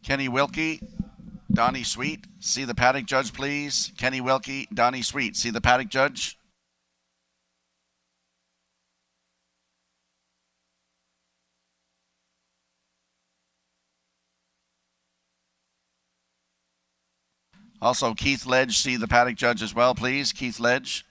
Kenny Wilkie, Donnie Sweet, see the paddock judge, please. Kenny Wilkie, Donnie Sweet, see the paddock judge. Also, Keith Ledge, see the paddock judge as well, please. Keith Ledge.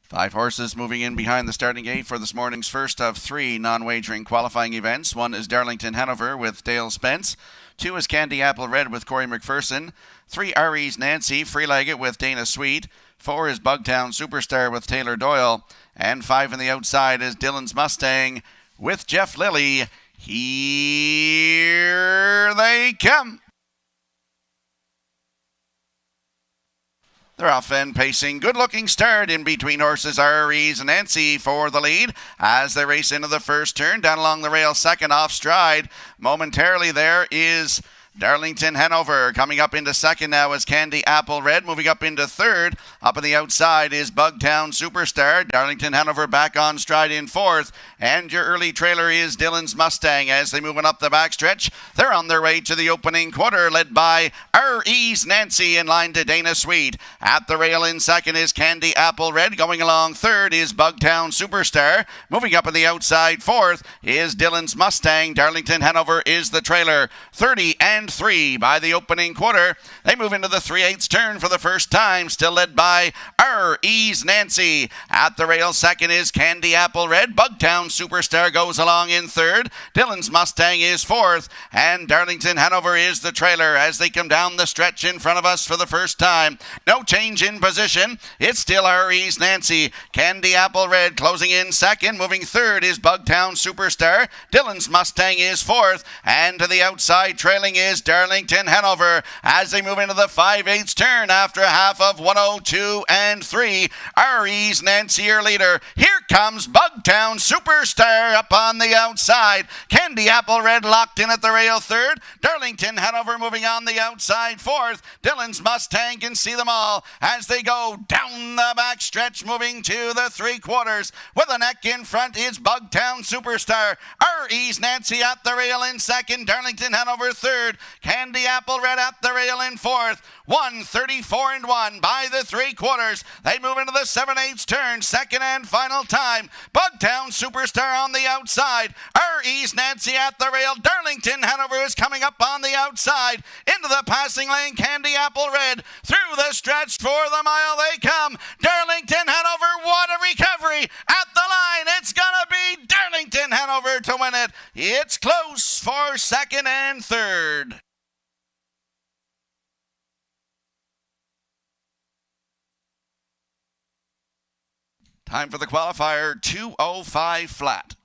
5 horses moving in behind the starting gate for this morning's first of 3 non-wagering qualifying events. 1 is Darlington Hanover with Dale Spence. 2 is Candy Apple Red with Corey McPherson. 3 RE's Nancy Freeleggett with Dana Sweet. 4 is Bugtown Superstar with Taylor Doyle. And 5 on the outside is Dylan's Mustang with Jeff Lilly. Here they come. They're off and pacing. Good-looking start in between horses. RE's Nancy for the lead as they race into the first turn. Down along the rail, second off stride. Momentarily there is Darlington Hanover. Coming up into second now is Candy Apple Red. Moving up into third. Up on the outside is Bugtown Superstar. Darlington Hanover back on stride in fourth. And your early trailer is Dylan's Mustang as they move on up the backstretch. They're on their way to the opening quarter, led by RE's Nancy in line to Dana Sweet. At the rail in second is Candy Apple Red. Going along third is Bugtown Superstar. Moving up on the outside fourth is Dylan's Mustang. Darlington Hanover is the trailer. 30-3 by the opening quarter. They move into the 3/8 turn for the first time, still led by RE's Nancy. At the rail second is Candy Apple Red. Bugtown Superstar goes along in third. Dylan's Mustang is fourth, and Darlington Hanover is the trailer as they come down the stretch in front of us for the first time. No change in position. It's still RE's Nancy. Candy Apple Red closing in second. Moving third is Bugtown Superstar. Dylan's Mustang is fourth, and to the outside trailing is Darlington Hanover as they move into the 5/8 turn after a half of 102-3. RE's Nancy, your leader. Here comes Bugtown Superstar up on the outside. Candy Apple Red locked in at the rail third. Darlington Hanover moving on the outside fourth. Dylan's Mustang can see them all as they go down the back stretch, moving to the 3/4. With a neck in front is Bugtown Superstar. RE's Nancy at the rail in second. Darlington Hanover third. Candy Apple Red at the rail in fourth. 1:34-1 by the 3/4. They move into the 7/8 turn, second and final time. Bugtown Superstar on the outside. RE's Nancy at the rail. Darlington Hanover is coming up on the outside. Into the passing lane, Candy Apple Red. Through the stretch for the mile they come. Darlington Hanover, what a recovery. At the line, it's going to be Darlington Hanover to win it. It's close for second and third. Time for the qualifier, 2:05 flat.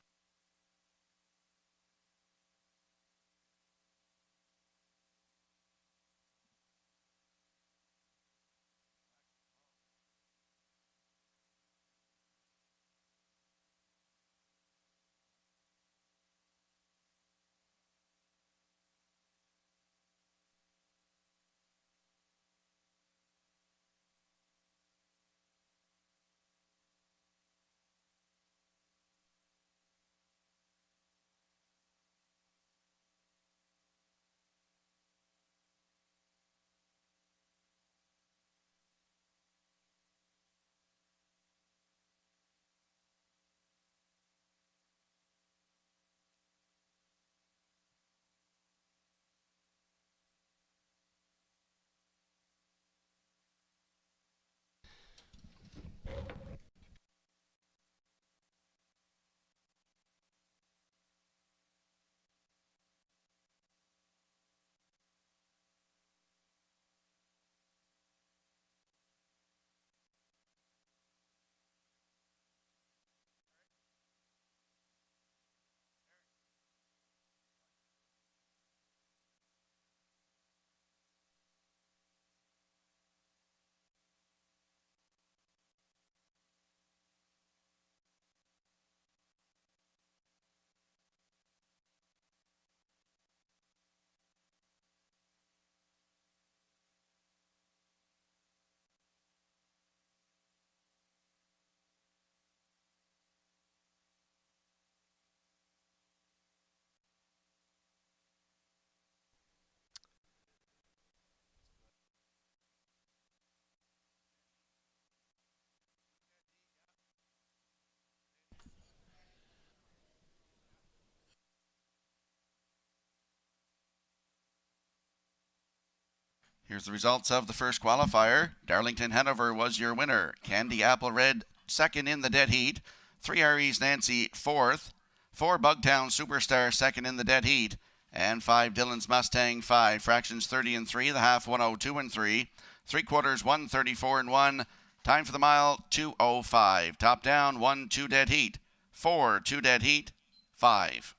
Here's the results of the first qualifier. Darlington Hanover was your winner. Candy Apple Red second in the dead heat. 3 RE's Nancy, fourth. 4 Bugtown Superstar, second in the dead heat. And 5 Dylan's Mustang, 5. Fractions 30 and 3, the half 102 and 3. 3/4 134 and 1. Time for the mile 2:05. Top down 1 2 dead heat. 4 2 dead heat. 5.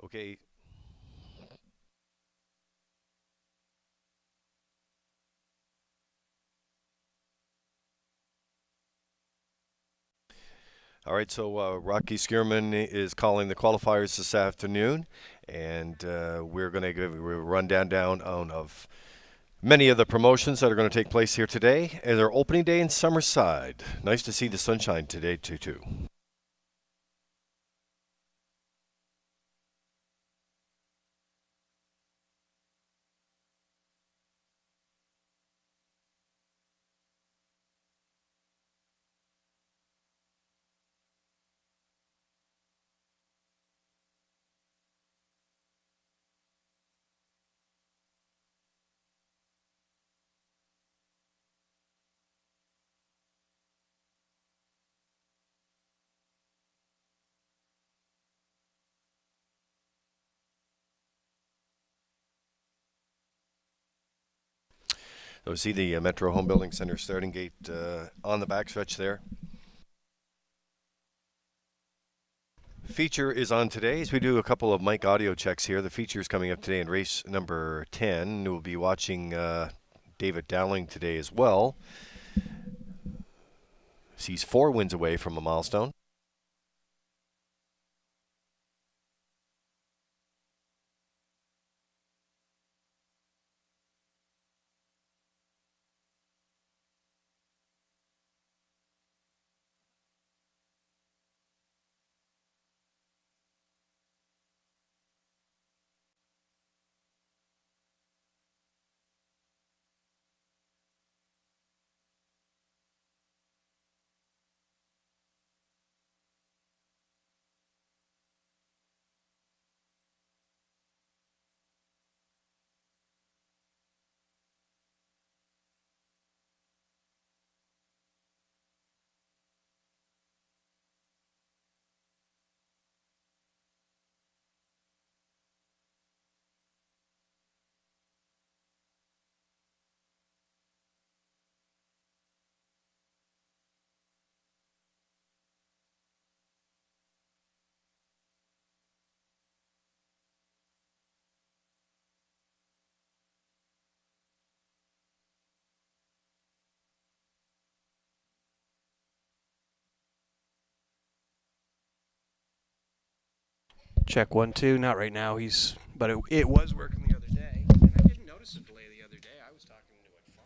Okay. All right, so Rocky Skierman is calling the qualifiers this afternoon, and we're going to give a rundown down of many of the promotions that are going to take place here today, and their opening day in Summerside. Nice to see the sunshine today, too. So we see the Metro Home Building Center starting gate on the backstretch there. Feature is on today as we do a couple of mic audio checks here. The feature is coming up today in race number 10. We'll be watching David Dowling today as well. He's 4 wins away from a milestone. Check 1 2. Not right now. But it was working the other day, and I didn't notice a delay the other day. I was talking to it fine.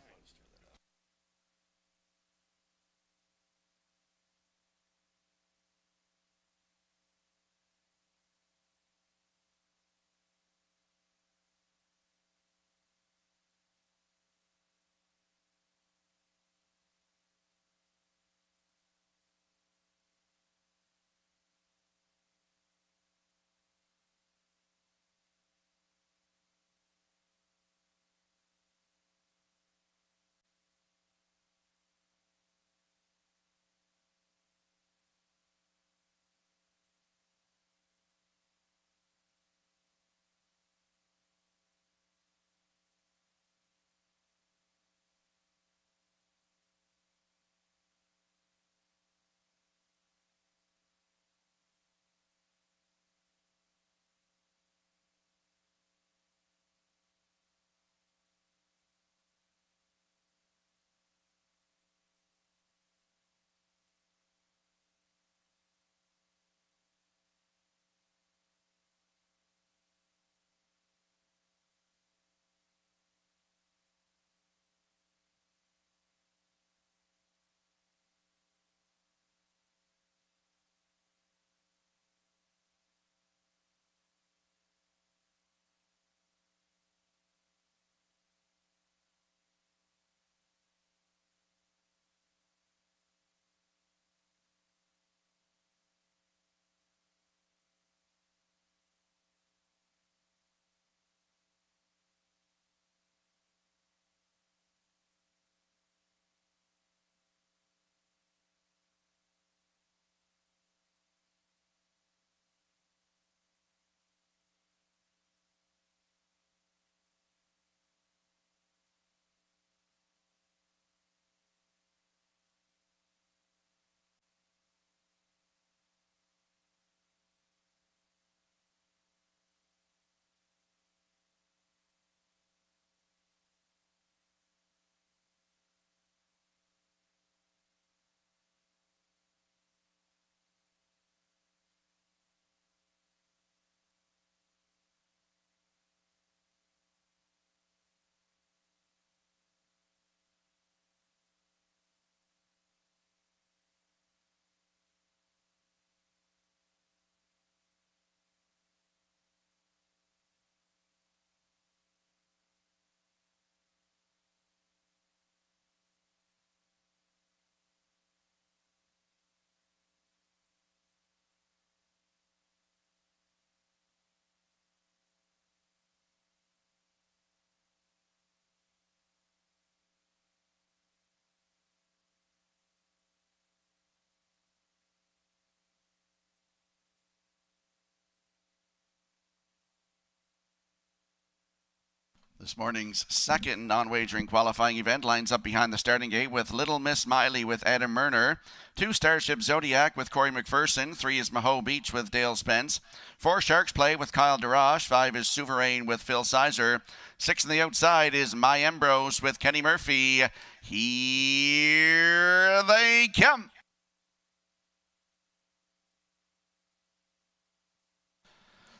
This morning's second non-wagering qualifying event lines up behind the starting gate with Little Miss Miley with Adam Murner, 2 Starship Zodiac with Corey McPherson, 3 is Maho Beach with Dale Spence, 4 Sharks Play with Kyle DeRoche, 5 is Souverain with Phil Sizer, 6 on the outside is My Ambrose with Kenny Murphy. Here they come.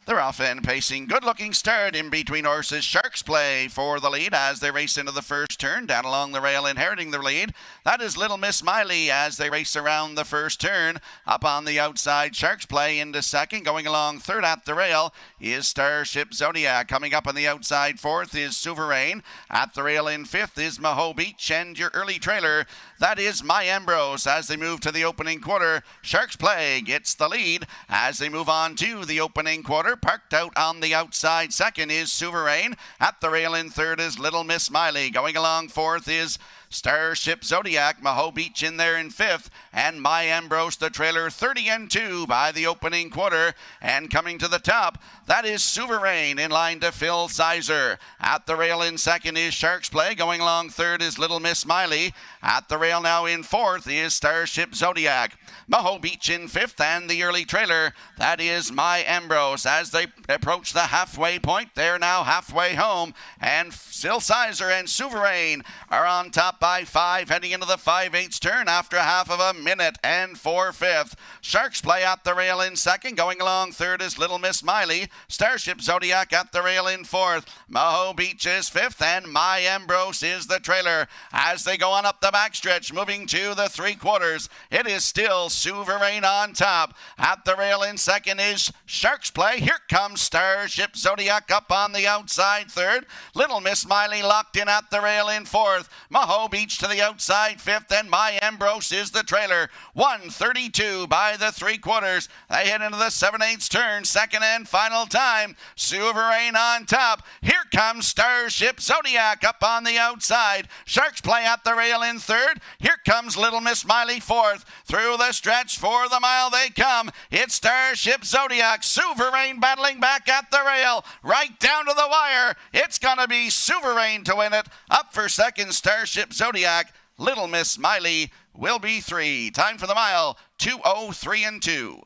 They're off and pacing. Good-looking start in between horses. Sharks Play for the lead as they race into the first turn. Down along the rail, inheriting the lead. That is Little Miss Miley as they race around the first turn. Up on the outside, Sharks Play into second. Going along third at the rail is Starship Zodiac. Coming up on the outside, fourth is Souverain. At the rail in fifth is Maho Beach. And your early trailer, that is My Ambrose as they move to the opening quarter. Sharks Play gets the lead as they move on to the opening quarter. Parked out on the outside second is Souverain. At the rail in third is Little Miss Miley. Going along fourth is Starship Zodiac. Maho Beach in there in fifth. And My Ambrose, the trailer, 30-2 by the opening quarter. And coming to the top, that is Souverain in line to Phil Sizer. At the rail in second is Sharks Play. Going along third is Little Miss Miley. At the rail now in fourth is Starship Zodiac. Maho Beach in fifth, and the early trailer, that is My Ambrose. As they approach the halfway point, they're now halfway home, and Phil Sizer and Souverain are on top by 5, heading into the 5/8 turn after half of a minute and 4/5. Sharks Play at the rail in second. Going along third is Little Miss Miley. Starship Zodiac at the rail in fourth. Maho Beach is fifth, and My Ambrose is the trailer. As they go on up the backstretch, moving to the 3/4, it is still Souverain on top. At the rail in second is Sharks Play. Here comes Starship Zodiac up on the outside third. Little Miss Miley locked in at the rail in fourth. Maho Beach to the outside fifth, and My Ambrose is the trailer. 1:32 by the 3/4. They head into the 7/8 turn, second and final time. Souverain on top. Here comes Starship Zodiac up on the outside. Sharks Play at the rail in third. Here comes Little Miss Miley fourth. Through the stretch for the mile they come. It's Starship Zodiac. Souverain battling back at the rail. Right down to the wire. It's going to be Souverain to win it. Up for second, Starship Zodiac. Little Miss Miley will be 3. Time for the mile, 2:03-2.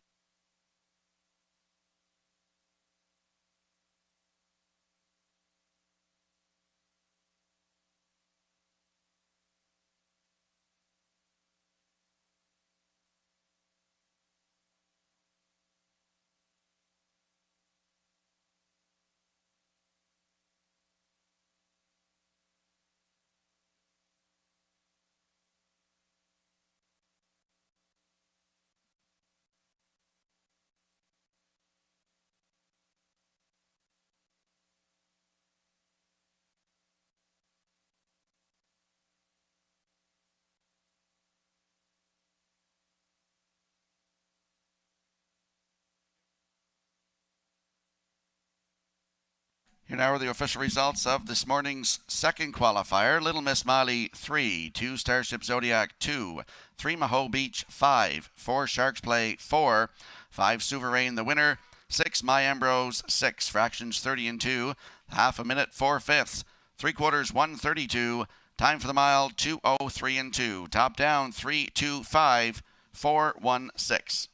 Here now are the official results of this morning's second qualifier. Little Miss Miley 3, 2 Starship Zodiac 2, 3 Maho Beach 5, 4 Sharks Play 4, 5 Souverain the winner, 6 My Ambrose 6, fractions 30-2, half a minute 4/5, 3/4 1:32. Time for the mile 2:03-2. Top down 3:25.416.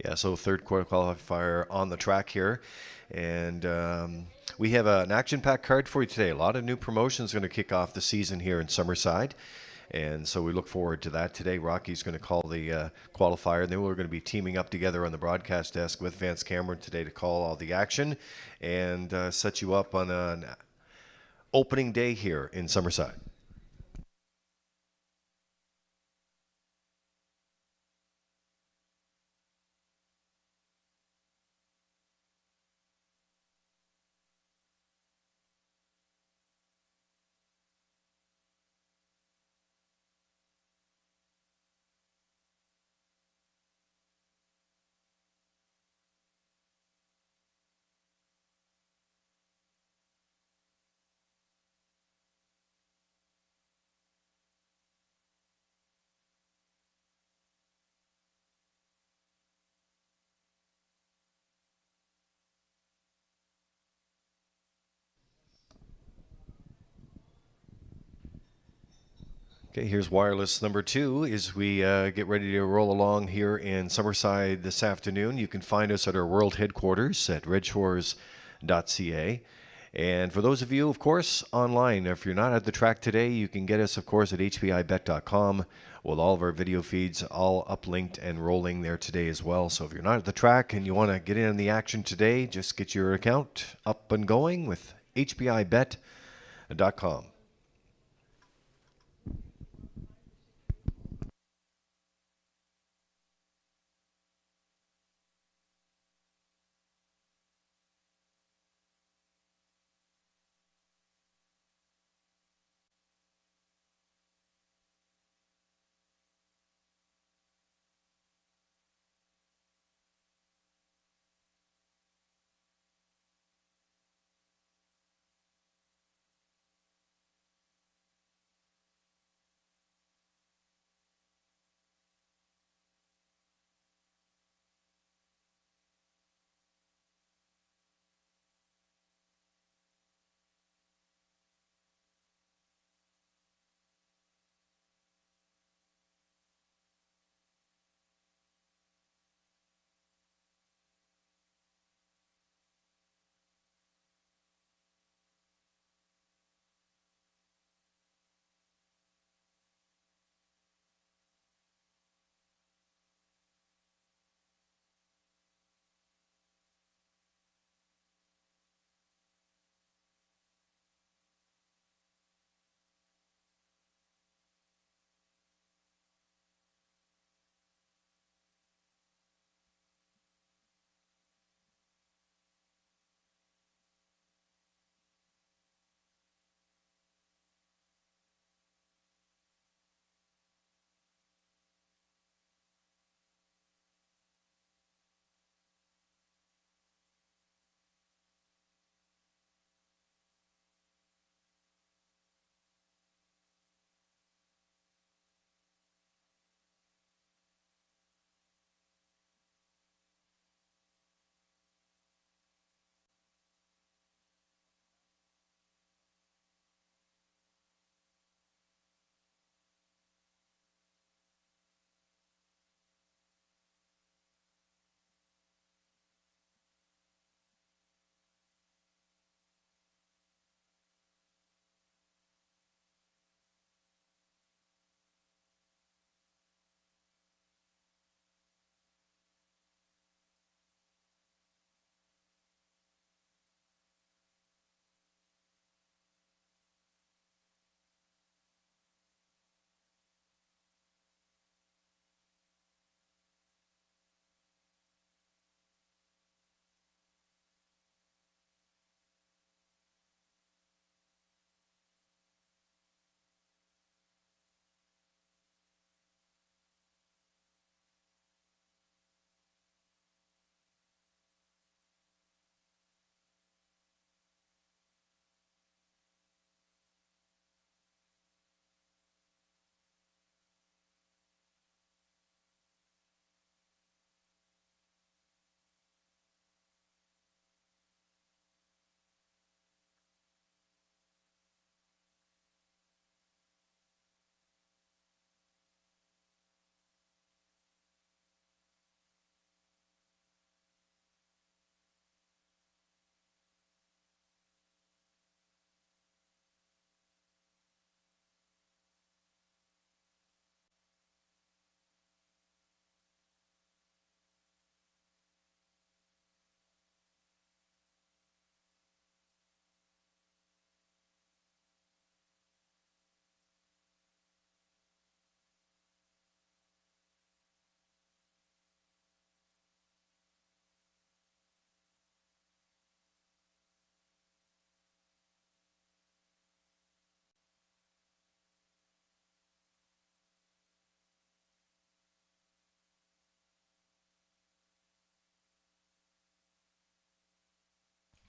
Yeah, so third quarter qualifier on the track here. And we have an action-packed card for you today. A lot of new promotions going to kick off the season here in Summerside. And so we look forward to that today. Rocky's going to call the qualifier. And then we're going to be teaming up together on the broadcast desk with Vance Cameron today to call all the action and set you up on an opening day here in Summerside. Okay, here's wireless number 2 as we get ready to roll along here in Summerside this afternoon. You can find us at our world headquarters at Redshores.ca. And for those of you, of course, online, if you're not at the track today, you can get us, of course, at hbibet.com with all of our video feeds all uplinked and rolling there today as well. So if you're not at the track and you want to get in on the action today, just get your account up and going with hbibet.com.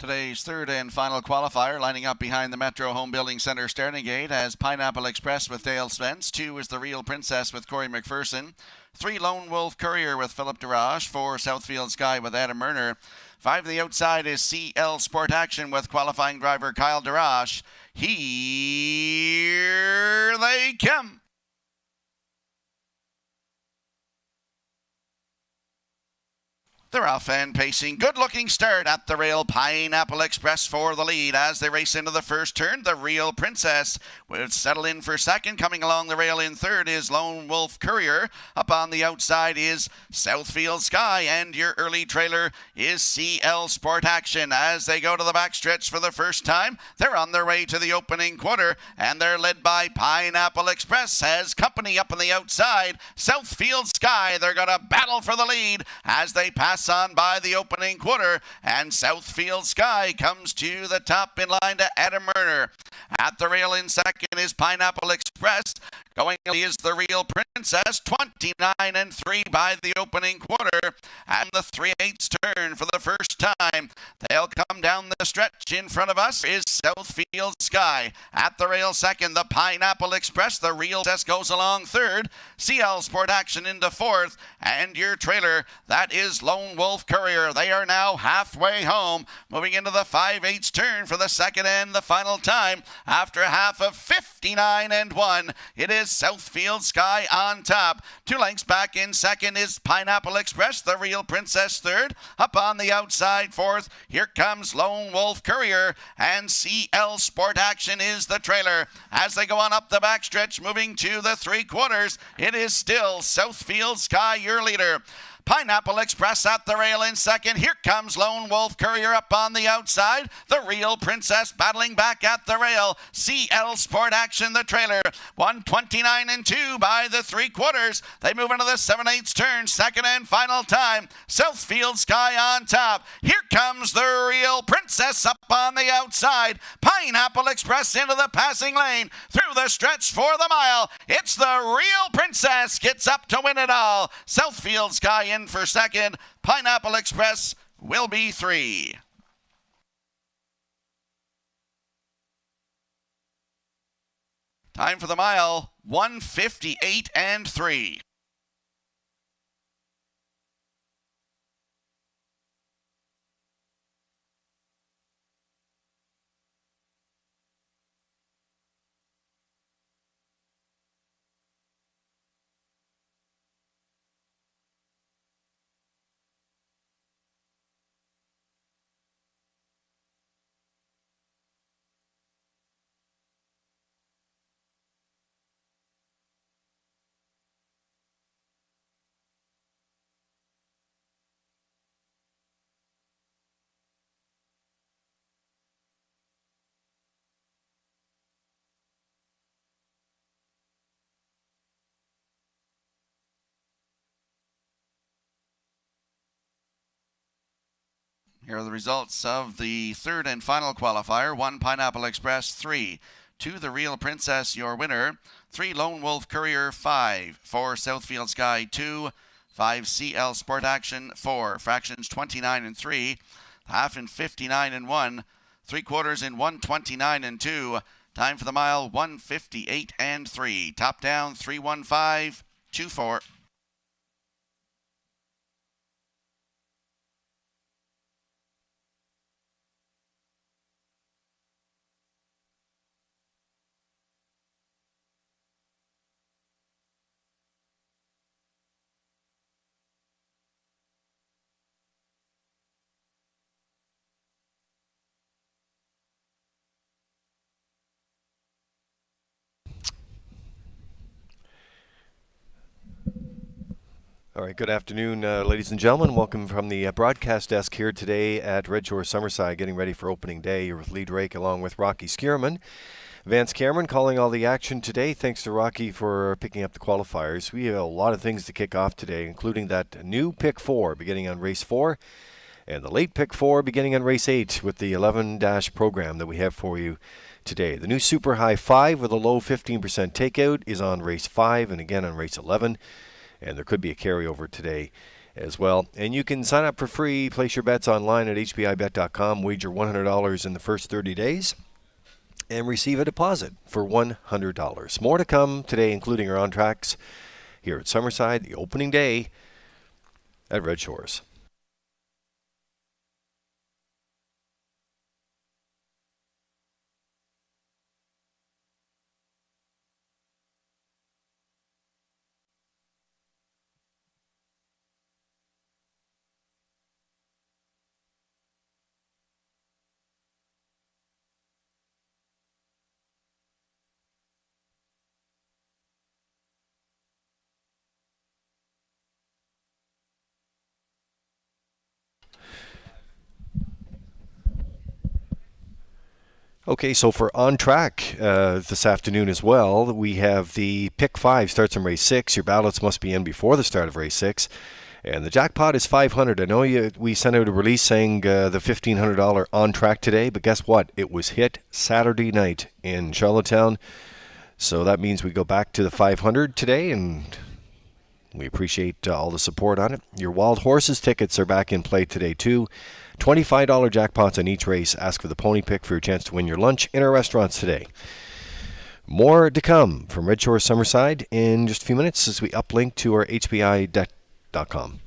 Today's third and final qualifier, lining up behind the Metro Home Building Centre starting gate as Pineapple Express with Dale Spence. 2 is the Real Princess with Corey McPherson. 3 Lone Wolf Courier with Philip Darage. 4 Southfield Sky with Adam Murner. 5 the outside is CL Sport Action with qualifying driver Kyle Darage. Here they come. They're off and pacing. Good-looking start at the rail. Pineapple Express for the lead as they race into the first turn. The Real Princess will settle in for second. Coming along the rail in third is Lone Wolf Courier. Up on the outside is Southfield Sky, and your early trailer is CL Sport Action. As they go to the backstretch for the first time, they're on their way to the opening quarter, and they're led by Pineapple Express as company up on the outside. Southfield Sky, they're going to battle for the lead as they pass on by the opening quarter, and Southfield Sky comes to the top in line to Adam Murner. At the rail in second is Pineapple Express. Going is the Real Princess, 29-3 by the opening quarter, and the 3/8 turn for the first time. They'll come down the stretch. In front of us is Southfield Sky. At the rail second, the Pineapple Express. The Real Princess goes along third. CL Sport Action into fourth, and your trailer, that is Lone Wolf Courier. They are now halfway home, moving into the 5/8 turn for the second and the final time. After a half of 59-1, it is Southfield Sky on top. 2 lengths back in second is Pineapple Express. The Real Princess third. Up on the outside fourth, here comes Lone Wolf Courier, and CL Sport Action is the trailer. As they go on up the backstretch, moving to the 3/4, it is still Southfield Sky, your leader. Pineapple Express at the rail in second. Here comes Lone Wolf Courier up on the outside. The Real Princess battling back at the rail. CL Sport Action, the trailer. 129-2 by the 3/4. They move into the 7/8 turn. Second and final time. Southfield Sky on top. Here comes the Real Princess up on the outside. Pineapple Express into the passing lane. Through the stretch for the mile. It's the Real Princess gets up to win it all. Southfield Sky in for second. Pineapple Express will be 3. Time for the mile, 1:58-3. Here are the results of the third and final qualifier. 1 Pineapple Express, 3. 2 The Real Princess, your winner. 3 Lone Wolf Courier, 5. 4 Southfield Sky, 2. 5 CL Sport Action, 4. Fractions 29-3. Half in 59-1. 3/4 in 129-2. Time for the mile, 1:58-3. Top down, 3:15.24. All right, good afternoon, ladies and gentlemen. Welcome from the broadcast desk here today at Redshores Summerside, getting ready for opening day. You're with Lee Drake along with Rocky Skierman. Vance Cameron calling all the action today. Thanks to Rocky for picking up the qualifiers. We have a lot of things to kick off today, including that new pick 4 beginning on race 4 and the late pick 4 beginning on race 8 with the 11-dash program that we have for you today. The new Super High 5 with a low 15% takeout is on race 5 and again on race 11. And there could be a carryover today as well. And you can sign up for free, place your bets online at hbibet.com, wager $100 in the first 30 days, and receive a deposit for $100. More to come today, including our on-tracks here at Summerside, the opening day at Red Shores. Okay, so for on track this afternoon as well, we have the pick 5 starts in race 6. Your ballots must be in before the start of race 6. And the jackpot is $500. I know we sent out a release saying the $1,500 on track today, but guess what? It was hit Saturday night in Charlottetown. So that means we go back to the $500 today, and we appreciate all the support on it. Your Wild Horses tickets are back in play today, too. $25 jackpots on each race. Ask for the pony pick for your chance to win your lunch in our restaurants today. More to come from Red Shores Summerside in just a few minutes as we uplink to our hbibet.com.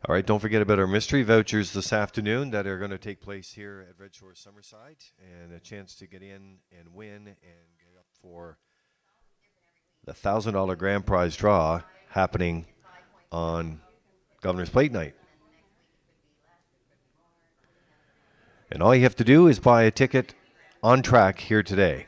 All right, don't forget about our mystery vouchers this afternoon that are going to take place here at Red Shores Summerside, and a chance to get in and win and get up for the $1,000 grand prize draw happening on Governor's Plate Night. And all you have to do is buy a ticket on track here today.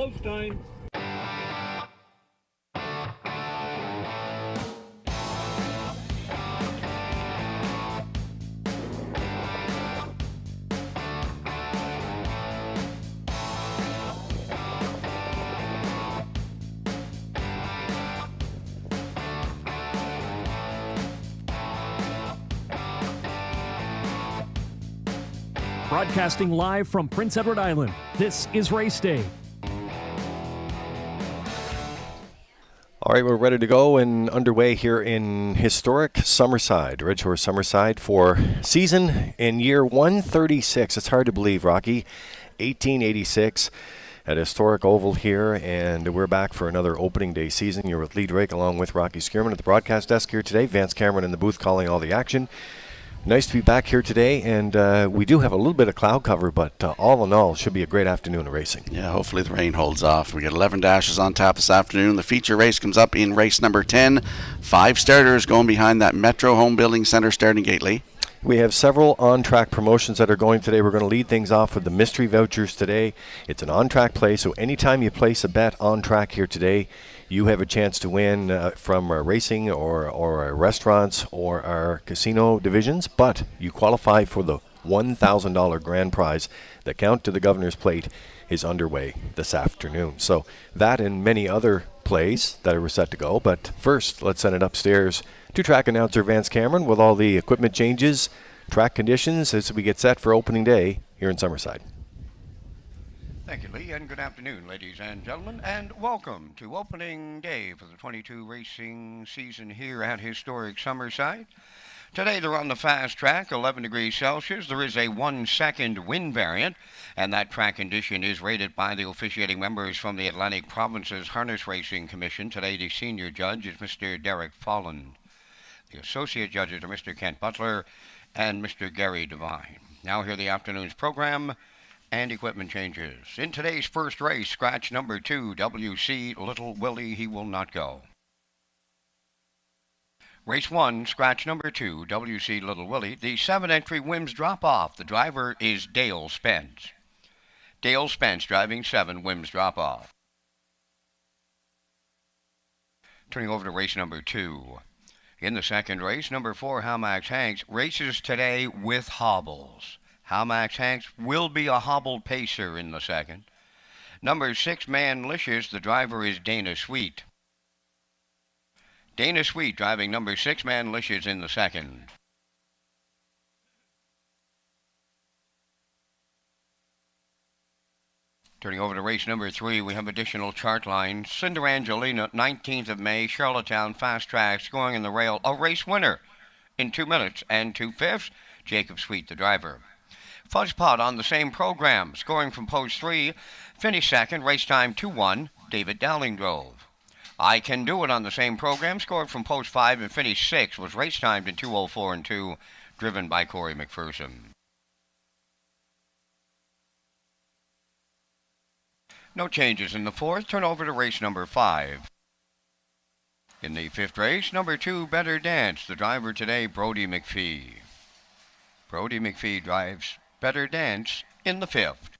Close time. Broadcasting live from Prince Edward Island, this is Race Day. All right, we're ready to go and underway here in historic Summerside, Redshores Summerside, for season in year 136. It's hard to believe, Rocky. 1886 at historic Oval here, and we're back for another opening day season. You're with Lee Drake along with Rocky Skierman at the broadcast desk here today. Vance Cameron in the booth calling all the action. Nice to be back here today, and we do have a little bit of cloud cover, but all in all, it should be a great afternoon of racing. Yeah, hopefully the rain holds off. We got 11 dashes on tap this afternoon. The feature race comes up in race number 10. 5 starters going behind that Metro Home Building Center starting gate, Lee. We have several on-track promotions that are going today. We're going to lead things off with the mystery vouchers today. It's an on-track play, so anytime you place a bet on track here today, you have a chance to win from racing or restaurants or our casino divisions, but you qualify for the $1,000 grand prize. The count to the governor's plate is underway this afternoon. So that and many other plays that are set to go. But first, let's send it upstairs to track announcer Vance Cameron with all the equipment changes, track conditions as we get set for opening day here in Summerside. Thank you, Lee, and good afternoon, ladies and gentlemen, and welcome to opening day for the 22 racing season here at historic Summerside. Today they're on the fast track, 11 degrees Celsius. There is a 1-second wind variant, and that track condition is rated by the officiating members from the Atlantic Provinces Harness Racing Commission. Today the senior judge is Mr. Derek Folland. The associate judges are Mr. Kent Butler and Mr. Gary Devine. Now here the afternoon's program and equipment changes. In today's first race, scratch number 2, WC Little Willie, he will not go. Race 1, scratch number 2, WC Little Willie. The 7-entry Wims drop off. The driver is Dale Spence. Dale Spence driving 7, Wims drop off. Turning over to race number 2. In the second race, number 4, Hamax Hanks, races today with hobbles. Hamax Hanks will be a hobbled pacer in the second. Number 6, Manlicious, the driver is Dana Sweet. Dana Sweet driving number 6, Manlicious in the second. Turning over to race number 3, we have additional chart lines. Cinder Angelina, 19th of May, Charlottetown Fast Track, scoring in the rail, a race winner in 2 minutes and 2/5. Jacob Sweet, the driver. Fuzzpot on the same program, scoring from post 3, finished second, race time 2-1, David Dowling drove. I Can Do It on the same program, scored from post 5 and finished 6, was race timed in 2:04 and 2, driven by Corey McPherson. No changes in the fourth, turn over to race number 5. In the fifth race, number 2, Better Dance, the driver today, Brody McPhee. Brody McPhee drives Better Dance in the fifth.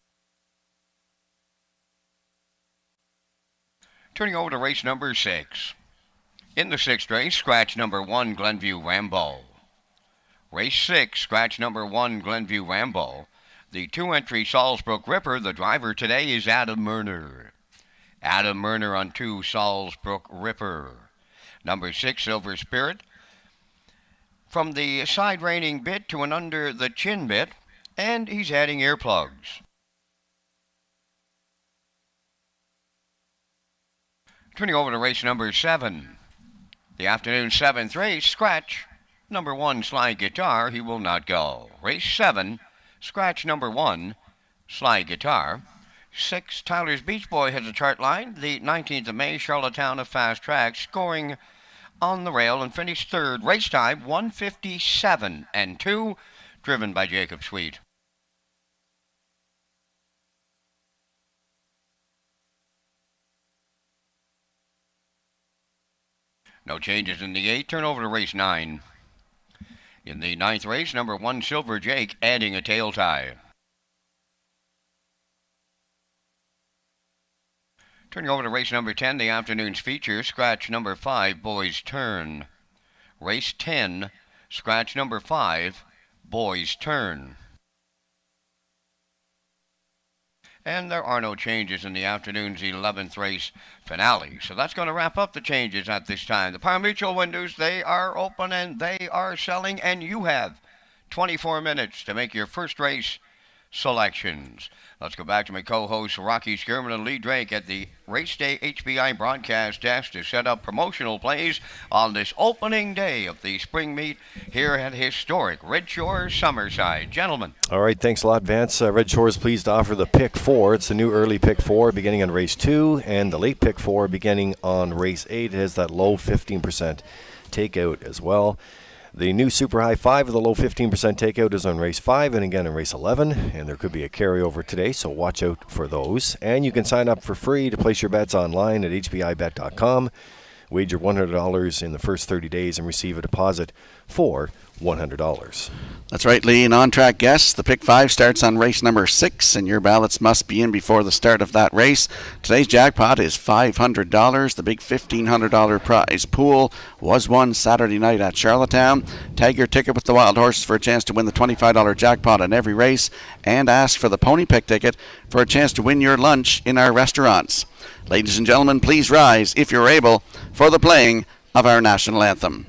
Turning over to race number 6. In the sixth race, scratch number 1, Glenview Rambo. Race 6, scratch number 1, Glenview Rambo. The 2-entry Salisbrook Ripper, the driver today is Adam Murner. Adam Murner on 2, Salisbrook Ripper. Number 6, Silver Spirit. From the side reining bit to an under the chin bit, and he's adding earplugs. Turning over to race number 7. The afternoon 7th race, scratch number 1, Sly Guitar, he will not go. Race 7, scratch number 1, Sly Guitar. 6, Tyler's Beach Boy has a chart line. The 19th of May, Charlottetown of Fast Track, scoring on the rail and finished 3rd. Race time 1:57 and 2, driven by Jacob Sweet. No changes in the 8th. Turn over to race 9. In the 9th race, number 1, Silver Jake, adding a tail tie. Turning over to race number 10, the afternoon's feature, scratch number 5, Boys Turn. Race 10, scratch number 5, Boys Turn. And there are no changes in the afternoon's 11th race finale. So that's going to wrap up the changes at this time. The pari-mutuel windows, they are open and they are selling, and you have 24 minutes to make your first race selections. Let's go back to my co-hosts Rocky Skirman and Lee Drake at the Race Day HBI broadcast desk to set up promotional plays on this opening day of the spring meet here at historic Redshores, Summerside. Gentlemen. All right, thanks a lot, Vance. Red Shores pleased to offer the pick 4. It's the new early pick 4 beginning on race 2, and the late pick 4 beginning on race 8. It has that low 15% takeout as well. The new Super High 5 of the low 15% takeout is on race 5 and again on race 11, and there could be a carryover today, so watch out for those. And you can sign up for free to place your bets online at hbibet.com. Wager $100 in the first 30 days and receive a deposit for $100. That's right, Lee. An on-track guess. The pick 5 starts on race number 6, and your ballots must be in before the start of that race. Today's jackpot is $500. The big $1,500 prize pool was won Saturday night at Charlottetown. Tag your ticket with the Wild Horses for a chance to win the $25 jackpot in every race, and ask for the Pony Pick ticket for a chance to win your lunch in our restaurants. Ladies and gentlemen, please rise, if you're able, for the playing of our national anthem.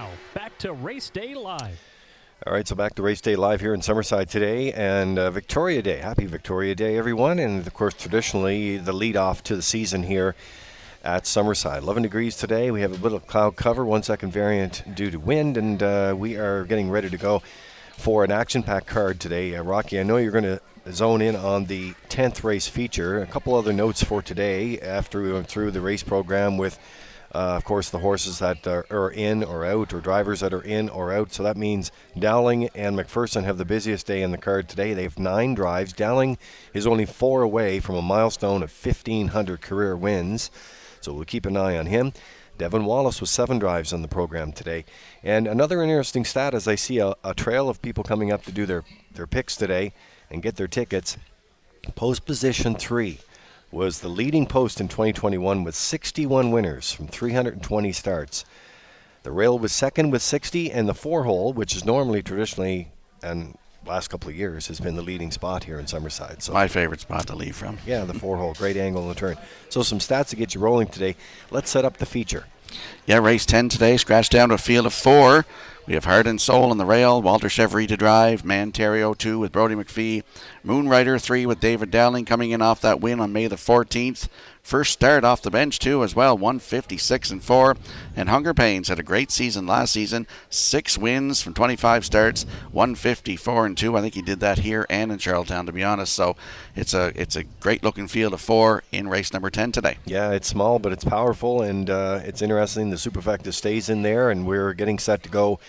Now, back to Race Day Live. All right, so back to Race Day Live here in Summerside today, and Victoria Day. Happy Victoria Day, everyone. And, of course, traditionally, the lead-off to the season here at Summerside. 11 degrees today. We have a bit of cloud cover, 1 second variant due to wind, and we are getting ready to go for an action-packed card today. Rocky, I know you're going to zone in on the 10th race feature. A couple other notes for today after we went through the race program with, of course, the horses that are in or out, or drivers that are in or out. So that means Dowling and McPherson have the busiest day in the card today. They have 9 drives. Dowling is only 4 away from a milestone of 1,500 career wins, so we'll keep an eye on him. Devin Wallace with 7 drives on the program today. And another interesting stat, as I see a trail of people coming up to do their picks today and get their tickets. Post position 3 was the leading post in 2021 with 61 winners from 320 starts. The rail was second with 60, and the 4-hole, which is normally traditionally, and last couple of years, has been the leading spot here in Summerside. So My favorite spot to leave from. yeah, the 4-hole, great angle in the turn. So some stats to get you rolling today. Let's set up the feature. Yeah, race 10 today, scratched down to a field of 4. We have Heart and Soul on the rail, Walter Chevry to drive, Manterio 2 with Brody McPhee, Moonrider 3 with David Dowling coming in off that win on May the 14th. First start off the bench too as well, 156-4. And Hunger Pains had a great season last season, 6 wins from 25 starts, 154-2. I think he did that here and in Charlottetown, to be honest. So it's a great looking field of 4 in race number 10 today. Yeah, it's small, but it's powerful, and it's interesting. The Superfecta stays in there, and we're getting set to go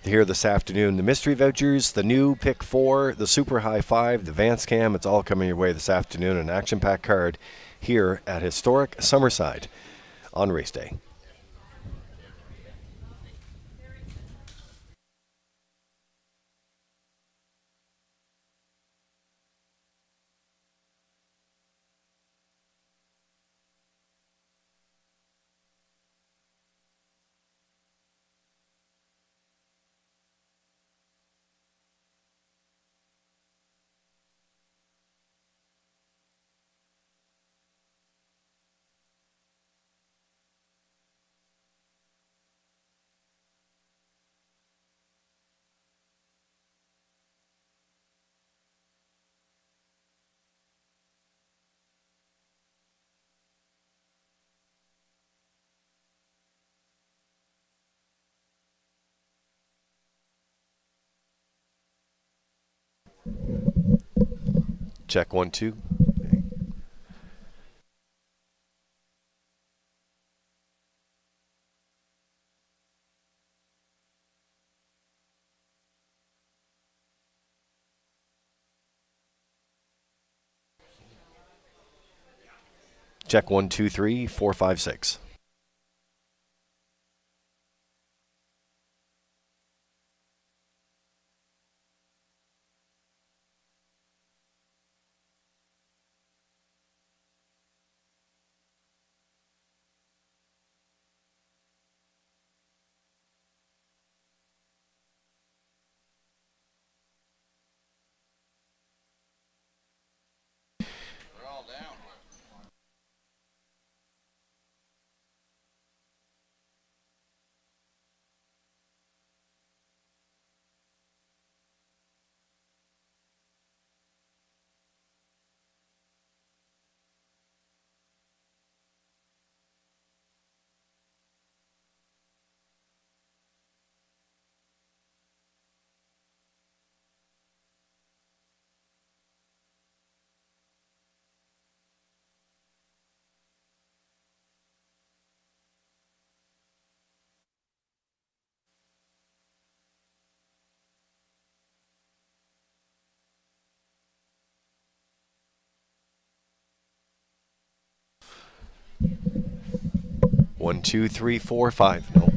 here this afternoon. The mystery vouchers, the new pick 4, the super high 5, the Vance Cam, it's all coming your way this afternoon. An action-packed card here at historic Summerside on race day. Check 1, 2. Check 1, 2, 3, 4, 5, 6. We're all down. One, two, three, four, five. No.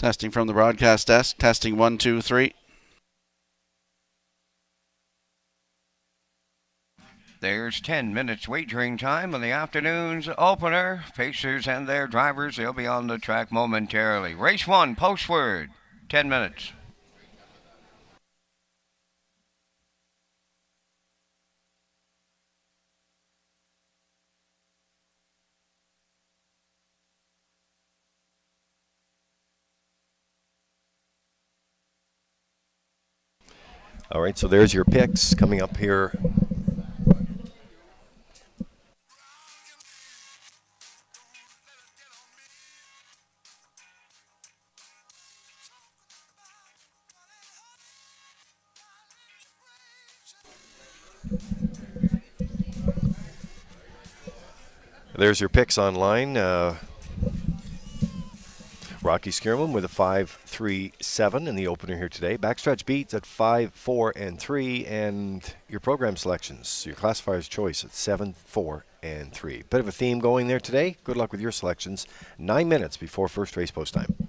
Testing from the broadcast desk. Testing 1, 2, 3. There's 10 minutes wagering time on the afternoon's opener. Pacers and their drivers, they'll be on the track momentarily. Race 1, postword, 10 minutes. All right, so there's your picks coming up here. There's your picks online. Rocky Skierman with a 5-3-7 in the opener here today. Backstretch beats at 5, 4, and 3, and your program selections, your classifier's choice at 7, 4, and 3. Bit of a theme going there today. Good luck with your selections. 9 minutes before first race post time.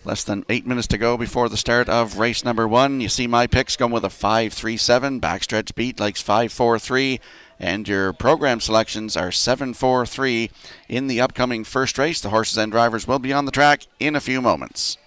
Less than 8 minutes to go before the start of race number 1. You see my picks going with a 5-3-7. Backstretch beat likes 5-4-3. And your program selections are 7-4-3 in the upcoming first race. The horses and drivers will be on the track in a few moments.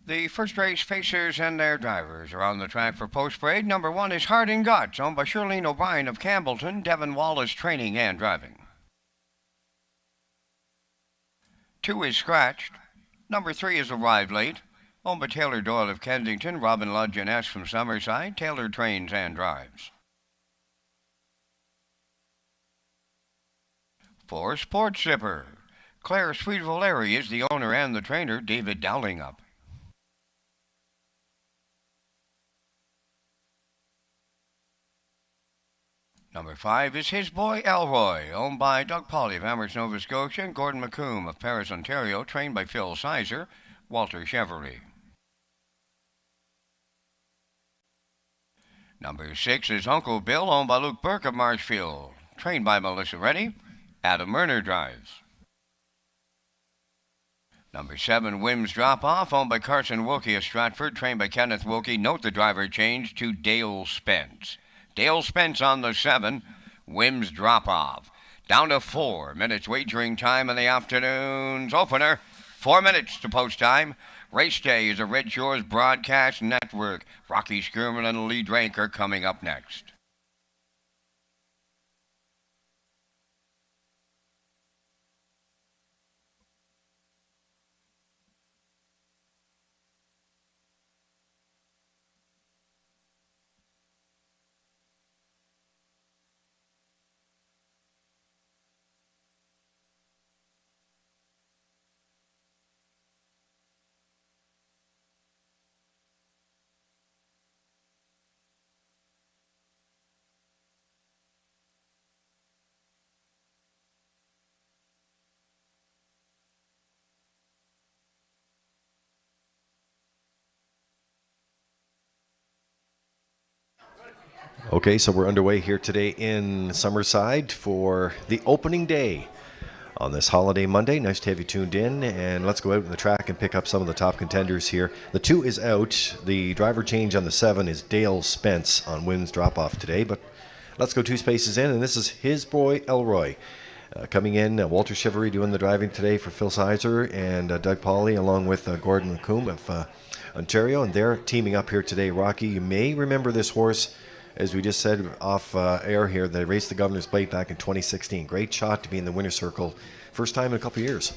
The first race, Pacers and their drivers are on the track for post-parade. Number 1 is Heart and Guts, owned by Shirlene O'Brien of Campbellton, Devin Wallace training and driving. 2 is Scratched. Number 3 is Arrived Late, owned by Taylor Doyle of Kensington, Robin Ludge and S from Summerside, Taylor trains and drives. 4, Sports Zipper. Claire Sweet Valeri is the owner and the trainer, David Dowlingup. Number 5 is His Boy Elroy, owned by Doug Polly of Amherst, Nova Scotia, and Gordon McComb of Paris, Ontario, trained by Phil Sizer, Walter Chevrolet. Number 6 is Uncle Bill, owned by Luke Burke of Marshfield, trained by Melissa Reddy, Adam Murner drives. Number 7, Wims Drop Off, owned by Carson Wilkie of Stratford, trained by Kenneth Wilkie. Note the driver change to Dale Spence. Dale Spence on the 7, Wims Drop Off. Down to 4 minutes wagering time in the afternoon's opener. 4 minutes to post time. Race Day is a Red Shores Broadcast Network. Rocky Skirman and Lee Drake are coming up next. Okay, so we're underway here today in Summerside for the opening day on this holiday Monday. Nice to have you tuned in, and let's go out on the track and pick up some of the top contenders here. The 2 is out. The driver change on the 7 is Dale Spence on Wims Drop-Off today, but let's go 2 spaces in, and this is His Boy Elroy. Coming in, Walter Chevrolet doing the driving today for Phil Sizer and Doug Polly, along with Gordon McComb of Ontario, and they're teaming up here today. Rocky, you may remember this horse, as we just said off air here. They raced the Governor's Plate back in 2016. Great shot to be in the winner's circle. First time in a couple of years.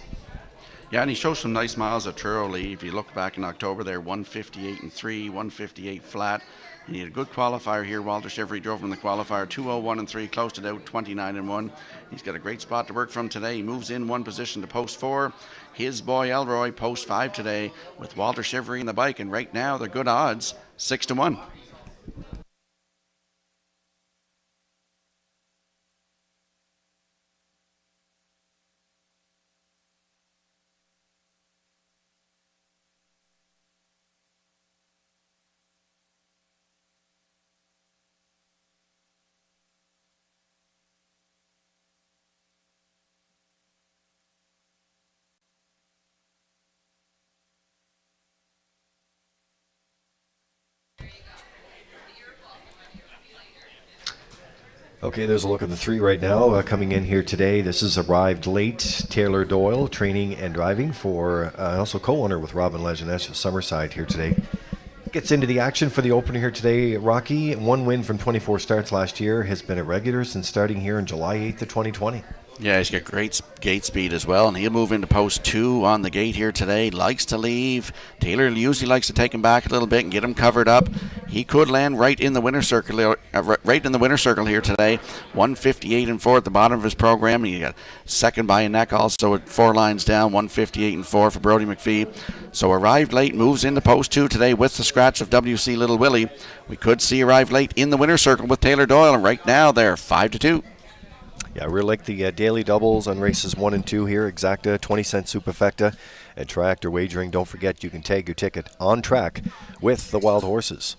Yeah, and he shows some nice miles at Truro, Lee. If you look back in October there, 158 and 3, 158 flat. He had a good qualifier here. Walter Chevrolet drove him in the qualifier, 201 and 3, closed it out 29 and 1. He's got a great spot to work from today. He moves in 1 position to post 4. His Boy Elroy post 5 today with Walter Chevrolet in the bike, and right now they're good odds, 6 to 1. Okay, there's a look at the 3 right now coming in here today. This is arrived late. Taylor Doyle, training and driving for, also co-owner with Robin Legend. That's Summerside here today. Gets into the action for the opener here today. Rocky, 1 win from 24 starts last year, has been a regular since starting here on July 8th of 2020. Yeah, he's got great gate speed as well, and he'll move into post 2 on the gate here today. Likes to leave. Taylor usually likes to take him back a little bit and get him covered up. He could land right in the winner's circle, here today. 158 and 4 at the bottom of his program. He got second by a neck also at 4 lines down. 158 and 4 for Brody McPhee. So arrived late, moves into post 2 today with the scratch of WC Little Willie. We could see arrive late in the winner's circle with Taylor Doyle, and right now they're 5 to 2. Yeah, we're like the daily doubles on races 1 and 2 here. Exacta, 20-cent superfecta, and Triactor Wagering. Don't forget, you can tag your ticket on track with the Wild Horses.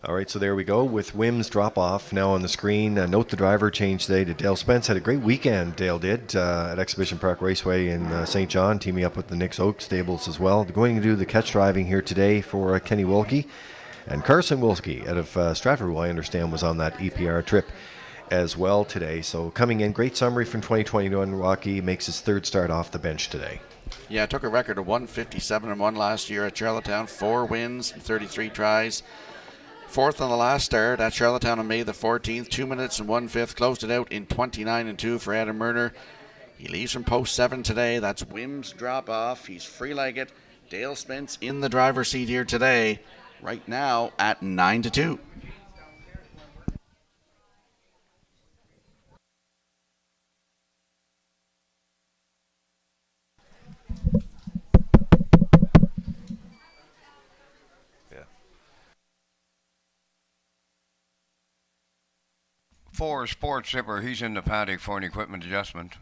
All right, so there we go with Wim's drop-off now on the screen. Note the driver change today to Dale Spence. Had a great weekend, Dale did, at Exhibition Park Raceway in St. John, teaming up with the Nick's Oak stables as well. They're going to do the catch driving here today for Kenny Wilkie. And Carson Wilkie out of Stratford, who I understand was on that EPR trip as well today. So coming in, great summary from 2021. Rocky makes his third start off the bench today. Yeah, took a record of 157-1 last year at Charlottetown. 4 wins, 33 tries. Fourth on the last start at Charlottetown on May the 14th. 2 minutes and 1/5. Closed it out in 29-2 for Adam Murner. He leaves from post 7 today. That's Wim's drop off. He's free-legged. Dale Spence in the driver's seat here today. Right now at 9-2. For Sports Zipper, he's in the paddock for an equipment adjustment.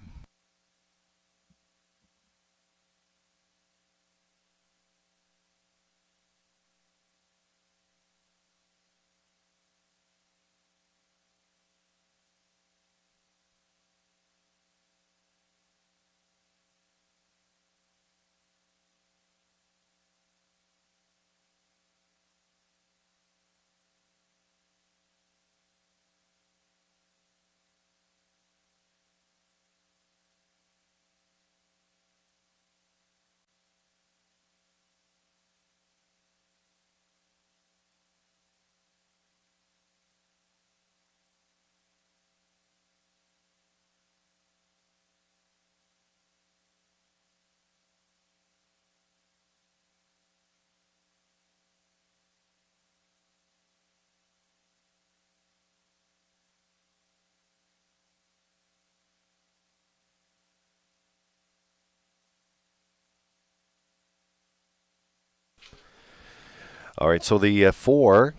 All right, so the 4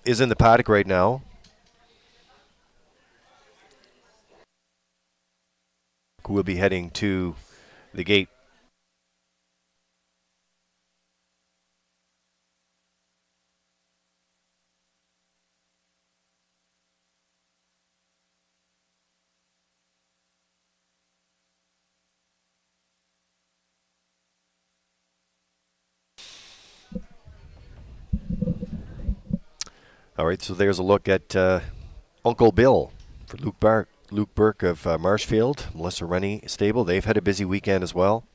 is in the paddock right now. We'll be heading to the gate. All right, so there's a look at Uncle Bill for Luke Burke of Marshfield, Melissa Rennie stable. They've had a busy weekend as well.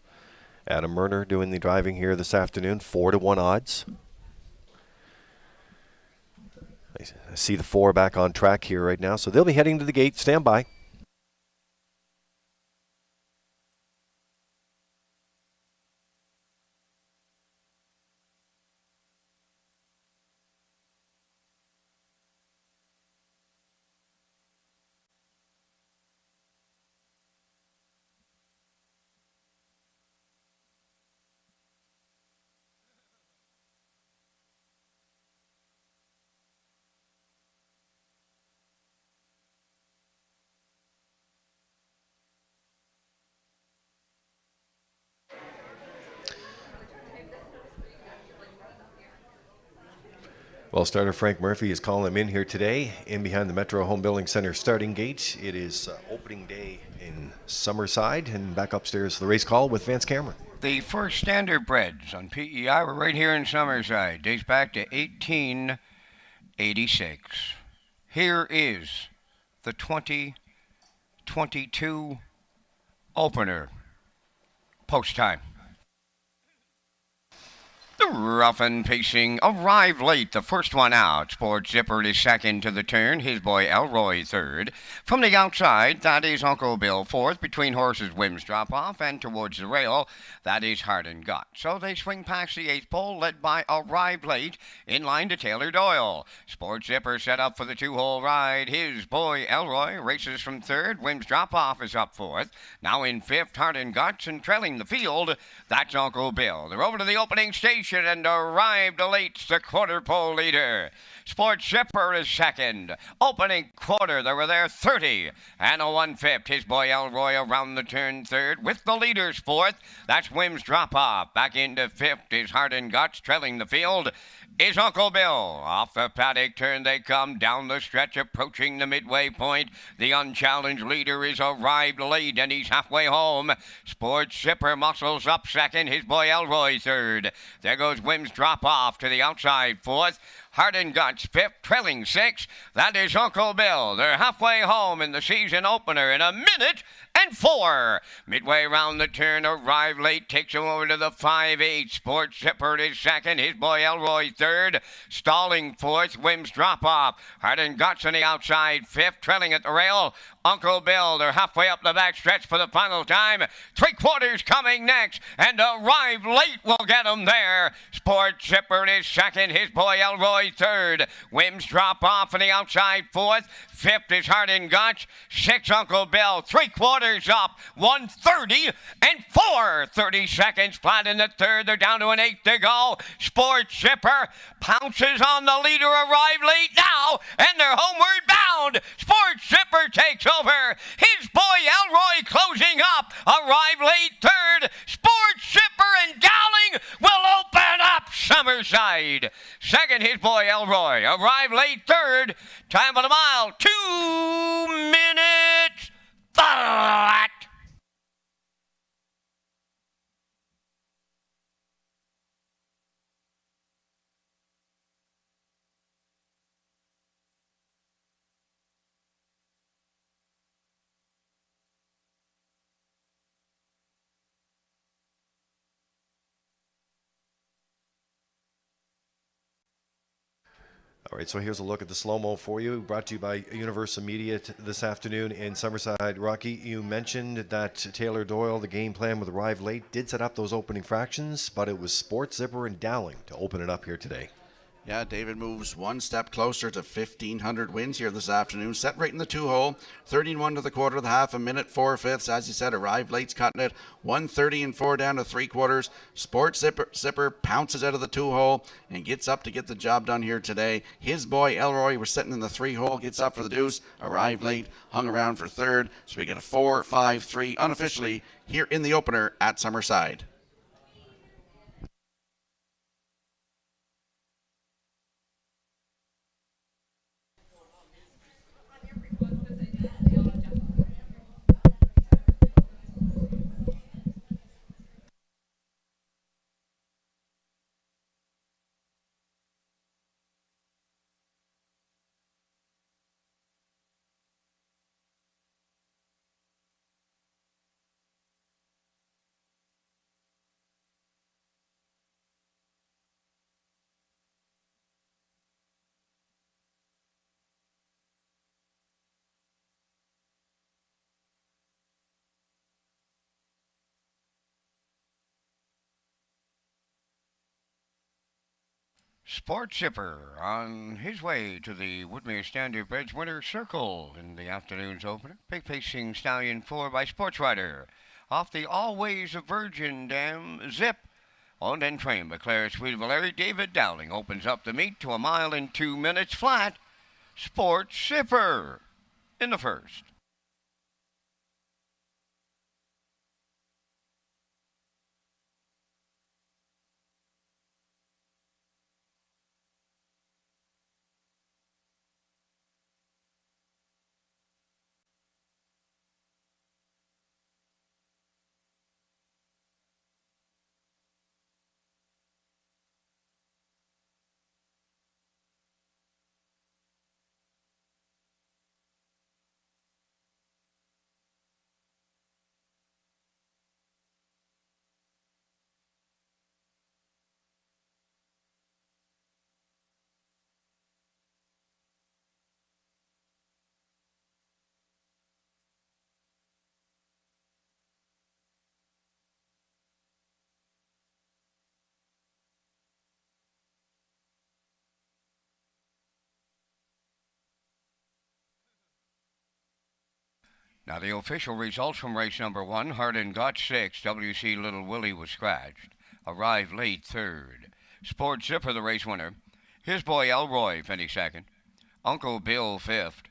Adam Murner doing the driving here this afternoon, 4-1 odds. I see the 4 back on track here right now, so they'll be heading to the gate. Stand by. Well, starter Frank Murphy is calling him in here today, in behind the Metro Home Building Center starting gate. It is opening day in Summerside, and back upstairs the race call with Vance Cameron. The first standardbreds on PEI were right here in Summerside. Dates back to 1886. Here is the 2022 opener. Post time. The Roughin' Pacing arrived late, the first one out. Sports Zipper is second to the turn, his boy Elroy third. From the outside, that is Uncle Bill fourth, between horses Wim's drop-off, and towards the rail, that is Hard and Got. So they swing past the 8th pole, led by Arrived Late, in line to Taylor Doyle. Sports Zipper set up for the 2-hole ride. His boy Elroy races from third, Wim's drop-off is up fourth. Now in 5th, Hard and Guts, and trailing the field, that's Uncle Bill. They're over to the opening station. position and arrived late, the quarter pole leader. Sports Zipper is second. Opening quarter, they were there 30 and a 1/5. His boy Elroy around the turn third with the leaders fourth. That's Wim's drop off. Back into fifth is Heart and Guts trailing the field. Is Uncle Bill. Off the paddock turn they come down the stretch approaching the midway point. The unchallenged leader is arrived late and he's halfway home. Sports Zipper muscles up second. His boy Elroy third. There goes Wim's drop off to the outside fourth. Heart and Guts fifth, trailing sixth. That is Uncle Bill. They're halfway home in the season opener in a minute and 4. Midway around the turn, arrived late, takes him over to the 5-8. Sports Zipper is second, his boy Elroy third. Stalling fourth, Wim's drop off. Heart and Guts on the outside fifth, trailing at the rail. Uncle Bill, they're halfway up the back stretch for the final time. 3/4 coming next, and arrive late will get him there. Sports Zipper is second, his boy Elroy third. Wim's drop off on the outside fourth. Fifth is Heart and Guts. 6 Uncle Bill. 3/4 up. 1:30 and 4:30 seconds flat in the third. They're down to an 8 to go. Sports Zipper pounces on the leader. Arrive late now, and they're homeward bound. Sports Zipper takes over. His boy Elroy closing up. Arrive late third. Sports Zipper and Dowling will open up Summerside. Second, his boy Elroy. Arrive late third. Time of the mile, 2 minutes flat. All right, so here's a look at the slow-mo for you, brought to you by Universal Media this afternoon in Summerside. Rocky, you mentioned that Taylor Doyle, the game plan with Arrive Late, did set up those opening fractions, but it was Sports Zipper and Dowling to open it up here today. Yeah, David moves one step closer to 1,500 wins here this afternoon. Set right in the 2-hole. 13-1 to the quarter of the half, a minute 4/5. As you said, Arrive Late's cutting it. 1:30 and 4 down to 3/4. Sports Zipper pounces out of the 2-hole and gets up to get the job done here today. His boy Elroy was sitting in the 3-hole, gets up for the deuce. Arrive Late, hung around for third. So we get a 4-5-3 unofficially here in the opener at Summerside. Sports Zipper on his way to the Woodmere Standard Bridge Winner's Circle in the afternoon's opener. Big pacing stallion 4 by Sports Rider. Off the Always a Virgin Dam Zip. Owned and trained by Claire Sweet Valeri. David Dowling opens up the meet to a mile in 2 minutes flat. Sports Zipper in the first. Now the official results from race number 1. Heart and Guts 6. WC Little Willie was scratched. Arrive Late third. Sports Zipper, the race winner. His boy Elroy finished second. Uncle Bill fifth.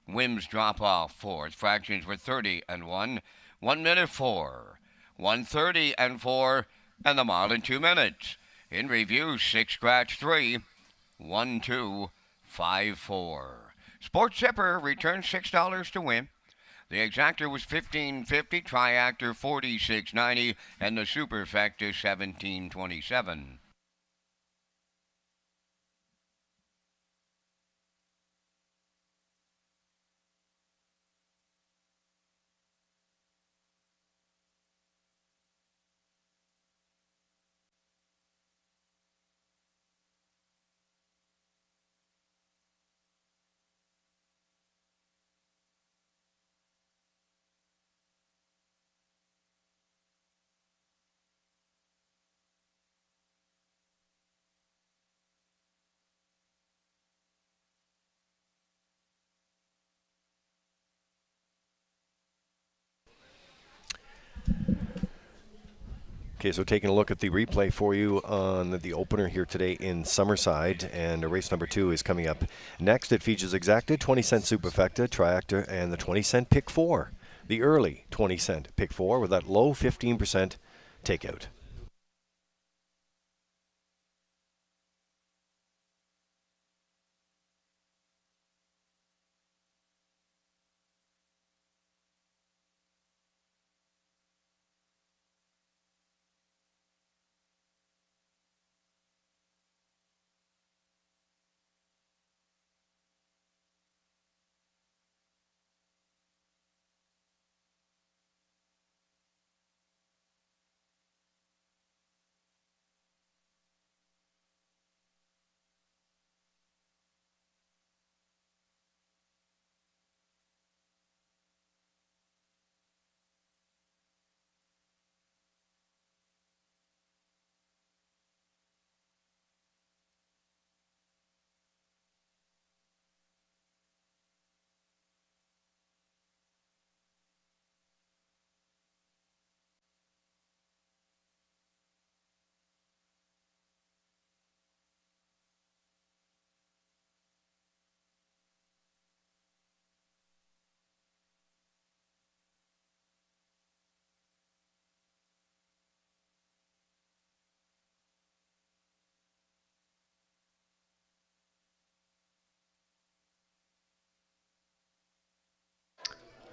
Wims drop off fourth. Fractions were 30 and 1. 1 minute 4. 1:30 and 4. And the mile in 2 minutes. In review, 6 scratch 3. 1 2 5 4. Sports Zipper returns $6 to win. The exactor was $15.50, triactor $46.90, and the superfecta $17.27. Okay, so taking a look at the replay for you on the opener here today in Summerside, and race number 2 is coming up next. It features exacted, 20-cent superfecta, triactor, and the 20-cent pick 4. The early 20-cent pick 4 with that low 15% takeout.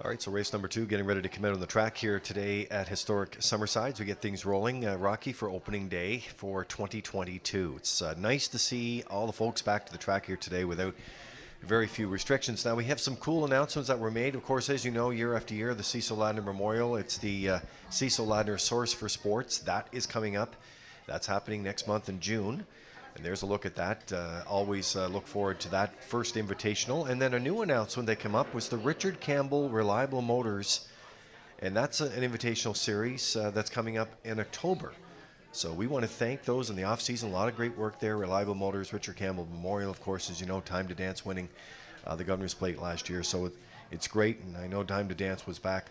All right, so race number 2 getting ready to come out on the track here today at historic Summerside. So we get things rolling, Rocky, for opening day for 2022. It's nice to see all the folks back to the track here today without very few restrictions. Now, we have some cool announcements that were made. Of course, as you know, year after year, the Cecil Ladner Memorial. It's the Cecil Ladner Source for Sports. That is coming up. That's happening next month in June. And there's a look at that. Always look forward to that first invitational. And then a new announcement that came up was the Richard Campbell Reliable Motors. And that's an invitational series that's coming up in October. So we want to thank those in the off-season. A lot of great work there. Reliable Motors, Richard Campbell Memorial, of course, as you know, Time to Dance winning the Governor's Plate last year. So it's great. And I know Time to Dance was back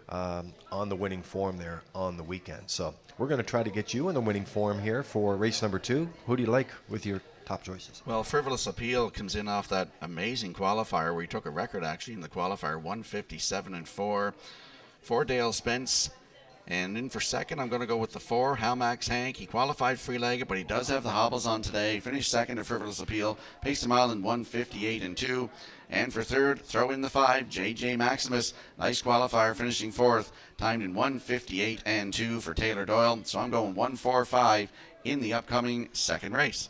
on the winning form there on the weekend. So we're going to try to get you in the winning form here for race number 2. Who do you like with your top choices? Well, Frivolous Appeal comes in off that amazing qualifier where he took a record actually in the qualifier, 157-4 for Dale Spence. And in for second, I'm going to go with the 4, Halmax Hank. He qualified free-legged, but he does have the hobbles on today. Finished second at Frivolous Appeal. Paced a mile in 158-2. And for third, throw in the 5, JJ Maximus. Nice qualifier, finishing fourth. Timed in 158-2 for Taylor Doyle. So I'm going 145 in the upcoming second race.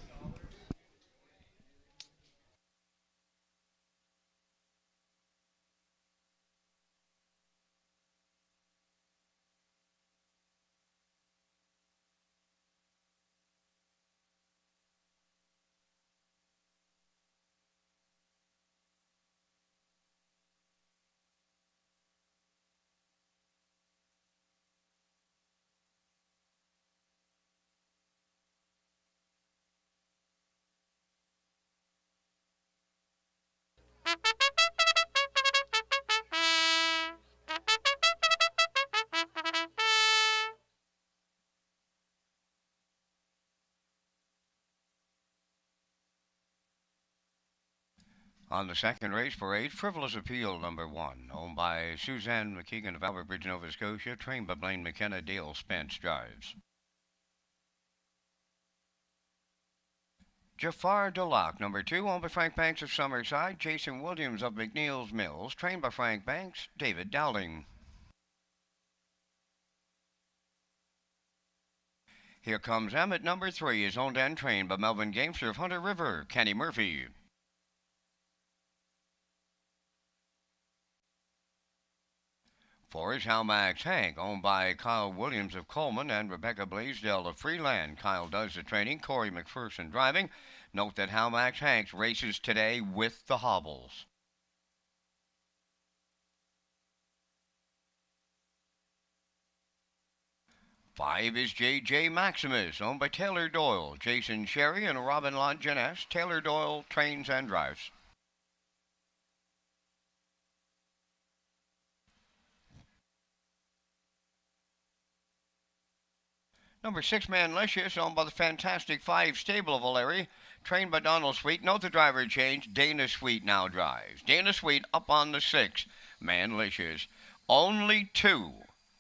On the second race parade, Frivolous Appeal number 1, owned by Suzanne McKeegan of Albert Bridge, Nova Scotia, trained by Blaine McKenna. Dale Spence drives. Jafar Dulac number 2, owned by Frank Banks of Summerside. Jason Williams of McNeil's Mills, trained by Frank Banks. David Dowling. Here comes Emmett number 3, is owned and trained by Melvin Gamester of Hunter River. Kenny Murphy. Four is Halmax Hank, owned by Kyle Williams of Coleman and Rebecca Blaisdell of Freeland. Kyle does the training, Corey McPherson driving. Note that Halmax Hank races today with the hobbles. 5 is J.J. Maximus, owned by Taylor Doyle, Jason Sherry, and Robin Longiness. Taylor Doyle trains and drives. Number 6, Manlicious, owned by the Fantastic 5 stable of O'Leary, trained by Donald Sweet. Note the driver change. Dana Sweet now drives. Dana Sweet up on the 6, Manlicious. Only 2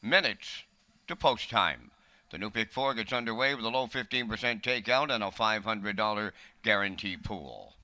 minutes to post time. The new pick 4 gets underway with a low 15% takeout and a $500 guarantee pool.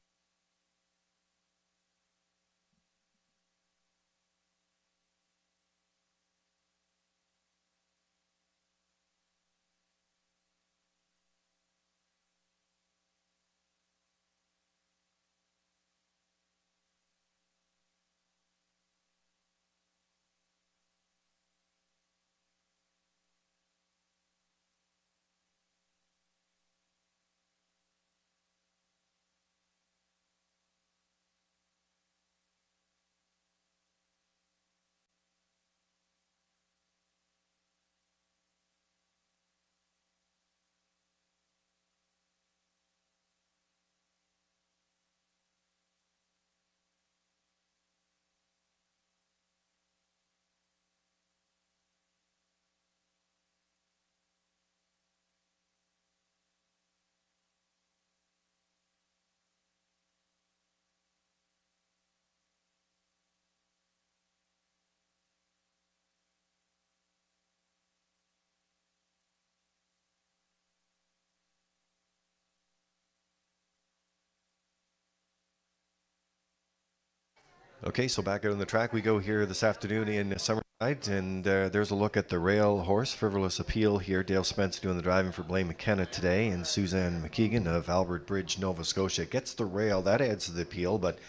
Okay, so back out on the track we go here this afternoon in Summerside, and there's a look at the rail horse, Frivolous Appeal here. Dale Spence doing the driving for Blaine McKenna today, and Suzanne McKeegan of Albert Bridge, Nova Scotia. Gets the rail, that adds to the appeal, but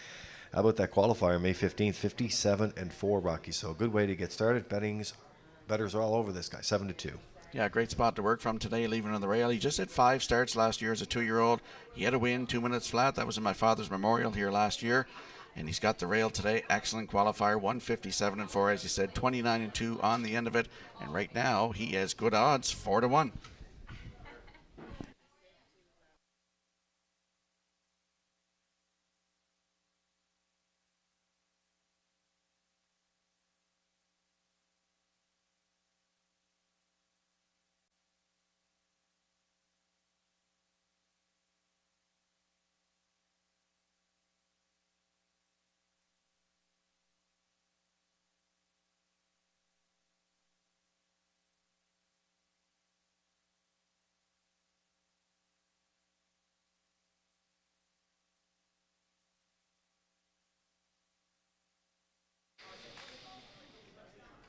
how about that qualifier, May 15th, 57-4, Rocky. So a good way to get started. Bettors are all over this guy, 7-2. Yeah, great spot to work from today, leaving on the rail. He just had 5 starts last year as a 2-year-old. He had a win, 2 minutes flat. That was in my father's memorial here last year. And he's got the rail today. Excellent qualifier, 157-4, as you said, 29-2 on the end of it. And right now, he has good odds, 4-1.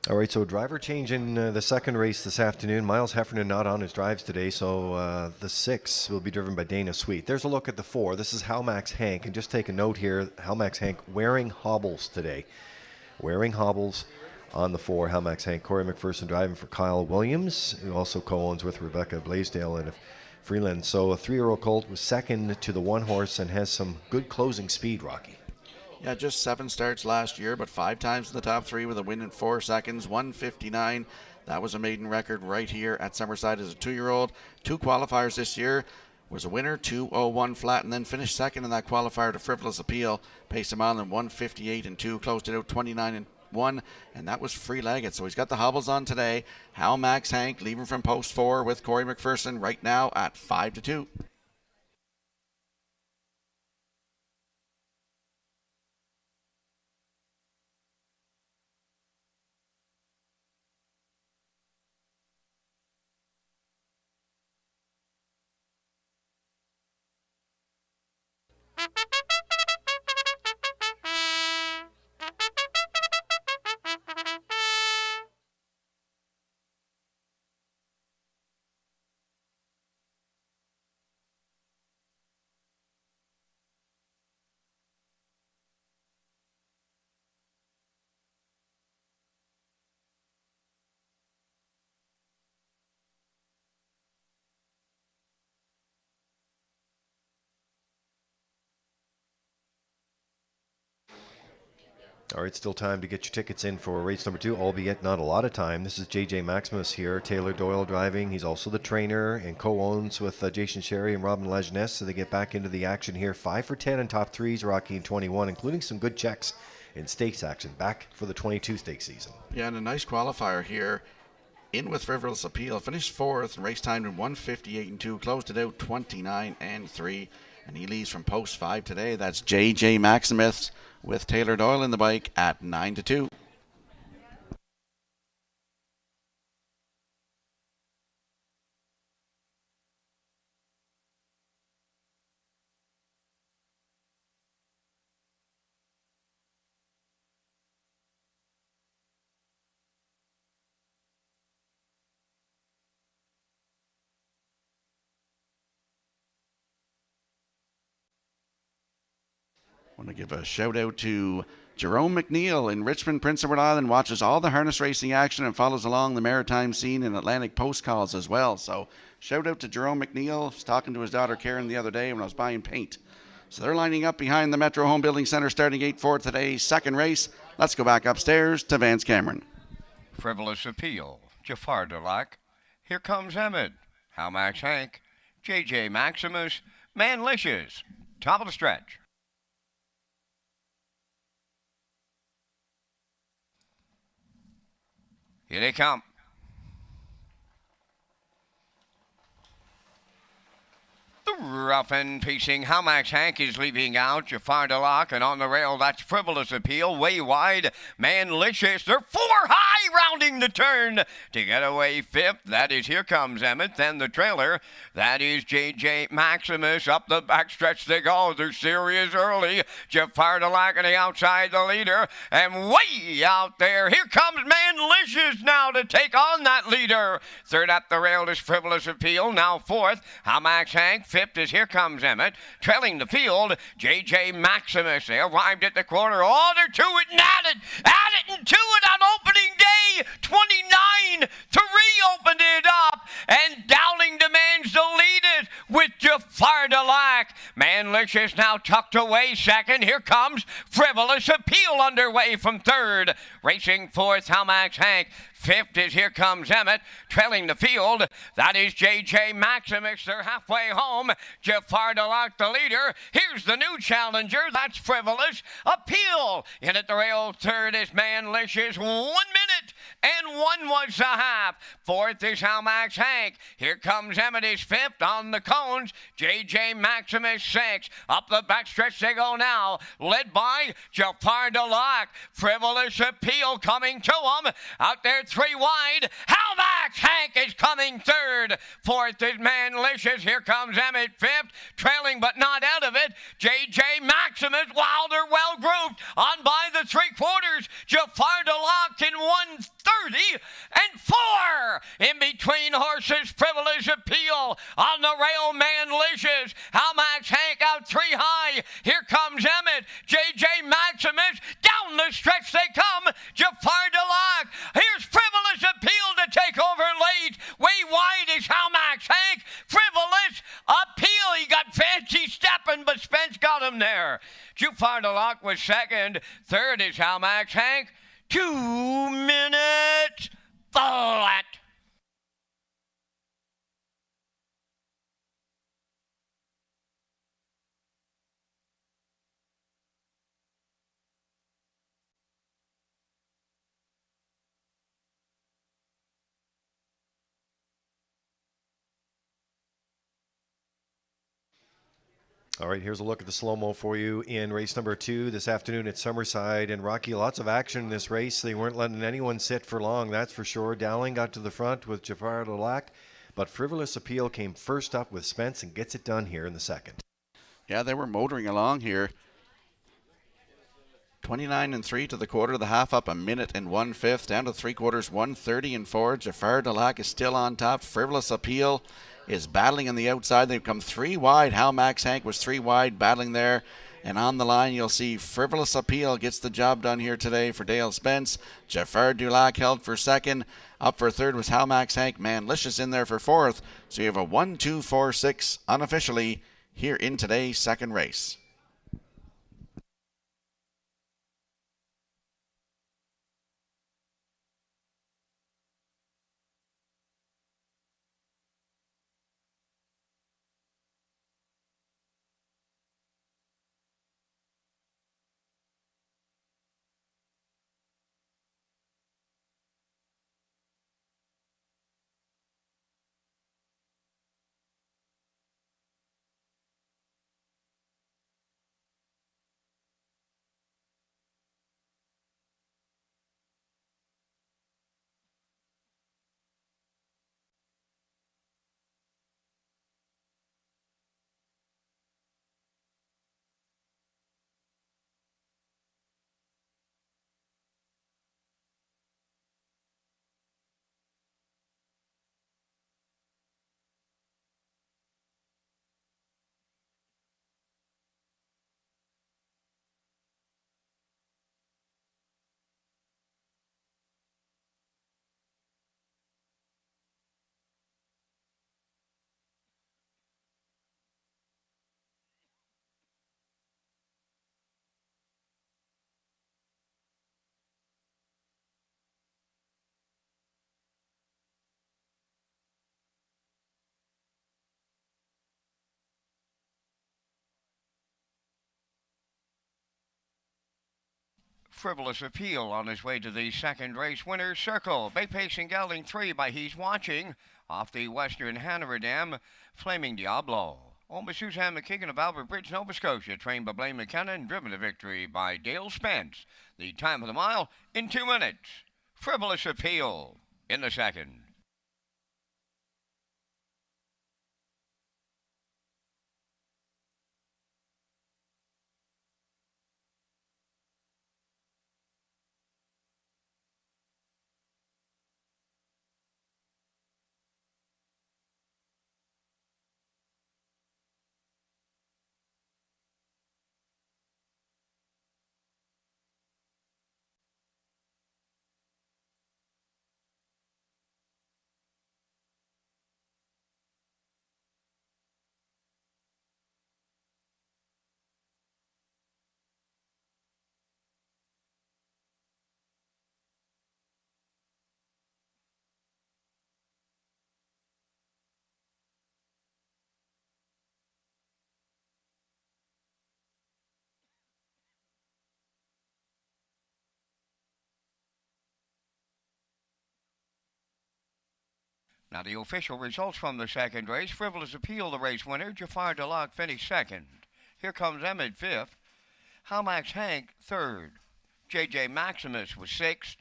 All right, so driver change in the second race this afternoon. Miles Heffernan not on his drives today, so the 6 will be driven by Dana Sweet. There's a look at the 4. This is Halmax Hank, and just take a note here, Halmax Hank wearing hobbles today. Wearing hobbles on the 4, Halmax Hank. Corey McPherson driving for Kyle Williams, who also co-owns with Rebecca Blaisdell and Freeland. So a 3-year-old colt was second to the 1 horse and has some good closing speed, Rocky. Yeah, just 7 starts last year, but 5 times in the top 3 with a win in 4 seconds, 159. That was a maiden record right here at Summerside as a 2-year-old. 2 qualifiers this year. Was a winner, 2:01 flat, and then finished second in that qualifier to Frivolous Appeal. Paced a mile in 158-2, closed it out 29-1, and that was free-legged. So he's got the hobbles on today. Halmax Hank leaving from post 4 with Corey McPherson right now at 5-2. All right, still time to get your tickets in for race number 2, albeit not a lot of time. This is JJ Maximus here, Taylor Doyle driving. He's also the trainer and co-owns with Jason Sherry and Robin Lajeunesse, so they get back into the action here. 5 for 10 in top threes, Rocky in 21, including some good checks in stakes action. Back for the 22 stakes season. Yeah, and a nice qualifier here. In with Frivolous Appeal, finished 4th and race time in 1:58.2, closed it out 29.3, and he leads from post 5 today. That's JJ Maximus with Taylor Doyle in the bike at 9-2. I want to give a shout out to Jerome McNeil in Richmond, Prince Edward Island, watches all the harness racing action and follows along the maritime scene in Atlantic post calls as well. So shout out to Jerome McNeil. I was talking to his daughter Karen the other day when I was buying paint. So they're lining up behind the Metro Home Building Center starting gate for today's second race. Let's go back upstairs to Vance Cameron. Frivolous Appeal, Jafar Dulac. Here comes Emmett. How Max Hank, JJ Maximus, Manlicious. Top of the stretch. Here they come. The rough and pacing How Max Hank is leaving out. Jafar Dulac, and on the rail, that's Frivolous Appeal. Way wide, Manlicious. They're 4 high, rounding the turn to get away 5th. That is Here Comes Emmett. Then the trailer, that is JJ Maximus. Up the backstretch they go. They're serious early. Jafar Dulac on the outside, the leader. And way out there, here comes Manlicious now to take on that leader. Third at the rail is Frivolous Appeal. Now 4th, How Max Hank. 5th is Here Comes Emmett. Trailing the field, JJ Maximus. They arrived at the corner. Oh, they're to it and at it and to it on opening day. 29-3 opened it up, and Dowling demands to lead it with Jafar Dulac. Manlicious now tucked away 2nd. Here comes Frivolous Appeal underway from 3rd. Racing 4th, How Max Hank. 5th is Here Comes Emmett. Trailing the field, that is JJ Maximus. They're halfway home. Jafar Dulac the leader. Here's the new challenger. That's Frivolous Appeal. In at the rail, 3rd is Manlicious. 1 minute and 1 was the half. 4th is How Max Hank. Here Comes Emmett is 5th on the cones. JJ Maximus 6th. Up the backstretch they go now, led by Jafar Dulac. Frivolous Appeal coming to him. Out there 3 wide. How Max Hank is coming 3rd. 4th is Manlicious. Here comes Emmett 5th. Trailing but not out of it, JJ Maximus. Wilder well grouped on by the 3/4. Jafar Dulac in 1:30.4. In between horses, Frivolous Appeal. On the rail, Manlicious. How Max Hank out 3 high. Here comes Emmett. JJ Maximus. Down the stretch they come. Jafar Dulac. Here's Frivolous Appeal to take over late. Way wide is How Max Hank. Frivolous Appeal. He got fancy stepping, but Spence got him there. Jafar Dulac was 2nd. 3rd is How Max Hank. 2 minutes flat. All right, here's a look at the slow-mo for you in race number 2 this afternoon at Summerside. And Rocky, lots of action in this race. They weren't letting anyone sit for long, that's for sure. Dowling got to the front with Jafar Dulac, but Frivolous Appeal came first up with Spence and gets it done here in the 2nd. Yeah, they were motoring along here. 29-3 to the quarter, the half up 1 minute and 1/5, down to 3/4, 1:30.4. Jafar Dulac is still on top. Frivolous Appeal is battling on the outside. They've come 3 wide. How Max Hank was 3 wide, battling there. And on the line, you'll see Frivolous Appeal gets the job done here today for Dale Spence. Jafar Dulac held for 2nd. Up for 3rd was How Max Hank. Manlicious in there for 4th. So you have a 1-2-4-6 unofficially here in today's second race. Frivolous Appeal on his way to the second race winner's circle. Bay Pacing Gelding 3 by He's Watching off the Western Hanover Dam. Flaming Diablo. Owned by Suzanne McKeegan of Albert Bridge, Nova Scotia. Trained by Blaine McKenna and driven to victory by Dale Spence. The time of the mile in 2 minutes. Frivolous Appeal in the second. Now the official results from the second race. Frivolous Appeal, the race winner. Jafar Delac finished second. Here comes Emmett fifth. Halmax Hank third. J.J. Maximus was sixth.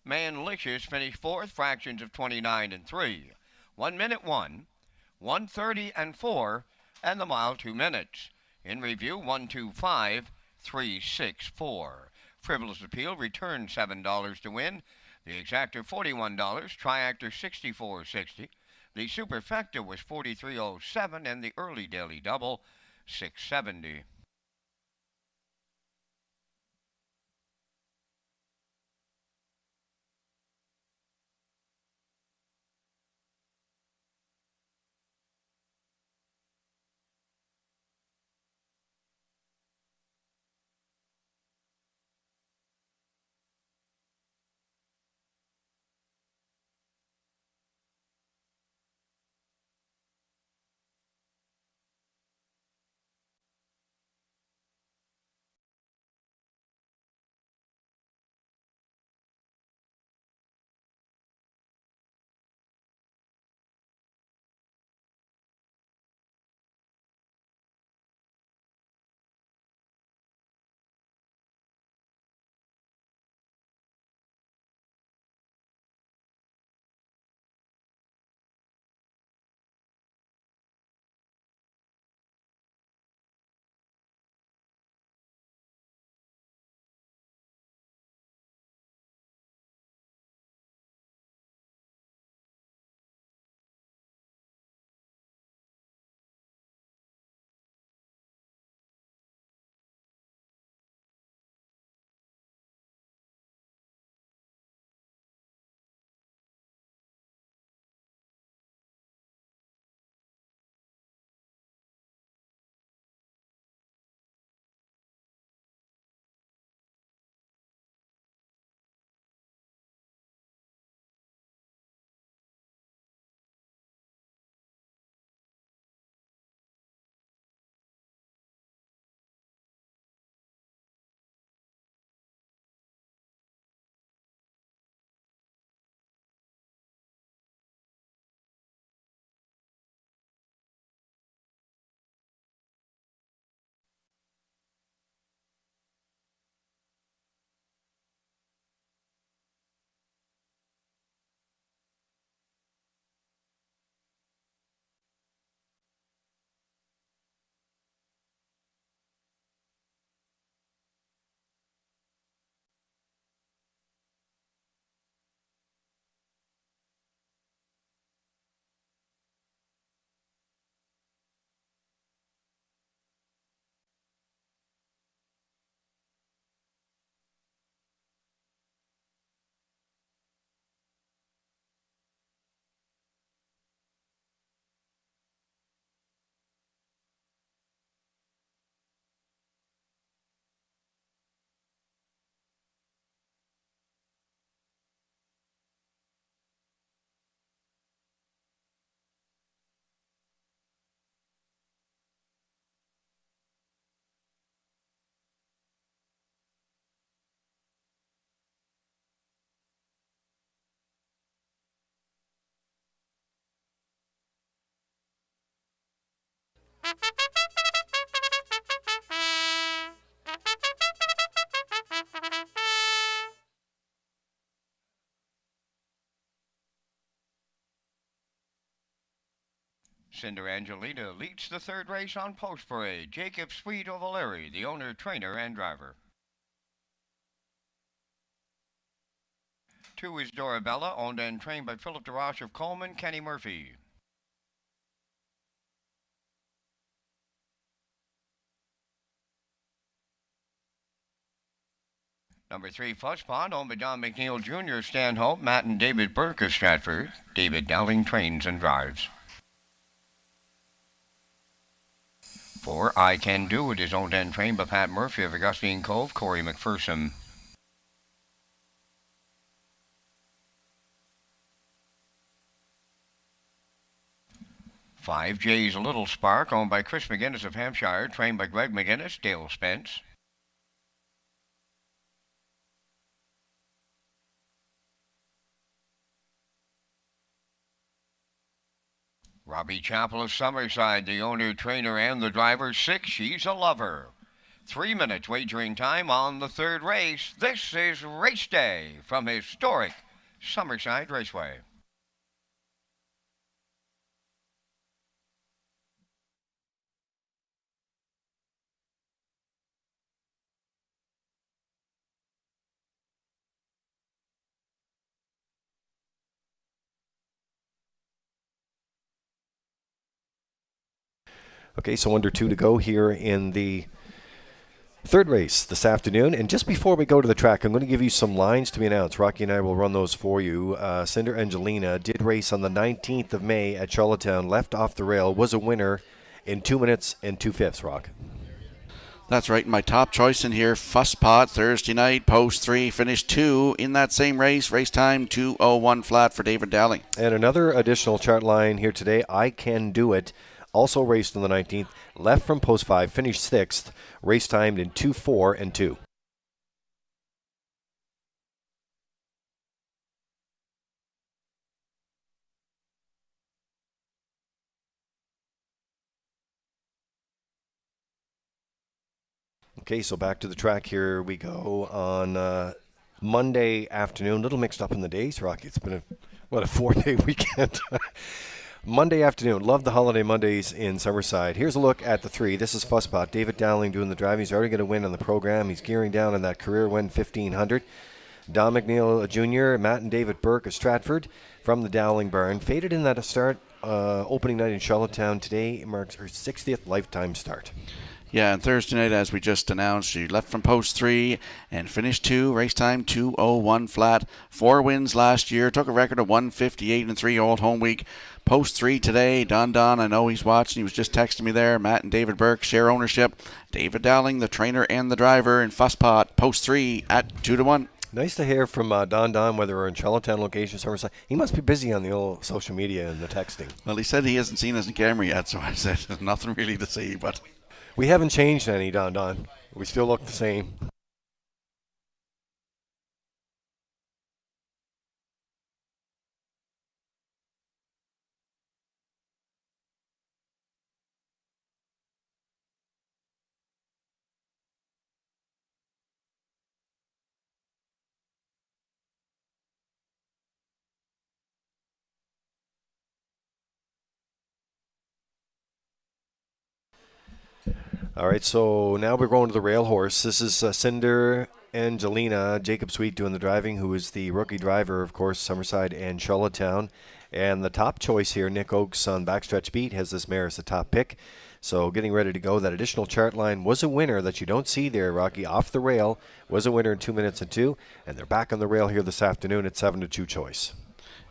Manlicious finished fourth. Fractions of 29 and 3. 1 minute 1. 1:30 and 4. And the mile 2 minutes. In review 125.364. Frivolous Appeal returned $7 to win. The exactor $41, triactor $64.60. The superfecta was $43.07 and the early daily double $6.70. Cinder Angelina leads the third race on Post Parade. Jacob Sweet of O'Leary, the owner, trainer, and driver. 2 is Dorabella, owned and trained by Philip DeRoche of Coleman, Kenny Murphy. Number 3, Fuzzpot, owned by Don McNeil Jr., Stanhope, Matt and David Burke of Stratford. David Dowling trains and drives. 4, I Can Do It is owned and trained by Pat Murphy of Augustine Cove, Corey McPherson. 5, Jay's Little Spark, owned by Chris McGinnis of Hampshire, trained by Greg McGinnis, Dale Spence. 'Robbie Chappell of Summerside, the owner, trainer, and the driver. 6, She's a Lover. 3 minutes wagering time on the third race. This is race day from historic Summerside Raceway. Okay, so under 2 to go here in the third race this afternoon. And just before we go to the track, I'm going to give you some lines to be announced. Rocky and I will run those for you. Cinder Angelina did race on the 19th of May at Charlottetown, left off the rail, was a winner in 2 minutes and 2/5, Rock. That's right. My top choice in here, Fuzzpot, Thursday night, post 3, finished 2 in that same race. Race time 2:01 flat for David Dowling. And another additional chart line here today, I Can Do It. Also raced on the 19th, left from post 5, finished 6th, race timed in 2:4 and 2. Okay, so back to the track here we go on Monday afternoon. A little mixed up in the days, Rocky. It's been a 4-day weekend. Monday afternoon. Love the holiday Mondays in Summerside. Here's a look at the 3. This is Fuzzpot. David Dowling doing the driving. He's already going to win on the program. He's gearing down on that career win 1500. Don McNeil Jr., Matt and David Burke of Stratford from the Dowling Barn. Faded in that start opening night in Charlottetown. Today marks her 60th lifetime start. Yeah, and Thursday night, as we just announced, she left from post 3 and finished 2. Race time 2:01 flat. 4 wins last year. Took a record of 158 and 3 old home week. Post 3 today. Don, I know he's watching. He was just texting me there. Matt and David Burke share ownership. David Dowling, the trainer and the driver, in Fuzzpot, post 3 at 2-1. Nice to hear from Don, whether we're in Charlottetown location, Summerside. He must be busy on the old social media and the texting. Well, he said he hasn't seen us in camera yet, so I said there's nothing really to see, but We haven't changed any, Don. We still look the same. All right, so now we're going to the rail horse. This is Cinder Angelina, Jacob Sweet doing the driving, who is the rookie driver, of course, Summerside and Charlottetown. And the top choice here, Nick Oakes on Backstretch Beat, has this mare as the top pick. So getting ready to go. That additional chart line was a winner that you don't see there, Rocky, off the rail. Was a winner in 2 minutes and 2. And they're back on the rail here this afternoon at 7-2 choice.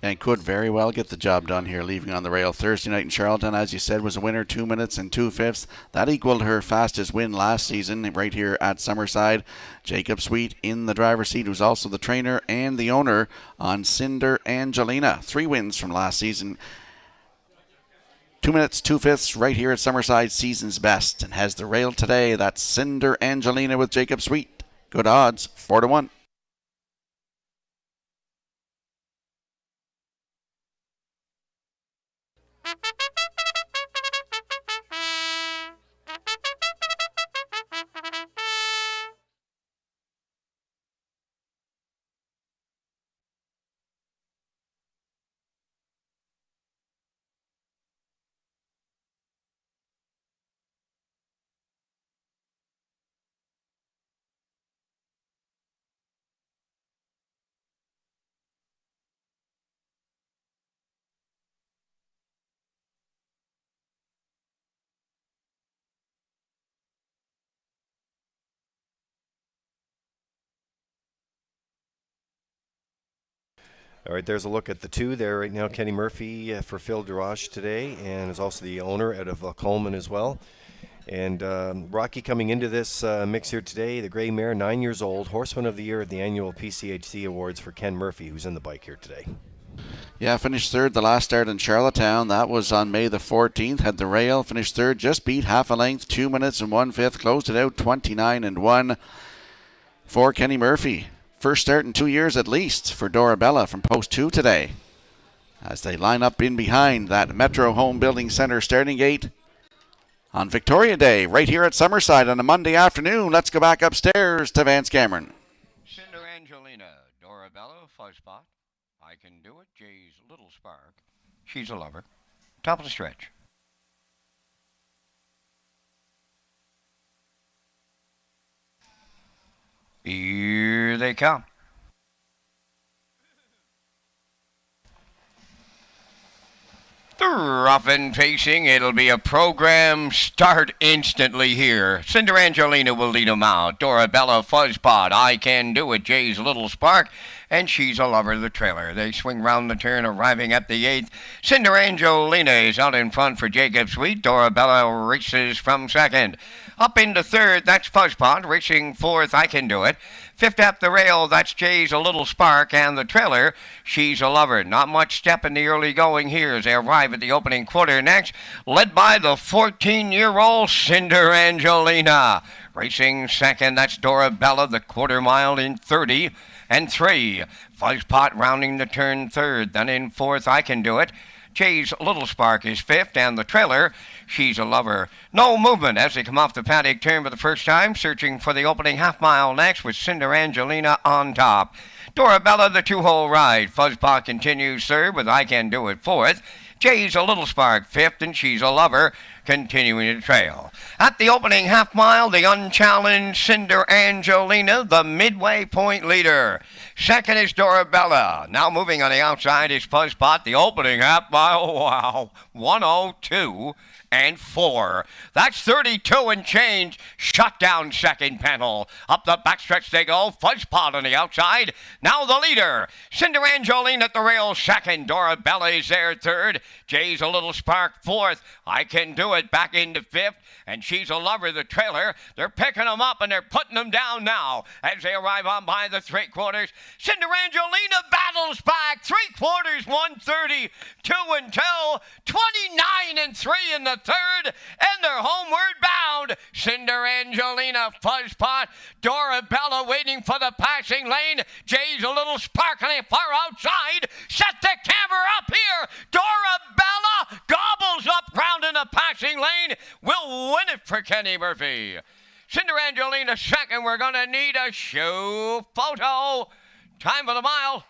and could very well get the job done here, leaving on the rail. Thursday night in Charlottetown, as you said, was a winner, 2 minutes and 2/5. That equaled her fastest win last season right here at Summerside. Jacob Sweet in the driver's seat, who's also the trainer and the owner on Cinder Angelina. 3 wins from last season. 2 minutes, 2/5 right here at Summerside, season's best, and has the rail today. That's Cinder Angelina with Jacob Sweet. Good odds, 4-1. All right, there's a look at the two there right now. Kenny Murphy for Phil Durash today, and is also the owner out of Coleman as well. And Rocky coming into this mix here today, the Grey Mare, 9 years old, Horseman of the Year at the annual PCHC Awards for Ken Murphy, who's in the bike here today. Yeah, finished third the last start in Charlottetown. That was on May the 14th. Had the rail, finished third, just beat half a length, 2 minutes and 1/5. Closed it out 29-1 for Kenny Murphy. First start in 2 years at least for Dorabella from post 2 today. As they line up in behind that Metro Home Building Center starting gate on Victoria Day, right here at Summerside on a Monday afternoon. Let's go back upstairs to Vance Cameron. Cinder Angelina, Dorabella, Fuzzpot. I Can Do It, Jay's Little Spark. She's a Lover. Top of the stretch. Here they come. The rough and pacing, it'll be a program start instantly here. Cinder Angelina will lead them out. Dorabella, Fuzzpot, I Can Do It, Jay's Little Spark, and She's a Lover, the trailer. They swing round the turn, arriving at the 8th. Cinder Angelina is out in front for Jacob Sweet. Dorabella races from 2nd. Up into 3rd, that's Fuzzpot, racing 4th, I Can Do It. 5th up the rail, that's Jay's a Little Spark, and the trailer, She's a Lover. Not much step in the early going here as they arrive at the opening quarter next, led by the 14-year-old Cinder Angelina. Racing 2nd, that's Dorabella, the quarter mile in 30-3. Fuzzpot rounding the turn 3rd, then in 4th, I Can Do It. Jay's Little Spark is 5th, and the trailer, She's a Lover. No movement as they come off the paddock turn for the first time, searching for the opening half mile next with Cinder Angelina on top. Dorabella, the 2-hole ride. Fuzzpot continues 3rd with I Can Do It 4th. Jay's a Little Spark 5th, and She's a Lover continuing to trail. At the opening half mile, the unchallenged Cinder Angelina, the midway point leader. 2nd is Dorabella. Now moving on the outside is Fuzzpot. The opening half mile, wow, 1:02 and 4. That's 32 and change. Shut down second panel. Up the backstretch they go. Fuzzpot on the outside. Now the leader. Cinder Angelina at the rail 2nd. Dorabella is there 3rd. Jay's a Little Spark 4th. I Can Do It back into 5th. And She's a Lover, the trailer. They're picking them up and they're putting them down now as they arrive on by the 3/4. Cinder Angelina battles back. 3/4, 1:32 until 29-3 in the 3rd, and they're homeward bound. Cinder Angelina, Fuzzpot, Dorabella waiting for the passing lane. Jay's a Little Spark on the far outside. Set the camera up here. Dorabella gobbles up round in the passing lane. Will win it for Kenny Murphy. Cinder Angelina 2nd. We're going to need a show photo. Time for the mile,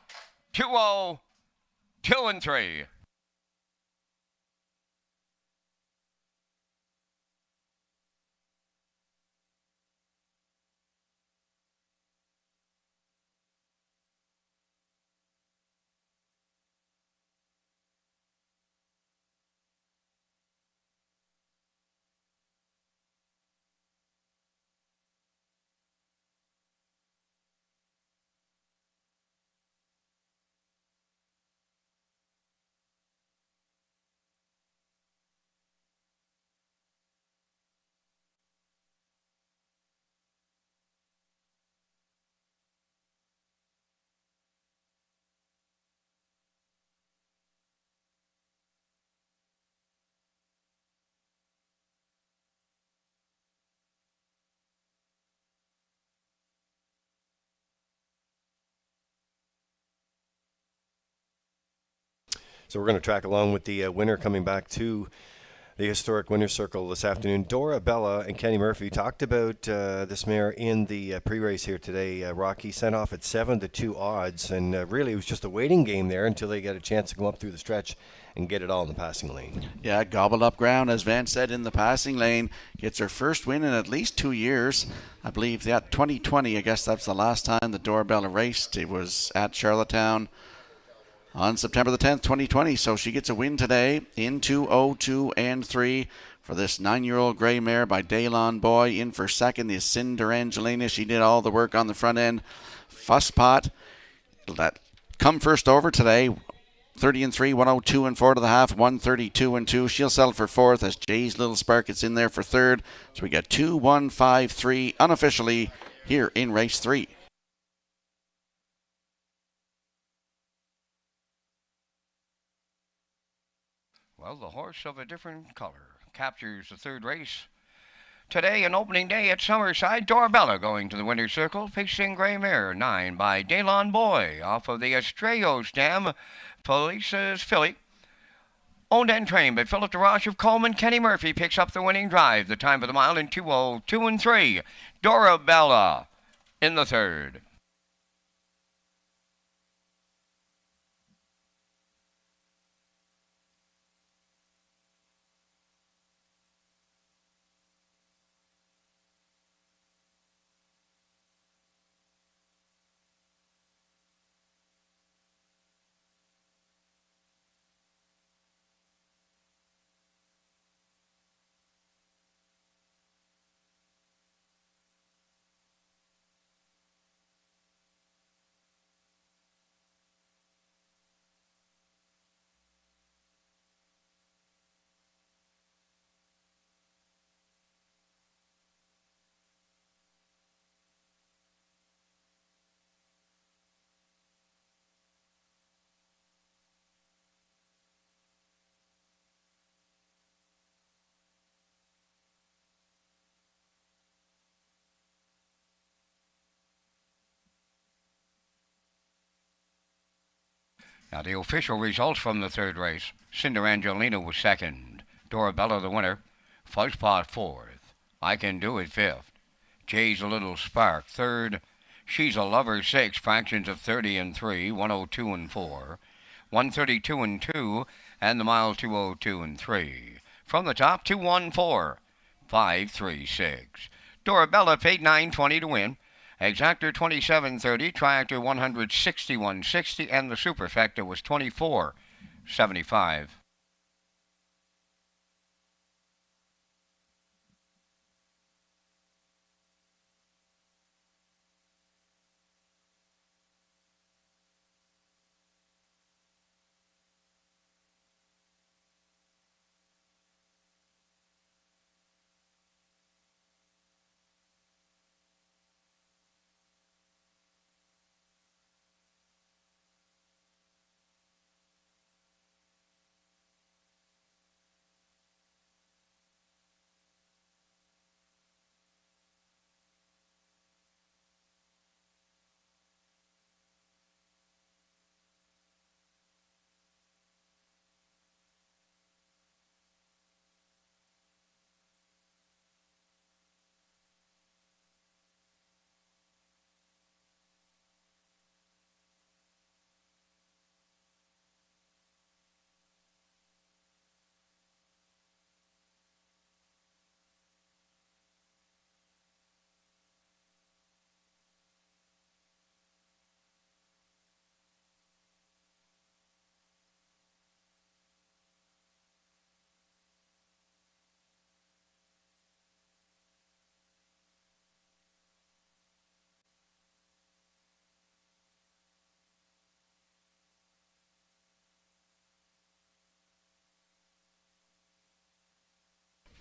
2:02 and 3. So we're going to track along with the winner coming back to the historic winner's circle this afternoon. Dorabella and Kenny Murphy talked about this mare in the pre-race here today. Rocky sent off at 7-2 odds, and really it was just a waiting game there until they get a chance to go up through the stretch and get it all in the passing lane. Yeah, gobbled up ground, as Van said, in the passing lane. Gets her first win in at least 2 years. I believe that 2020, I guess that's the last time the Dorabella raced. It was at Charlottetown on September the 10th, 2020. So she gets a win today in 2:02 and 3 for this 9-year-old gray mare by Daylon Boy. In for 2nd is Cinder Angelina. She did all the work on the front end. Fuzzpot, that come first over today. 30-3, 102-4 to the half, 132-2. She'll settle for fourth as Jay's Little Spark gets in there for third. So we got 2, 1, 5, 3 unofficially here in race 3. Well, the horse of a different color captures the third race. Today, an opening day at Summerside. Dorabella going to the winner's circle, facing Grey Mare 9 by Dalon Boy off of the Estrellos dam. Police's filly. Owned and trained by Philip DeRoche of Coleman. Kenny Murphy picks up the winning drive. The time of the mile in 2:02 3. Dorabella in the third. Now the official results from the third race. Cinder Angelina was second. Dorabella the winner. Fuzzpot fourth. I Can Do It fifth. Jay's a Little Spark third. She's a Lover sixth. Fractions of 30-3. 102-4. 132-2. And the mile 2:02-3. From the top 2:14. 5:36. Dorabella paid $9.20 to win. Exactor 27.30, Triactor 161.60, and the Superfecta was 24.75.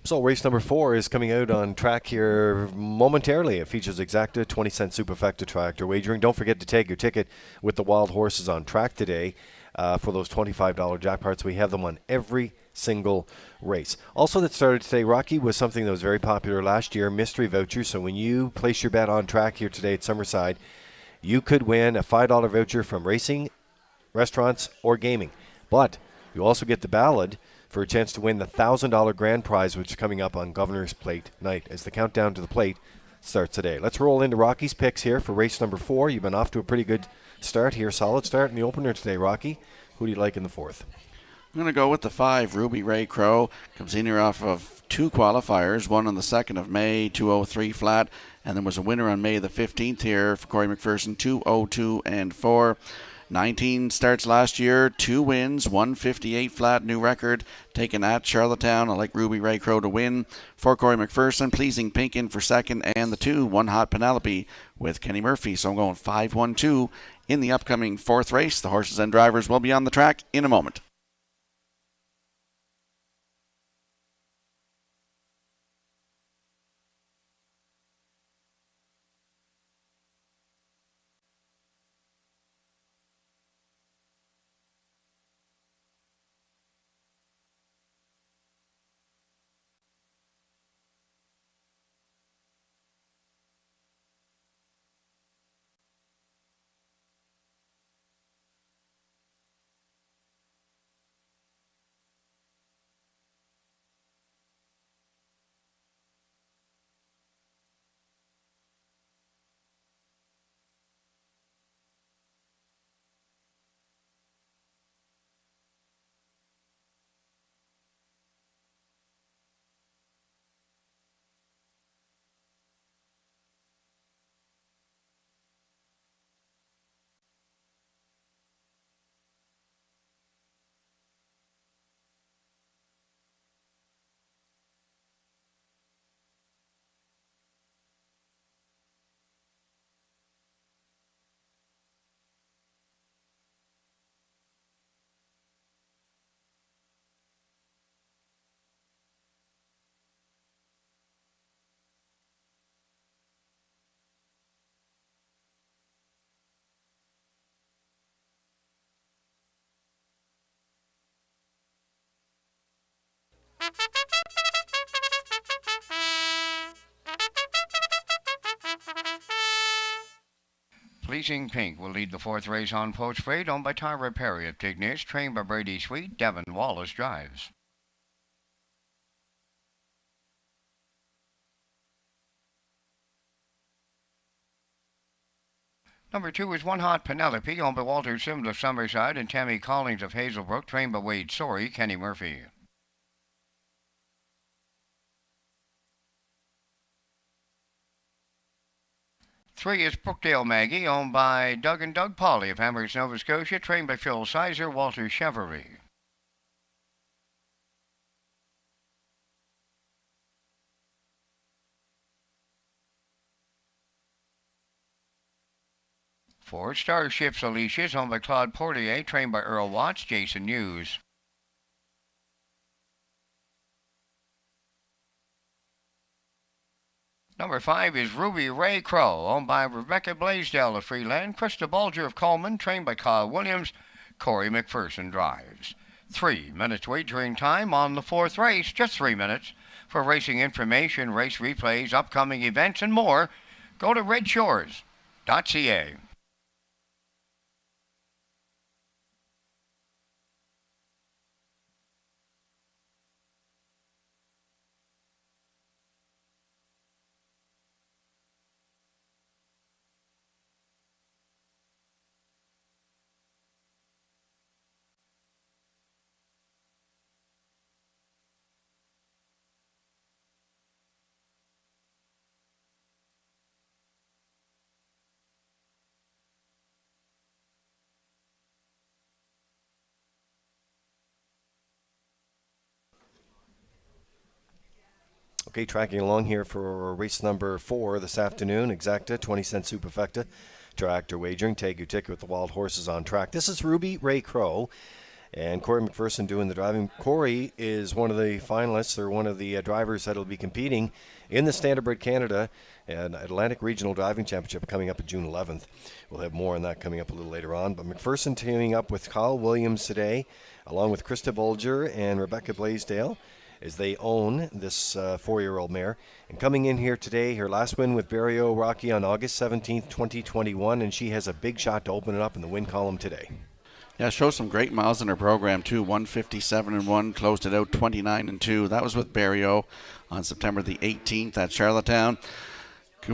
So race number 4 is coming out on track here momentarily. It features Exacta, 20-cent Superfecta Tractor wagering. Don't forget to take your ticket with the wild horses on track today for those $25 jackpots. We have them on every single race. Also that started today, Rocky, was something that was very popular last year, mystery voucher. So when you place your bet on track here today at Summerside, you could win a $5 voucher from racing, restaurants, or gaming. But you also get the ballot for a chance to win the $1,000 grand prize, which is coming up on Governor's Plate night as the countdown to the plate starts today. Let's roll into Rocky's picks here for race number 4. You've been off to a pretty good start here. Solid start in the opener today, Rocky. Who do you like in the 4th? I'm going to go with the 5, Ruby Ray Crow. Comes in here off of 2 qualifiers, one on the 2nd of May, 2:03 flat, and there was a winner on May the 15th here for Corey McPherson, 2:02 and 4. 19 starts last year, 2 wins, 158 flat, new record taken at Charlottetown. I like Ruby Ray Crow to win. For Corey McPherson, Pleasing Pink in for second, and the 2, One Hot Penelope with Kenny Murphy. So I'm going 5-1-2 in the upcoming 4th race. The horses and drivers will be on the track in a moment. Pleasing Pink will lead the 4th race on Post Freight, owned by Tyra Perry of Tignis, trained by Brady Sweet. Devin Wallace drives. Number 2 is One Hot Penelope, owned by Walter Sims of Summerside and Tammy Collins of Hazelbrook, trained by Wade Sorey, Kenny Murphy. Three is Brookdale Maggie, owned by Doug and Doug Pauley of Amherst, Nova Scotia, trained by Phil Sizer, Walter Chevery. Four, Starships Alicia's, owned by Claude Portier, trained by Earl Watts, Jason Hughes. Number 5 is Ruby Ray Crow, owned by Rebecca Blaisdell of Freeland, Krista Bulger of Coleman, trained by Kyle Williams. Corey McPherson drives. 3 minutes wagering time on the 4th race, just 3 minutes. For racing information, race replays, upcoming events, and more, go to Redshores.ca. Okay, tracking along here for race number 4 this afternoon. Exacta, 20-cent superfecta. Tractor wagering. Take your ticket with the wild horses on track. This is Ruby Ray Crow and Corey McPherson doing the driving. Corey is one of the finalists, or one of the drivers that will be competing in the Standardbred Canada and Atlantic Regional Driving Championship coming up on June 11th. We'll have more on that coming up a little later on. But McPherson teaming up with Kyle Williams today, along with Krista Bulger and Rebecca Blaisdell, as they own this 4-year-old mare. And coming in here today, her last win with Barrio Rocky on August 17th, 2021, and she has a big shot to open it up in the win column today. Yeah, shows some great miles in her program too. 157-1, closed it out 29-2. That was with Barrio on September the 18th at Charlottetown.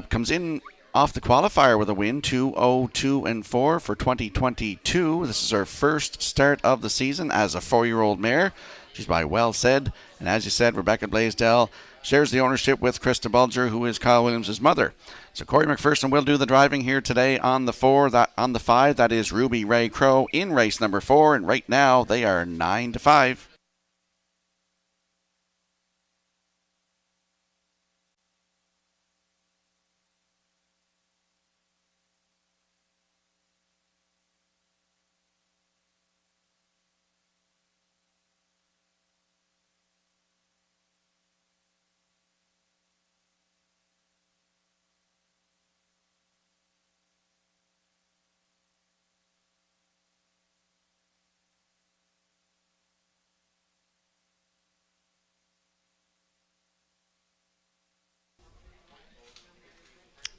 Comes in off the qualifier with a win, 2-0-2-4 for 2022. This is her first start of the season as a 4-year-old mare. She's by Well Said, and as you said, Rebecca Blaisdell shares the ownership with Krista Bulger, who is Kyle Williams' mother. So Corey McPherson will do the driving here today on the 5. That is Ruby Ray Crow in race number 4, and right now they are 9-5.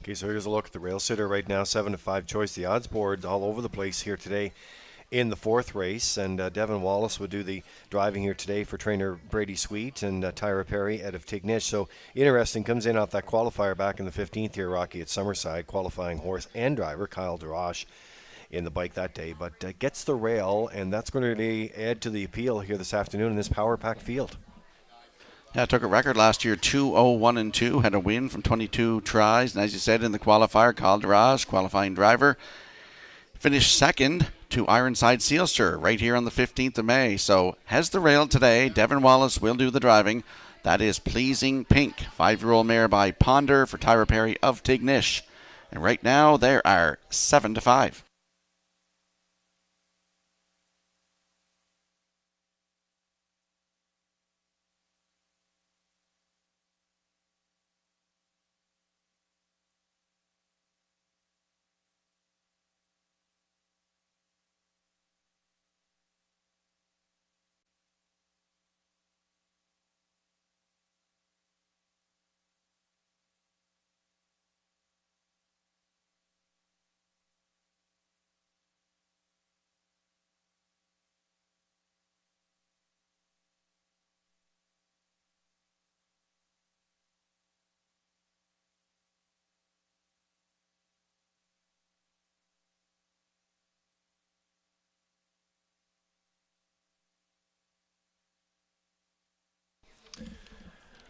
Okay, so here's a look at the rail sitter right now, 7-5 choice. The odds board all over the place here today in the 4th race, and Devin Wallace would do the driving here today for trainer Brady Sweet and Tyra Perry out of Tignish. So interesting, comes in off that qualifier back in the 15th here, Rocky, at Summerside, qualifying horse and driver Kyle Durash in the bike that day, but gets the rail, and that's going to really add to the appeal here this afternoon in this power-packed field. Yeah, took a record last year, 2-0-1-2, had a win from 22 tries, and as you said in the qualifier, Kyle Duraj, qualifying driver, finished second to Ironside Sealster right here on the 15th of May. So has the rail today. Devin Wallace will do the driving. That is Pleasing Pink, 5-year-old mare by Ponder for Tyra Perry of Tignish. And right now there are 7-5.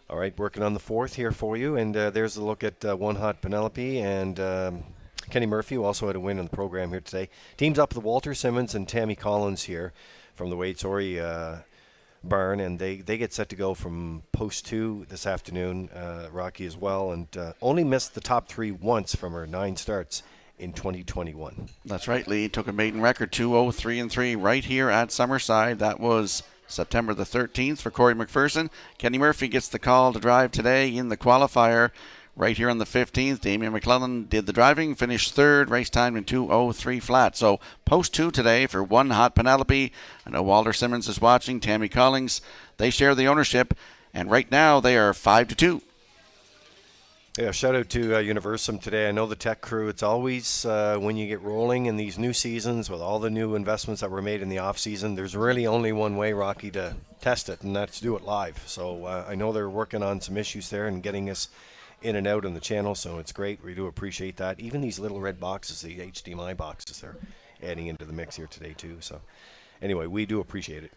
All right, working on the 4th here for you, and there's a look at One Hot Penelope and Kenny Murphy, who also had a win on the program here today. Teams up with Walter Simmons and Tammy Collins here from the Wade Sorey barn, and they get set to go from post 2 this afternoon, Rocky as well, and only missed the top 3 once from her 9 starts in 2021. That's right, Lee. Took a maiden record, 2-0-3-3 right here at Summerside. That was September the 13th for Corey McPherson. Kenny Murphy gets the call to drive today in the qualifier right here on the 15th. Damien McClellan did the driving, finished 3rd, race time in 2:03 flat. So post 2 today for One Hot Penelope. I know Walter Simmons is watching, Tammy Collins. They share the ownership, and right now they are 5-2. Yeah, shout out to Universum today. I know the tech crew, it's always when you get rolling in these new seasons with all the new investments that were made in the off season, there's really only one way, Rocky, to test it, and that's do it live. So I know they're working on some issues there and getting us in and out on the channel, so it's great. We do appreciate that. Even these little red boxes, the HDMI boxes, they're adding into the mix here today too. So anyway, we do appreciate it.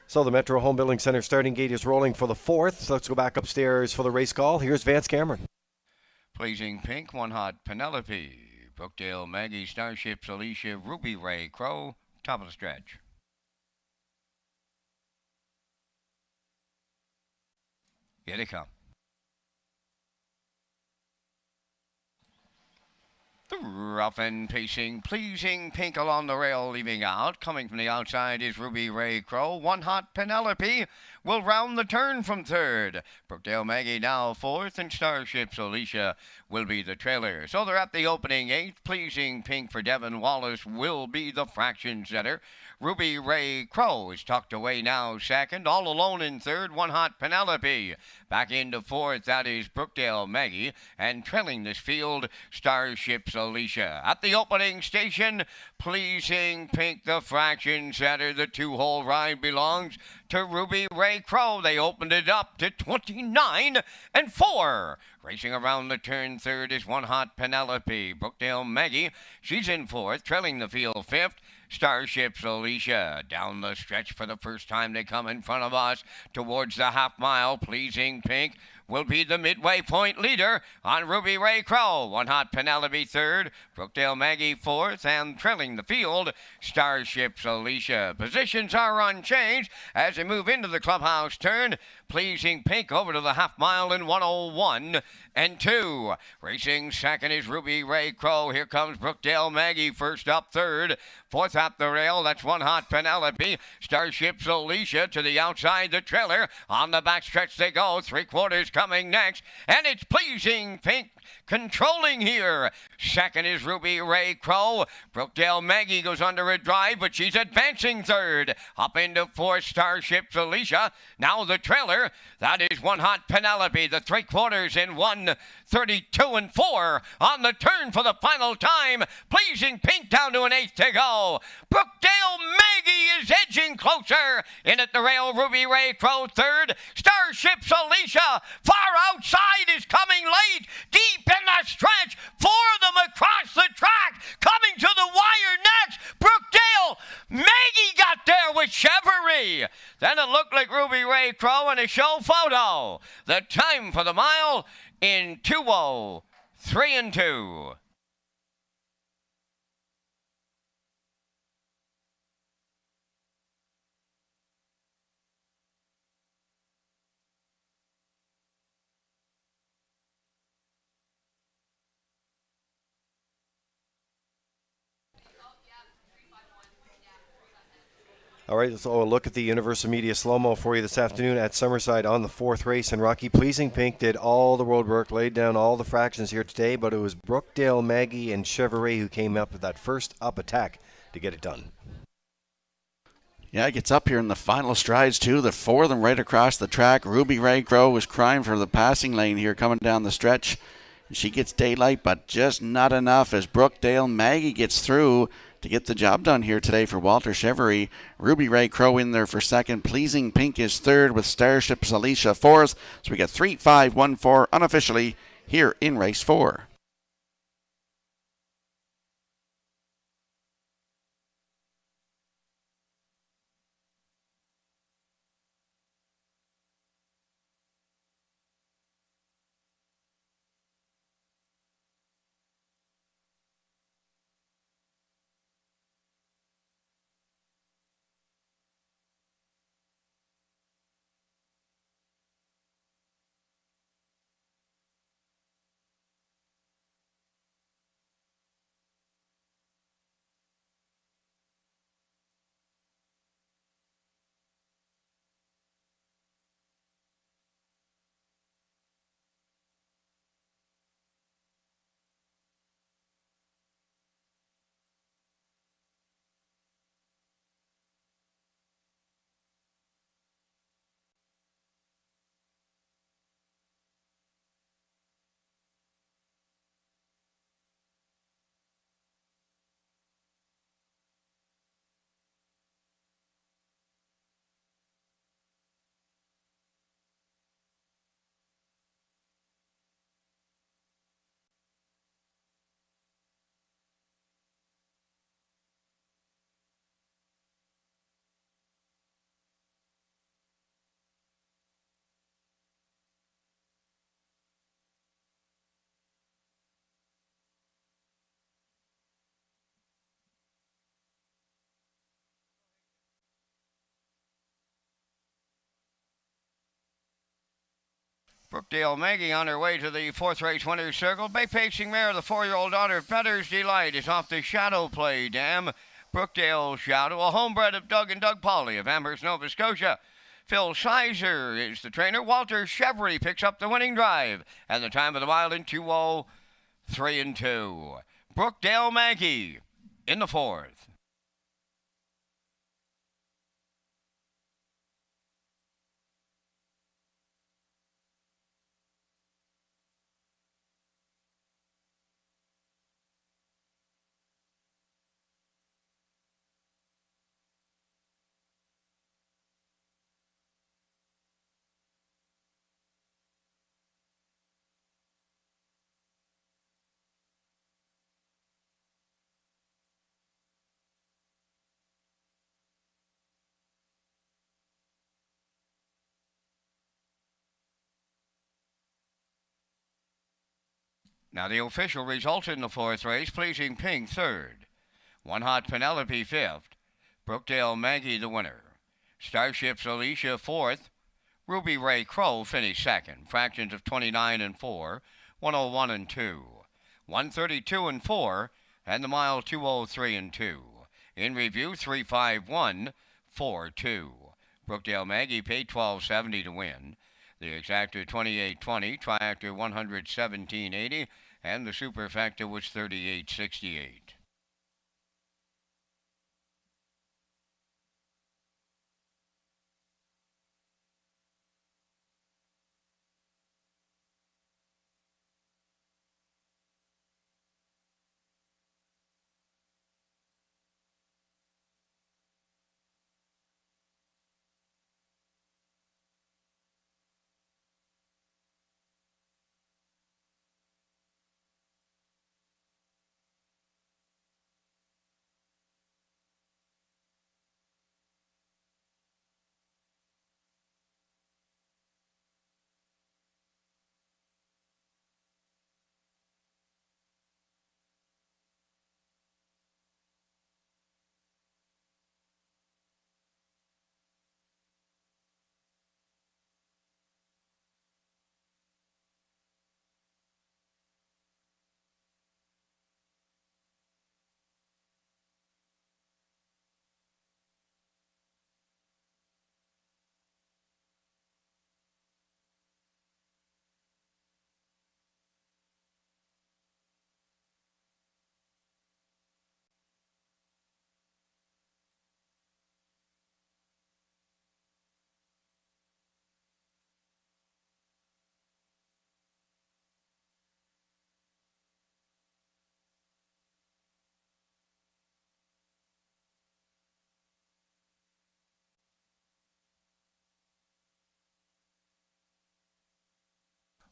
So the Metro Home Building Center starting gate is rolling for the 4th. Let's go back upstairs for the race call. Here's Vance Cameron. Pleasing Pink, One Hot Penelope, Brookdale Maggie, Starships Alicia, Ruby Ray Crow, top of the stretch. Here they come. The rough and pacing, Pleasing Pink along the rail, leaving out. Coming from the outside is Ruby Ray Crow. One Hot Penelope will round the turn from 3rd. Brookdale Maggie now 4th, and Starships Alicia will be the trailer. So they're at the opening 8th. Pleasing Pink for Devin Wallace will be the fraction setter. Ruby Ray Crow is tucked away now 2nd. All alone in 3rd, One Hot Penelope. Back into 4th, that is Brookdale Maggie. And trailing this field, Starships Alicia. At the opening station, Pleasing Pink, the fraction setter. The 2-hole ride belongs to Ruby Ray Crow. They opened it up to 29-4. Racing around the turn third is One Hot Penelope. Brookdale Maggie, she's in fourth, trailing the field fifth. Starships Alicia down the stretch for the first time. They come in front of us towards the half mile. Pleasing Pink will be the midway point leader on Ruby Ray Crow. One Hot Penelope third, Brookdale Maggie fourth, and trailing the field, Starships Alicia. Positions are unchanged as they move into the clubhouse turn. Pleasing Pink over to the half mile in 101-2. Racing second is Ruby Ray Crow. Here comes Brookdale Maggie first up third. Fourth up the rail, that's One Hot Penelope. Starships Alicia to the outside the trailer. On the backstretch they go. 3/4 coming next. And it's Pleasing Pink controlling here. Second is Ruby Ray Crow. Brookdale Maggie goes under a drive, but she's advancing third. Up into fourth, Starships Alicia. Now the trailer. That is One Hot Penelope. The 3/4 in 1:32-4 on the turn for the final time. Pleasing Pink down to an eighth to go. Brookdale Maggie is edging closer. In at the rail, Ruby Ray Crow third. Starships Alicia far outside is coming late. Deep in the stretch. Four of them across the track. Coming to the wire next. Brookdale Maggie got there with Chevrolet. Then it looked like Ruby Ray Crow in a show photo. The time for the mile in 2:03-2. All right, so a look at the Universal Media slow-mo for you this afternoon at Summerside on the fourth race. And Rocky, Pleasing Pink did all the road work, laid down all the fractions here today, but it was Brookdale Maggie and Chevrolet who came up with that first up attack to get it done. Yeah, it gets up here in the final strides, too. The four of them right across the track. Ruby Ray Crow was crying for the passing lane here coming down the stretch. She gets daylight, but just not enough as Brookdale Maggie gets through to get the job done here today for Walter Chevrolet. Ruby Ray Crow in there for second. Pleasing Pink is third with Starships Alicia fourth. So we got 3, 5, 1, 4 unofficially here in race 4. Brookdale Maggie on her way to the fourth race winner's circle. Bay Pacing Mare, the 4-year-old daughter of Better's Delight, is off the Shadow Play Dam. Brookdale Shadow, a homebred of Doug and Doug Pauley of Amherst, Nova Scotia. Phil Sizer is the trainer. Walter Chevrolet picks up the winning drive. And the time of the mile in 2:03-2. Brookdale Maggie in the fourth. Now the official results in the fourth race, Pleasing Pink third, One Hot Penelope fifth, Brookdale Maggie the winner, Starships Alicia fourth, Ruby Ray Crow finished second, fractions of 29 and 4, 101 and 2, 132 and 4, and the mile 203 and 2. In review 351 4-2. Brookdale Maggie paid $12.70 to win. The exactor $28.20, triactor $117.80, and the superfecta was $38.68.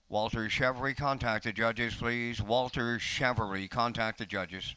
Walter Chevery, contact the judges, please. Walter Chevery, contact the judges.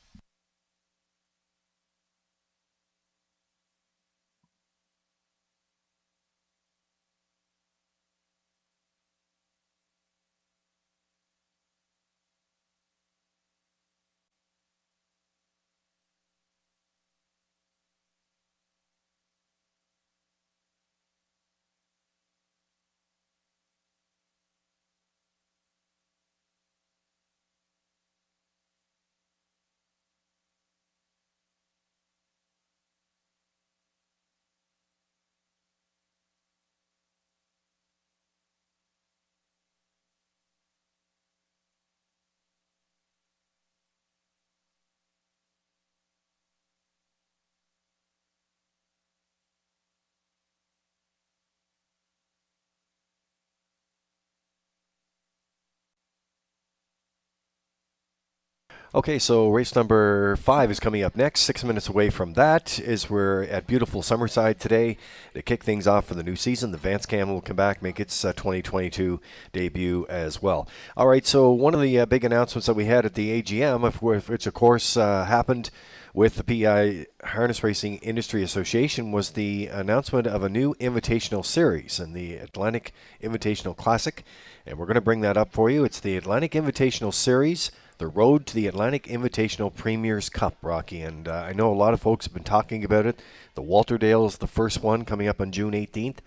Okay, so race number 5 is coming up next. 6 minutes away from that is we're at beautiful Summerside today to kick things off for the new season. The Vance Cam will come back, make its 2022 debut as well. All right, so one of the big announcements that we had at the AGM, which of course happened with the PI Harness Racing Industry Association, was the announcement of a new invitational series in the Atlantic Invitational Classic. And we're going to bring that up for you. It's the Atlantic Invitational Series, the road to the Atlantic Invitational Premier's Cup, Rocky. And I know a lot of folks have been talking about it. The Walterdale is the first one coming up on June 18th.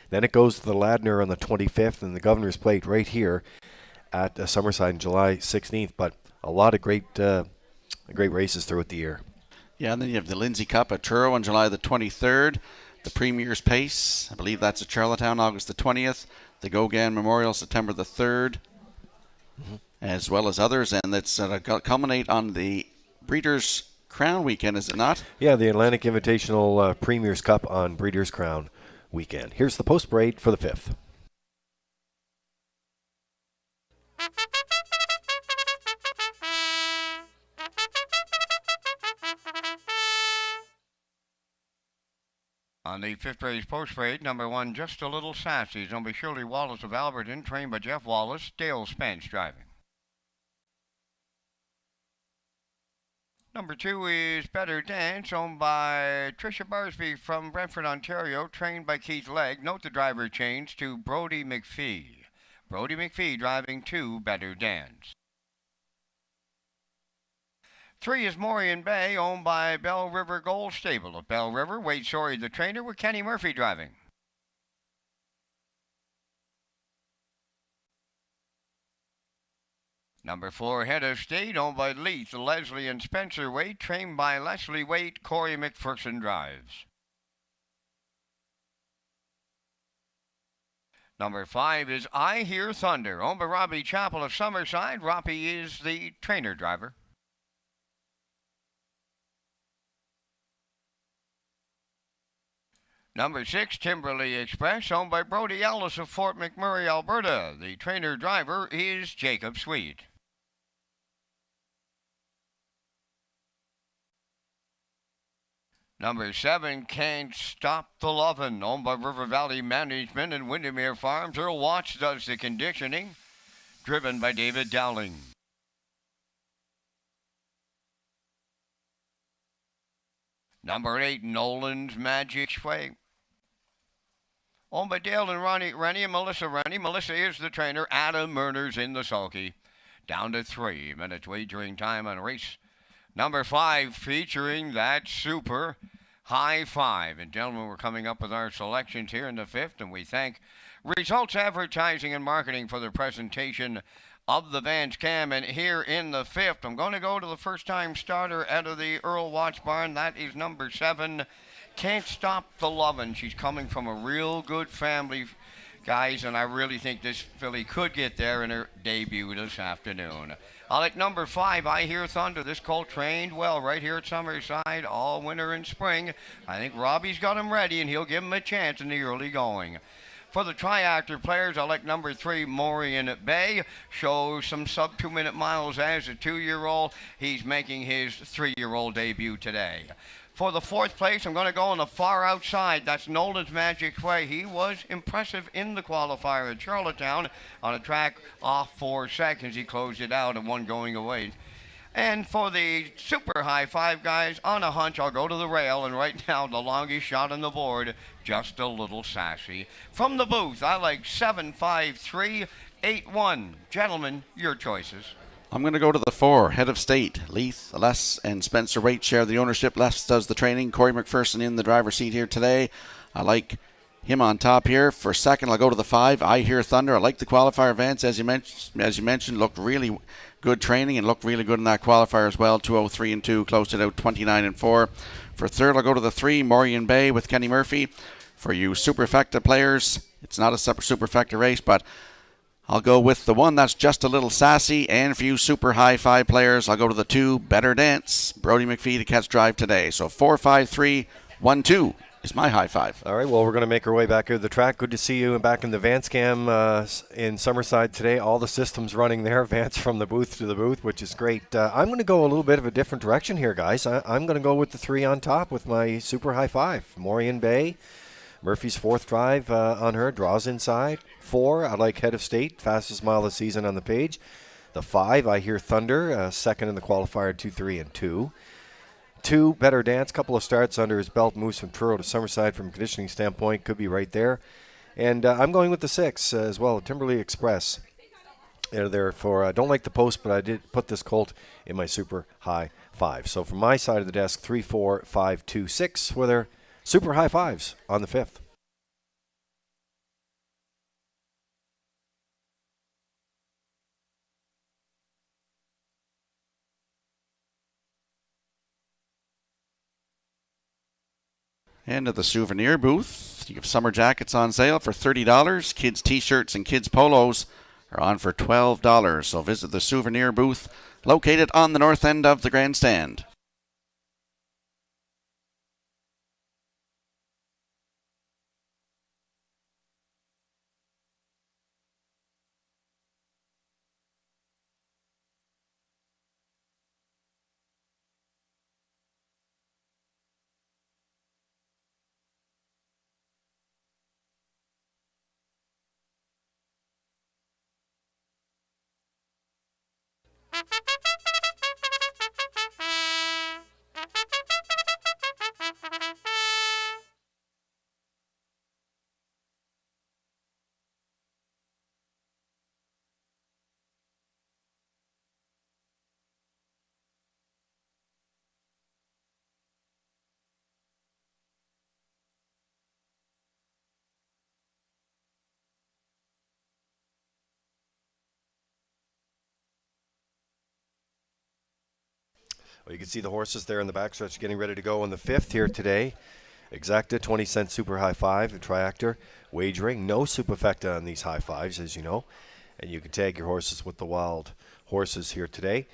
Then it goes to the Ladner on the 25th and the Governor's Plate right here at Summerside on July 16th. But a lot of great races throughout the year. Yeah, and then you have the Lindsay Cup at Truro on July the 23rd. The Premier's Pace, I believe that's at Charlottetown, August the 20th. The Gauguin Memorial, September the 3rd. As well as others, and that's culminate on the Breeders' Crown weekend, is it not? Yeah, the Atlantic Invitational Premier's Cup on Breeders' Crown weekend. Here's the post parade for the 5th. On the 5th race post parade, number 1, Just a Little Sassy, is number Shirley Wallace of Alberton, trained by Jeff Wallace, Dale Spence driving. Number 2 is Better Dance, owned by Tricia Barsby from Brentford, Ontario, trained by Keith Legg. Note the driver change to Brodie McPhee. Brodie McPhee driving 2 Better Dance. 3 is Morian Bay, owned by Bell River Gold Stable of Bell River. Wade Sorey, the trainer, with Kenny Murphy driving. Number 4, Head of State, owned by Leith, Leslie and Spencer Waite, trained by Leslie Waite. Corey McPherson drives. Number 5 is I Hear Thunder, owned by Robbie Chappell of Summerside. Robbie is the trainer driver. Number 6, Timberley Express, owned by Brody Ellis of Fort McMurray, Alberta. The trainer driver is Jacob Sweet. Number 7, Can't Stop the Lovin', owned by River Valley Management and Windermere Farms. Earl Watts does the conditioning, driven by David Dowling. Number 8, Nolan's Magic Way, owned by Dale and Rennie and Melissa Rennie. Melissa is the trainer. Adam Murner's in the sulky. Down to 3 minutes wagering time on race number 5, featuring that super high 5. And gentlemen, we're coming up with our selections here in the 5th, and we thank Results Advertising and Marketing for the presentation of the Vance Cam. And here in the 5th, I'm going to go to the first-time starter out of the Earl Watts barn. That is number 7, Can't Stop the Lovin'. She's coming from a real good family, guys, and I really think this filly could get there in her debut this afternoon. I like number 5, I Hear Thunder. This colt trained well right here at Summerside all winter and spring. I think Robbie's got him ready, and he'll give him a chance in the early going. For the triactor players, I like number 3, Morian Bay. Shows some sub 2-minute miles as a 2-year-old. He's making his 3-year-old debut today. For the 4th place, I'm going to go on the far outside. That's Nolan's Magic Way. He was impressive in the qualifier at Charlottetown on a track off 4 seconds. He closed it out and 1 going away. And for the super high 5 guys, on a hunch, I'll go to the rail. And right now, the longest shot on the board, Just a Little Sassy. From the booth, I like 75381. Gentlemen, your choices. I'm going to go to the 4, Head of State. Leith, Les, and Spencer Waite share the ownership. Les does the training. Corey McPherson in the driver's seat here today. I like him on top here. For second, I'll go to the 5, I Hear Thunder. I like the qualifier, Vance, as you mentioned, looked really good training and looked really good in that qualifier as well. 2:03 and 2, closed it out 29 and 4. For third, I'll go to the 3, Morian Bay with Kenny Murphy. For you superfecta players, it's not a superfecta race, but I'll go with the 1 that's Just a Little Sassy. And for you super high 5 players, I'll go to the 2, Better Dance. Brody McPhee to catch drive today. So 4, 5, 3, 1, 2 is my high 5. All right, well, we're going to make our way back here to the track. Good to see you back in the Vance Cam in Summerside today. All the systems running there, Vance from the booth to the booth, which is great. I'm going to go a little bit of a different direction here, guys. I'm going to go with the 3 on top with my super high 5. Morian Bay. Murphy's 4th drive on her, draws inside. 4, I like Head of State, fastest mile of the season on the page. The 5, I Hear Thunder, second in the qualifier, 2-3 and 2. 2, Better Dance, couple of starts under his belt, moves from Truro to Summerside from a conditioning standpoint, could be right there. And I'm going with the 6 as well, Timberley Express. There for don't like the post, but I did put this colt in my super high 5. So from my side of the desk, 3, 4, 5, 2, 6 with her super high 5s on the 5th. And at the souvenir booth, you have summer jackets on sale for $30. Kids' t-shirts and kids' polos are on for $12. So visit the souvenir booth located on the north end of the grandstand. Well, you can see the horses there in the backstretch getting ready to go in the 5th here today. Exacta, 20-cent super high five, and Triactor wagering. No superfecta on these high fives, as you know. And you can tag your horses with the wild horses here today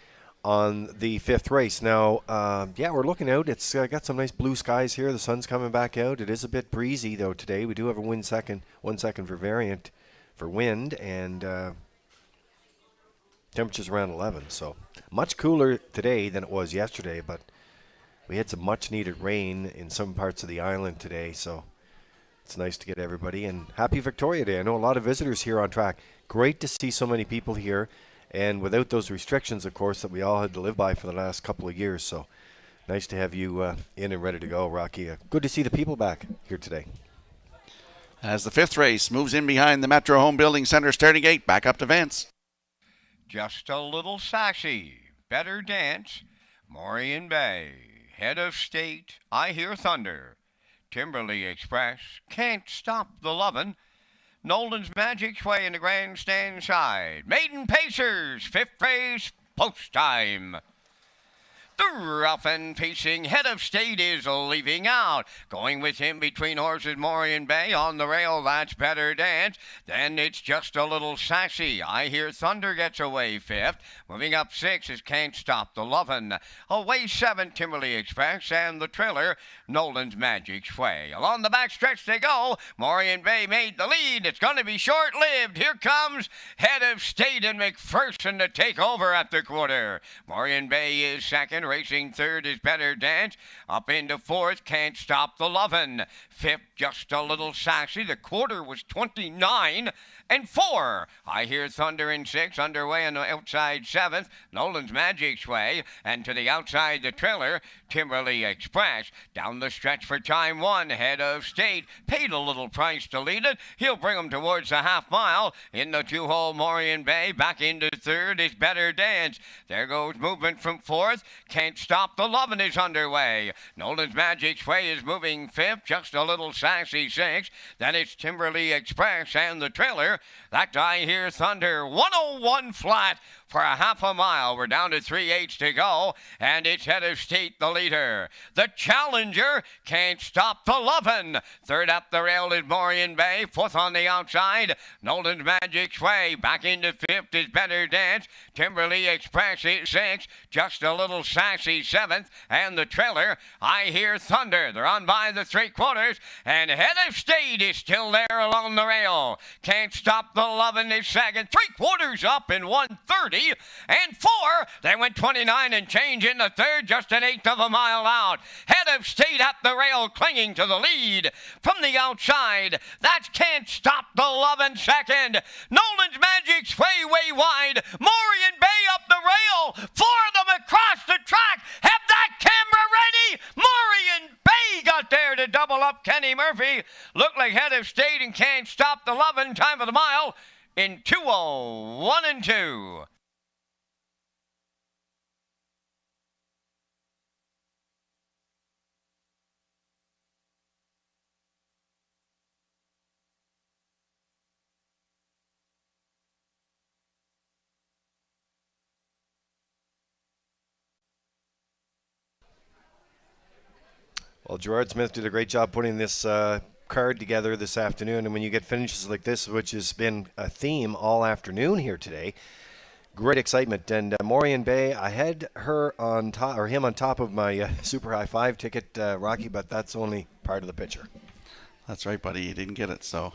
on the 5th race. Now, we're looking out. It's got some nice blue skies here. The sun's coming back out. It is a bit breezy, though, today. We do have a 1 second for variant for wind, and temperature's around 11. So much cooler today than it was yesterday, but we had some much-needed rain in some parts of the island today, so it's nice to get everybody. And happy Victoria Day. I know a lot of visitors here on track. Great to see so many people here. And without those restrictions, of course, that we all had to live by for the last couple of years. So nice to have you in and ready to go, Rocky. Good to see the people back here today. As the 5th race moves in behind the Metro Home Building Center starting gate, back up to Vance. Just a little sassy. Better dance. Morian Bay. Head of state. I hear thunder. Timberley Express. Can't stop the lovin'. Nolan's Magic Way in the grandstand side. Maiden Pacers, 5th race, post time. The rough and pacing Head of State is leaving out. Going with him between horses, Morian Bay. On the rail, that's Better Dance. Then it's Just a Little Sassy. I Hear Thunder gets away 5th. Moving up 6 is Can't Stop the Lovin'. Away 7, Timberley Express. And the trailer, Nolan's Magic Sway. Along the back stretch they go. Morian Bay made the lead. It's going to be short-lived. Here comes Head of State and McPherson to take over at the quarter. Morian Bay is second. Racing 3rd is Better Dance. Up into 4th, Can't Stop the Lovin'. 5th, Just a Little Sassy. The quarter was 29 and 4. I Hear Thunder in 6. Underway on the outside 7th, Nolan's Magic Sway. And to the outside the trailer, Timberley Express. Down the stretch for time 1, Head of State. Paid a little price to lead it. He'll bring him towards the half mile. In the 2-hole, Morian Bay. Back into 3rd is Better Dance. There goes movement from 4th. Can't Stop the Lovin' is underway. Nolan's Magic Sway is moving 5th. Just a Little Sassy 6th. Then it's Timberley Express and the trailer. That I Hear Thunder. 101 flat for a half a mile. We're down to 3/8 to go, and it's Head of State, the leader. The challenger, Can't Stop the Lovin'. 3rd up the rail is Morian Bay. 4th on the outside, Nolan's Magic Sway. Back into 5th is Better Dance. Timberley Express is 6th. Just a Little Sassy 7th, and the trailer, I Hear Thunder. They're on by the 3/4, and Head of State is still there along the rail. Can't Stop the Lovin' is second. 3/4 up in 1:30 and 4. They went 29 and change in the 3rd, just an 1/8 of a mile out. Head of State at the rail, clinging to the lead. From the outside, that's Can't Stop the Lovin' second. Nolan's Magic Sway way wide. Morian Bay up the rail. 4 of them across the track. Have that camera ready. Morian Bay got there to double up Kenny Murphy. Looked like Head of State and Can't Stop the Lovin'. Time of the mile in 2:01 and 2. Well, Gerard Smith did a great job putting this card together this afternoon. And when you get finishes like this, which has been a theme all afternoon here today, great excitement. And Morian Bay, I had her on top, or him on top of my super high five ticket, Rocky, but that's only part of the picture. That's right, buddy. You didn't get it, so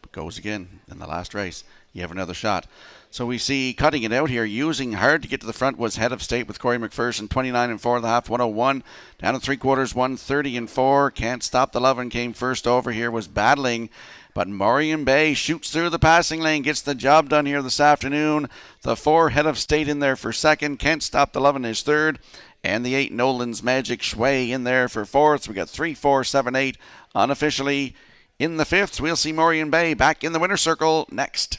it goes again in the last race. You have another shot. So we see cutting it out here, using hard to get to the front was Head of State with Corey McPherson, 29 and 4 the half, 101. Down to 3/4, 130 and 4. Can't Stop the Lovin' came first over here, was battling. But Morian Bay shoots through the passing lane, gets the job done here this afternoon. The 4 Head of State in there for second. Can't Stop the Lovin' is third. And the 8 Nolan's Magic Sway in there for fourth. We got 3, 4, 7, 8 unofficially in the fifth. We'll see Morian Bay back in the winner's circle next.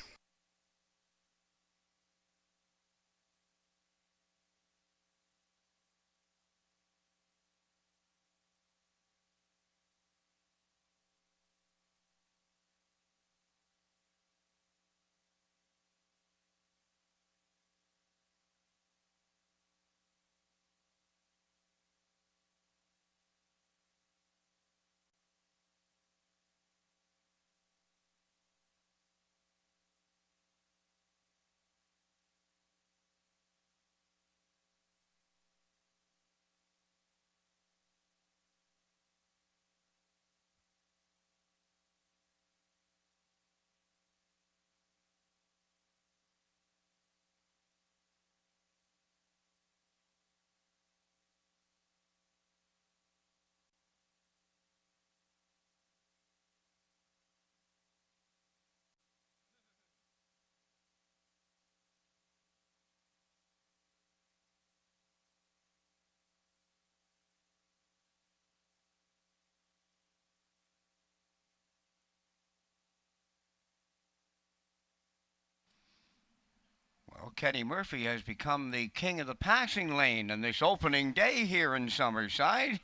Kenny Murphy has become the king of the passing lane on this opening day here in Summerside.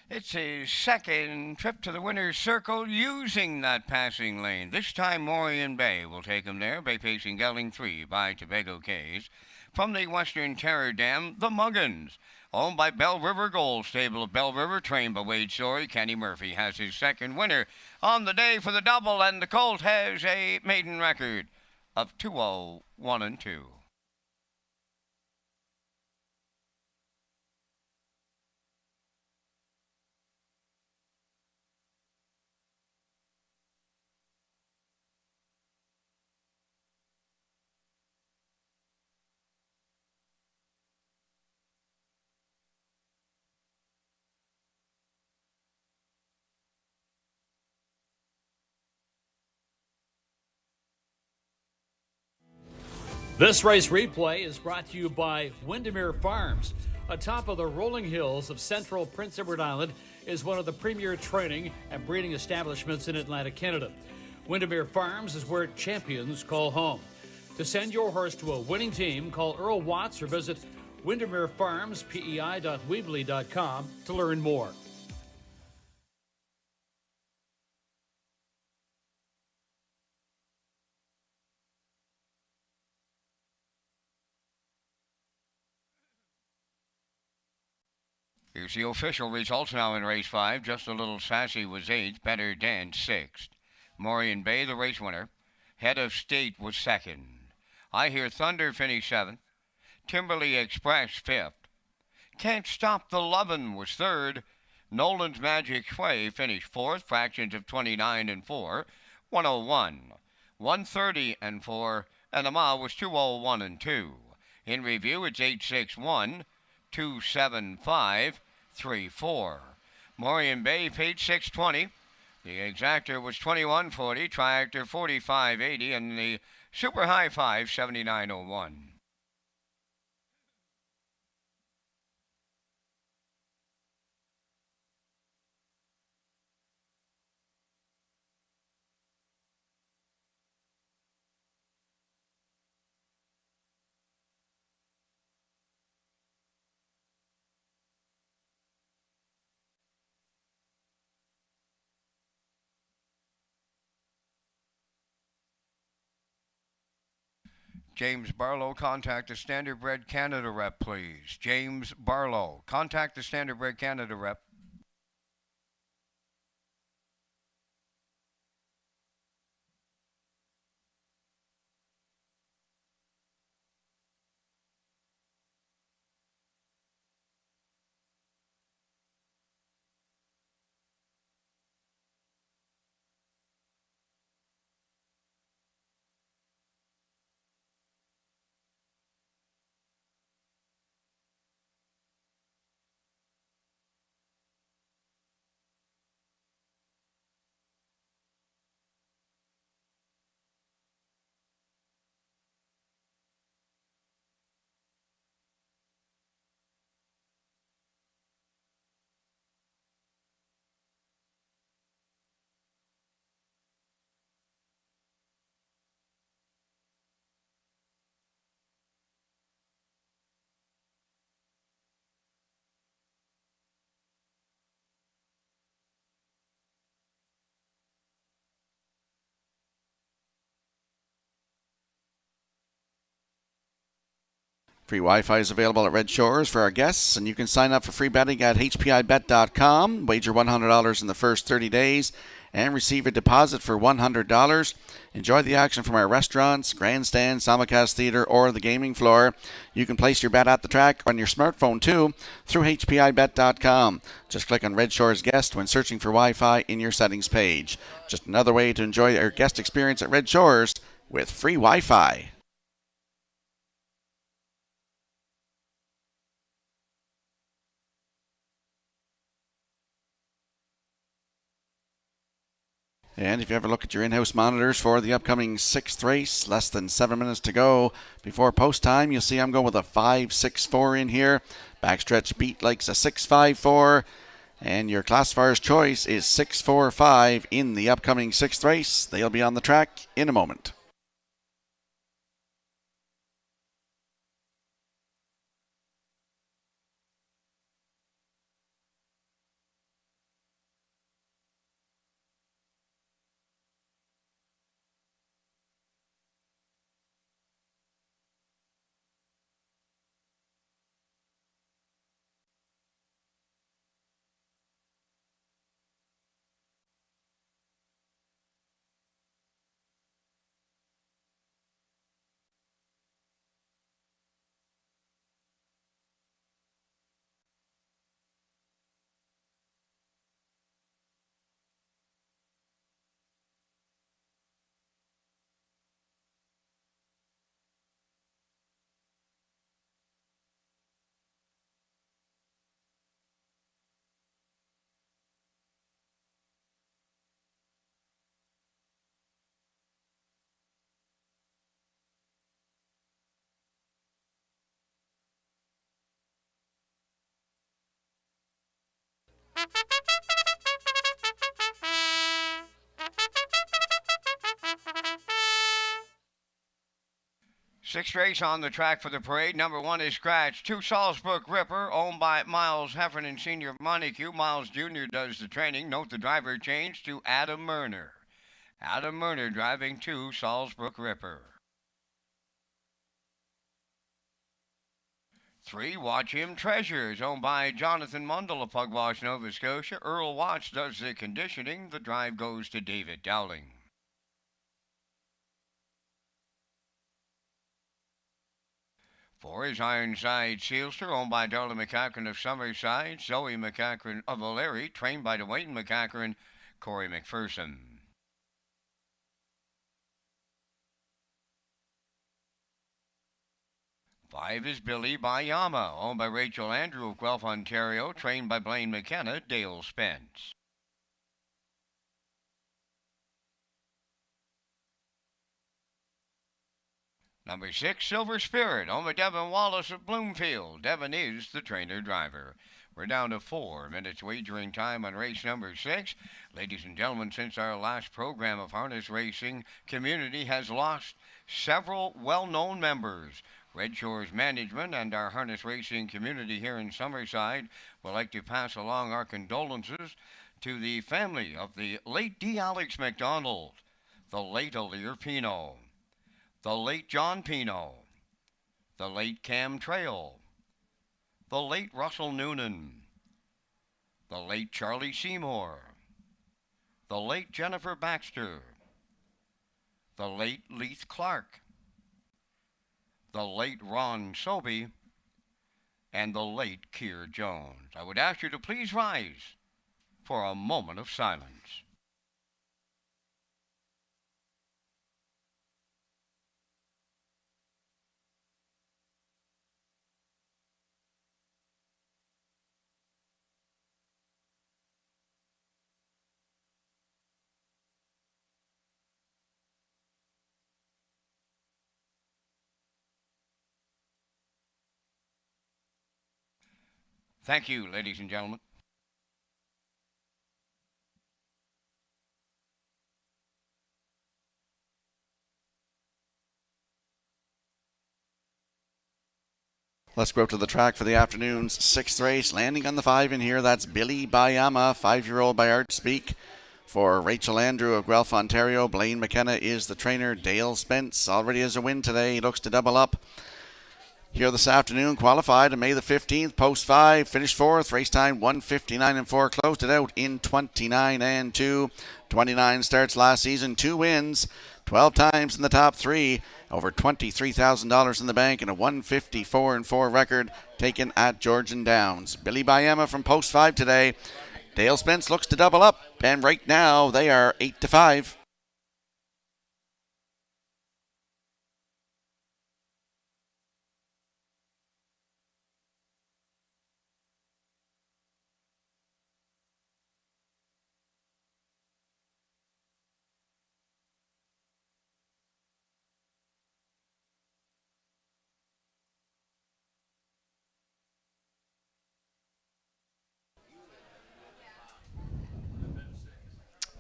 It's his second trip to the winner's circle using that passing lane. This time Morian Bay will take him there. Bay pacing gelding 3 by Tobago Cays. From the Western Terror Dam, the Muggins. Owned by Bell River Gold, stable of Bell River, trained by Wade Story. Kenny Murphy has his second winner on the day for the double, and the colt has a maiden record of 2-0-1-2. This race replay is brought to you by Windermere Farms. Atop of the rolling hills of central Prince Edward Island is one of the premier training and breeding establishments in Atlantic Canada. Windermere Farms is where champions call home. To send your horse to a winning team, call Earl Watts or visit windermerefarmspei.weebly.com to learn more. Here's the official results now in race 5. Just a Little Sassy was 8th. Better Dan 6th. Morian Bay, the race winner. Head of State was 2nd. I Hear Thunder finished 7th. Timberley Express 5th. Can't Stop the Lovin' was 3rd. Nolan's Magic Sway finished 4th. Fractions of 29 and 4. 101. 130 and 4. And the mile was 201 and 2. In review, it's 861, 275. 3-4. Morian Bay paid $6.20. The exactor was $21.40, triactor $45.80, and the super high five $79.01. James Barlow, contact the Standardbred Canada rep, please. James Barlow, contact the Standardbred Canada rep. Free Wi-Fi is available at Red Shores for our guests, and you can sign up for free betting at hpibet.com. Wager $100 in the first 30 days and receive a deposit for $100. Enjoy the action from our restaurants, grandstand, simulcast theater, or the gaming floor. You can place your bet at the track on your smartphone too through hpibet.com. Just click on Red Shores Guest when searching for Wi-Fi in your settings page. Just another way to enjoy our guest experience at Red Shores with free Wi-Fi. And if you ever look at your in-house monitors for the upcoming 6th race, less than 7 minutes to go before post time, you'll see I'm going with a 5-6-4 in here. Backstretch beat likes a 6-5-4. And your classifier's choice is 6-4-5 in the upcoming 6th race. They'll be on the track in a moment. Sixth race on the track for the parade. Number 1 is Scratch. 2 Salisbrook Ripper, owned by Miles Heffernan Sr. of Montague. Miles Jr. does the training. Note the driver changed to Adam Murner. Adam Murner driving 2 Salisbrook Ripper. 3 Watch Him Treasures, owned by Jonathan Mundell of Pugwash, Nova Scotia. Earl Watts does the conditioning. The drive goes to David Dowling. 4 is Ironside Sealster, owned by Darla McCachran of Summerside, Zoe McCachran of O'Leary, trained by Dwayne McCachran, Corey McPherson. 5 is Billy Bayama, owned by Rachel Andrew of Guelph, Ontario, trained by Blaine McKenna, Dale Spence. 6, Silver Spirit, owned by Devin Wallace of Bloomfield. Devin is the trainer-driver. We're down to 4 minutes wagering time on race number 6. Ladies and gentlemen, since our last program of harness racing, community has lost several well-known members. Redshores Management and our harness racing community here in Summerside would like to pass along our condolences to the family of the late D. Alex McDonald, the late Alir Pino, the late John Pino, the late Cam Trail, the late Russell Noonan, the late Charlie Seymour, the late Jennifer Baxter, the late Leith Clark, the late Ron Sobey, and the late Keir Jones. I would ask you to please rise for a moment of silence. Thank you, ladies and gentlemen. Let's go out to the track for the afternoon's 6th race. Landing on the 5 in here, that's Billy Bayama, 5-year-old by Art Speak. For Rachel Andrew of Guelph, Ontario, Blaine McKenna is the trainer. Dale Spence already has a win today. He looks to double up. Here this afternoon, qualified on May the 15th, post 5, finished 4th, race time 1:59 and 4, closed it out in 29 and 2. 29 starts last season, 2 wins, 12 times in the top 3, over $23,000 in the bank, and a 1:54 and 4 record taken at Georgian Downs. Billy Bayama from post 5 today. Dale Spence looks to double up, and right now they are 8-5.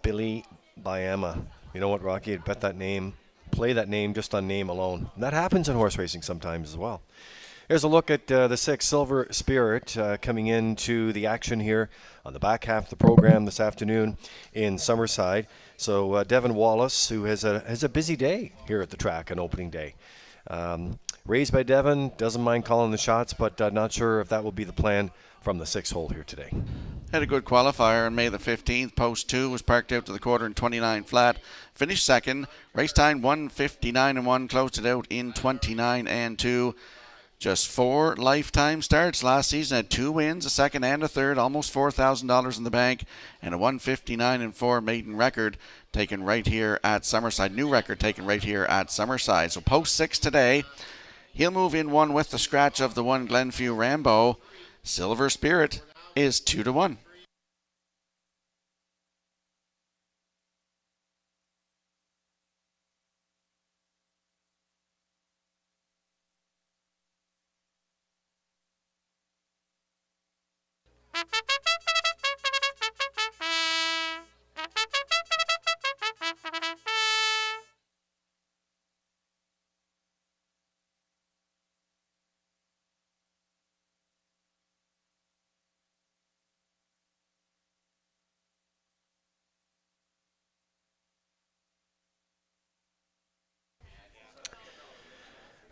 Billy Bayama. You know what, Rocky? I'd bet that name, play that name just on name alone. And that happens in horse racing sometimes as well. Here's a look at the 6 Silver Spirit coming into the action here on the back half of the program this afternoon in Summerside. So Devin Wallace, who has a busy day here at the track on opening day. Raised by Devin, doesn't mind calling the shots, but not sure if that will be the plan from the 6th hole here today. Had a good qualifier on May the 15th. Post 2 was parked out to the quarter in 29 flat. Finished 2nd. Race time 1:59 and 1. Closed it out in 29 and 2. Just 4 lifetime starts last season. Had 2 wins, a 2nd and a 3rd. Almost $4,000 in the bank. And a 1:59 and 4 maiden record taken right here at Summerside. New record taken right here at Summerside. So post 6 today. He'll move in 1 with the scratch of the 1 Glenview Rambo. Silver Spirit is 2-1.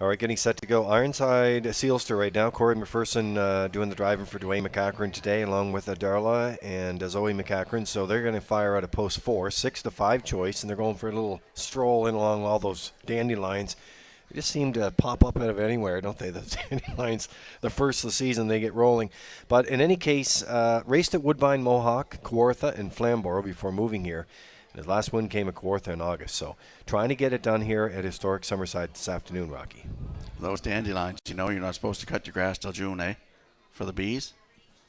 All right, getting set to go. Ironside Sealster right now. Corey McPherson doing the driving for Dwayne McCachran today, along with Darla and Zoe McCachran. So they're going to fire out a post 4, 6-5 choice, and they're going for a little stroll in along all those dandelions. They just seem to pop up out of anywhere, don't they? The dandelions, the first of the season, they get rolling. But in any case, raced at Woodbine, Mohawk, Kawartha, and Flamborough before moving here. His last win came at Kawartha in August, so trying to get it done here at historic Summerside this afternoon, Rocky. Those dandelions, you're not supposed to cut your grass till June, eh? For the bees?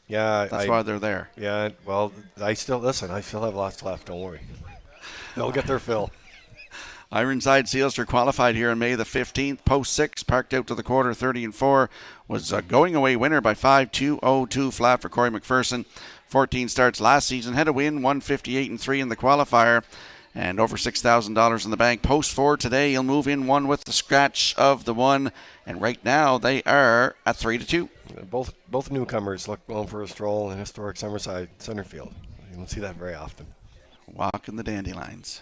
Yeah. That's why they're there. Yeah, well, I still have lots left, don't worry. They'll get their fill. Ironside Sealster qualified here on May the 15th. Post 6, parked out to the quarter, 30-4. Was a going-away winner by 5-2-0-2 flat for Corey McPherson. 14 starts last season. Had a win, 158-3 in the qualifier. And over $6,000 in the bank. Post 4 today. He'll move in 1 with the scratch of the 1. And right now they are at 3-2. Both newcomers look going for a stroll in historic Summerside center field. You don't see that very often. Walking the dandelions.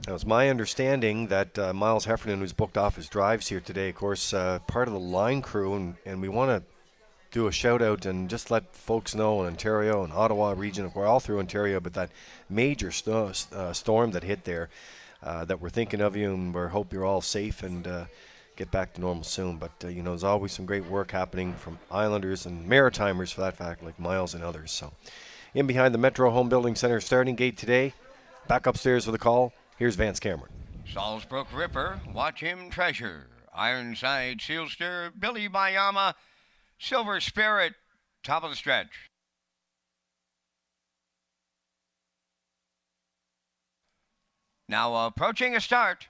Now, it's my understanding that Miles Heffernan, who's booked off his drives here today, of course, part of the line crew, and we want to do a shout-out and just let folks know in Ontario and Ottawa region, we're all through Ontario, but that major storm that hit there, that we're thinking of you, and we hope you're all safe and get back to normal soon. But, there's always some great work happening from Islanders and Maritimers, for that fact, like Miles and others. So, in behind the Metro Home Building Center starting gate today, back upstairs with a call. Here's Vance Cameron. Salzbrook Ripper, watch him treasure. Ironside Sealster, Billy Bayama, Silver Spirit, top of the stretch. Now approaching a start.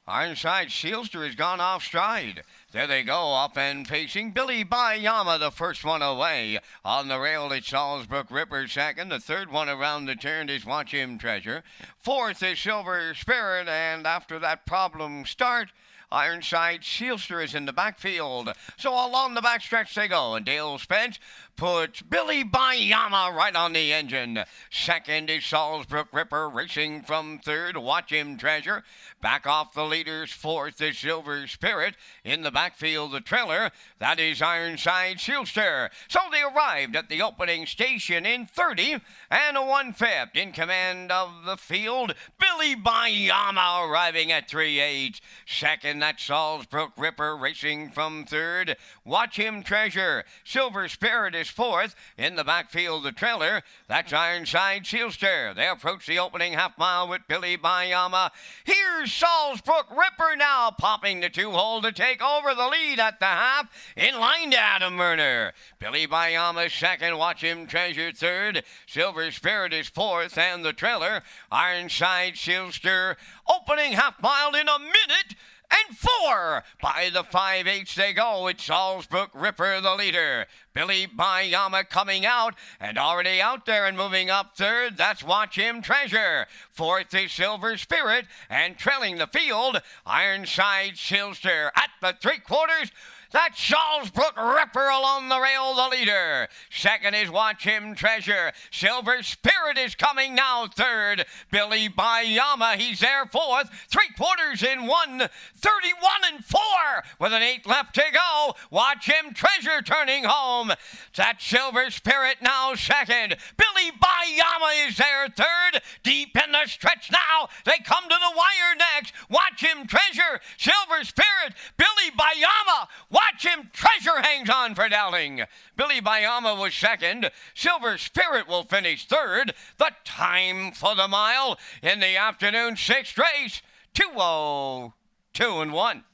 Ironside Sealster has gone off stride. There they go, up and facing Billy Bayama, the first one away. On the rail, it's Salzbrook Ripper second. The third one around the turn is Watch Him Treasure. Fourth is Silver Spirit, and after that problem start, Ironside Sealster is in the backfield. So along the backstretch they go, and Dale Spence puts Billy Bayama right on the engine. Second is Salzbrook Ripper racing from third. Watch Him Treasure. Back off the leaders. Fourth is Silver Spirit. In the backfield, the trailer. That is Ironside Sealster. So they arrived at the opening station in 30 and 1/5. In command of the field, Billy Bayama arriving at 3/8. Second, that's Salzbrook Ripper racing from third. Watch Him Treasure. Silver Spirit is fourth. In the backfield, the trailer. That's Ironside Sealster. They approach the opening half mile with Billy Bayama. Here's Salzbrook Ripper now popping the 2-hole to take over the lead at the half. In line to Adam Murner. Billy Bayama second. Watch Him Treasure third. Silver Spirit is fourth. And the trailer, Ironside Sealster, opening half mile in a minute and 4. By the 5/8 they go. It's Salzbrook Ripper, the leader. Billy Bayama coming out and already out there and moving up third. That's Watch Him Treasure. Fourth is Silver Spirit, and trailing the field, Ironside Sealster at the 3/4. That's Salzbrook Ripper along the rail, the leader. Second is Watch Him Treasure. Silver Spirit is coming now third. Billy Bayama, he's there fourth. 3/4 in 1, 31-4 with an 8 left to go. Watch Him Treasure turning home. That's Silver Spirit now second. Billy Bayama is there third. Deep in the stretch now. They come to the wire next. Watch Him Treasure. Silver Spirit. Billy Bayama. Watch Him Treasure hangs on for Dowling. Billy Bayama was second. Silver Spirit will finish third. The time for the mile in the afternoon 6th race, 2:02-1.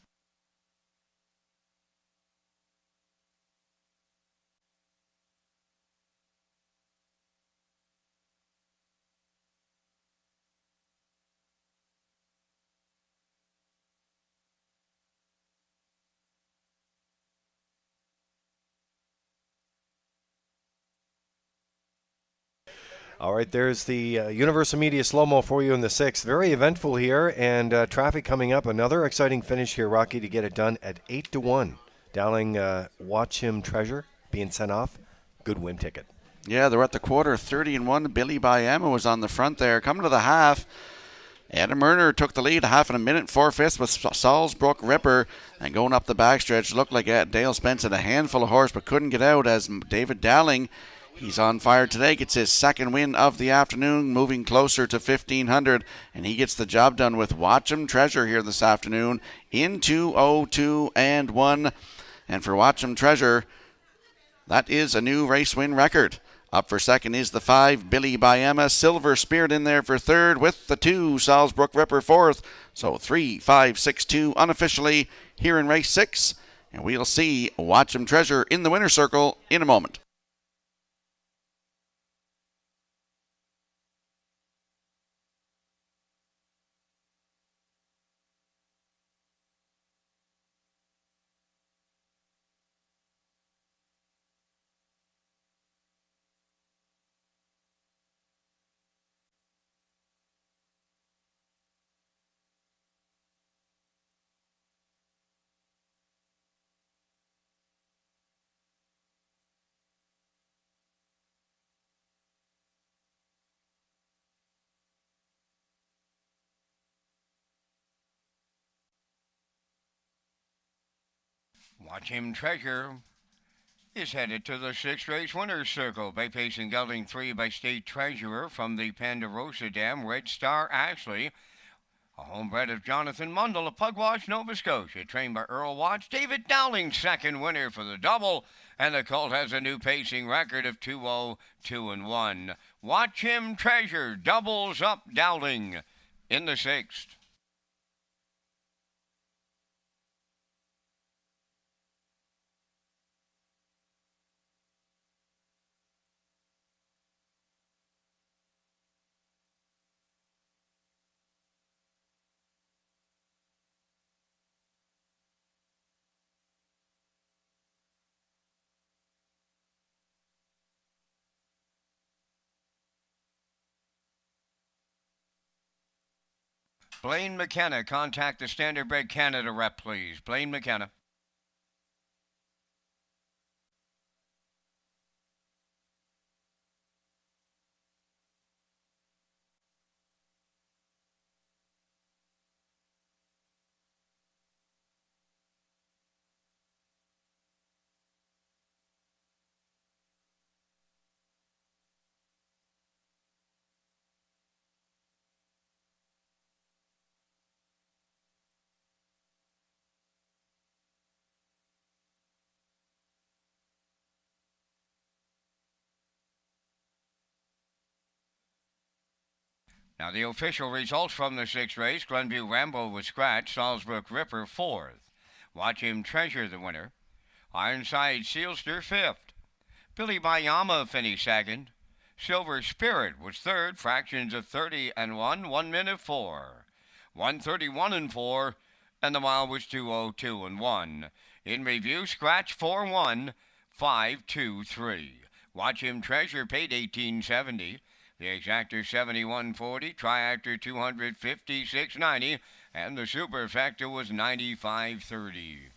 All right, there's the Universal Media slow-mo for you in the 6th. Very eventful here, and traffic coming up. Another exciting finish here, Rocky, to get it done at 8-1. Dowling, Watch Him Treasure being sent off. Good win ticket. Yeah, they're at the quarter, 30-1. Billy Bayama was on the front there. Coming to the half, Adam Murner took the lead, 1/2 minute, 4/5 with Salisbrook Ripper. And going up the backstretch, looked like Dale Spence had a handful of horse but couldn't get out as David Dowling, he's on fire today, gets his second win of the afternoon, moving closer to 1,500. And he gets the job done with Watch'em Treasure here this afternoon in 2:02-1. And for Watch'em Treasure, that is a new race win record. Up for second is the 5, Billy Bayama. Silver Spirit in there for third with the 2, Salisbrook Ripper fourth. So 3, 5, 6, 2 unofficially here in race 6. And we'll see Watch'em Treasure in the winner's circle in a moment. Watch Him Treasure is headed to the 6th race winner's circle. Bay Pace and Gelding 3 by State Treasurer from the Ponderosa Dam. Red Star Ashley, a homebred of Jonathan Mundell of Pugwash, Nova Scotia, trained by Earl Watts. David Dowling, second winner for the double. And the colt has a new pacing record of 2:02-1. Watch Him Treasure doubles up Dowling in the 6th. Blaine McKenna, contact the Standardbred Canada rep, please. Blaine McKenna. Now the official results from the 6th race. Glenview Rambo was scratched. Salisbrook Ripper 4th. Watch Him Treasure the winner. Ironside Sealster 5th. Billy Bayama finished 2nd. Silver Spirit was 3rd. Fractions of 30-1, 1 minute 4. 1:31-4, and the mile was 2:02-1. In review, scratch 4-1, 5-2-3. Watch Him Treasure paid $18.70. The exactor $71.40, triactor $256.90, and the superfecta was $95.30.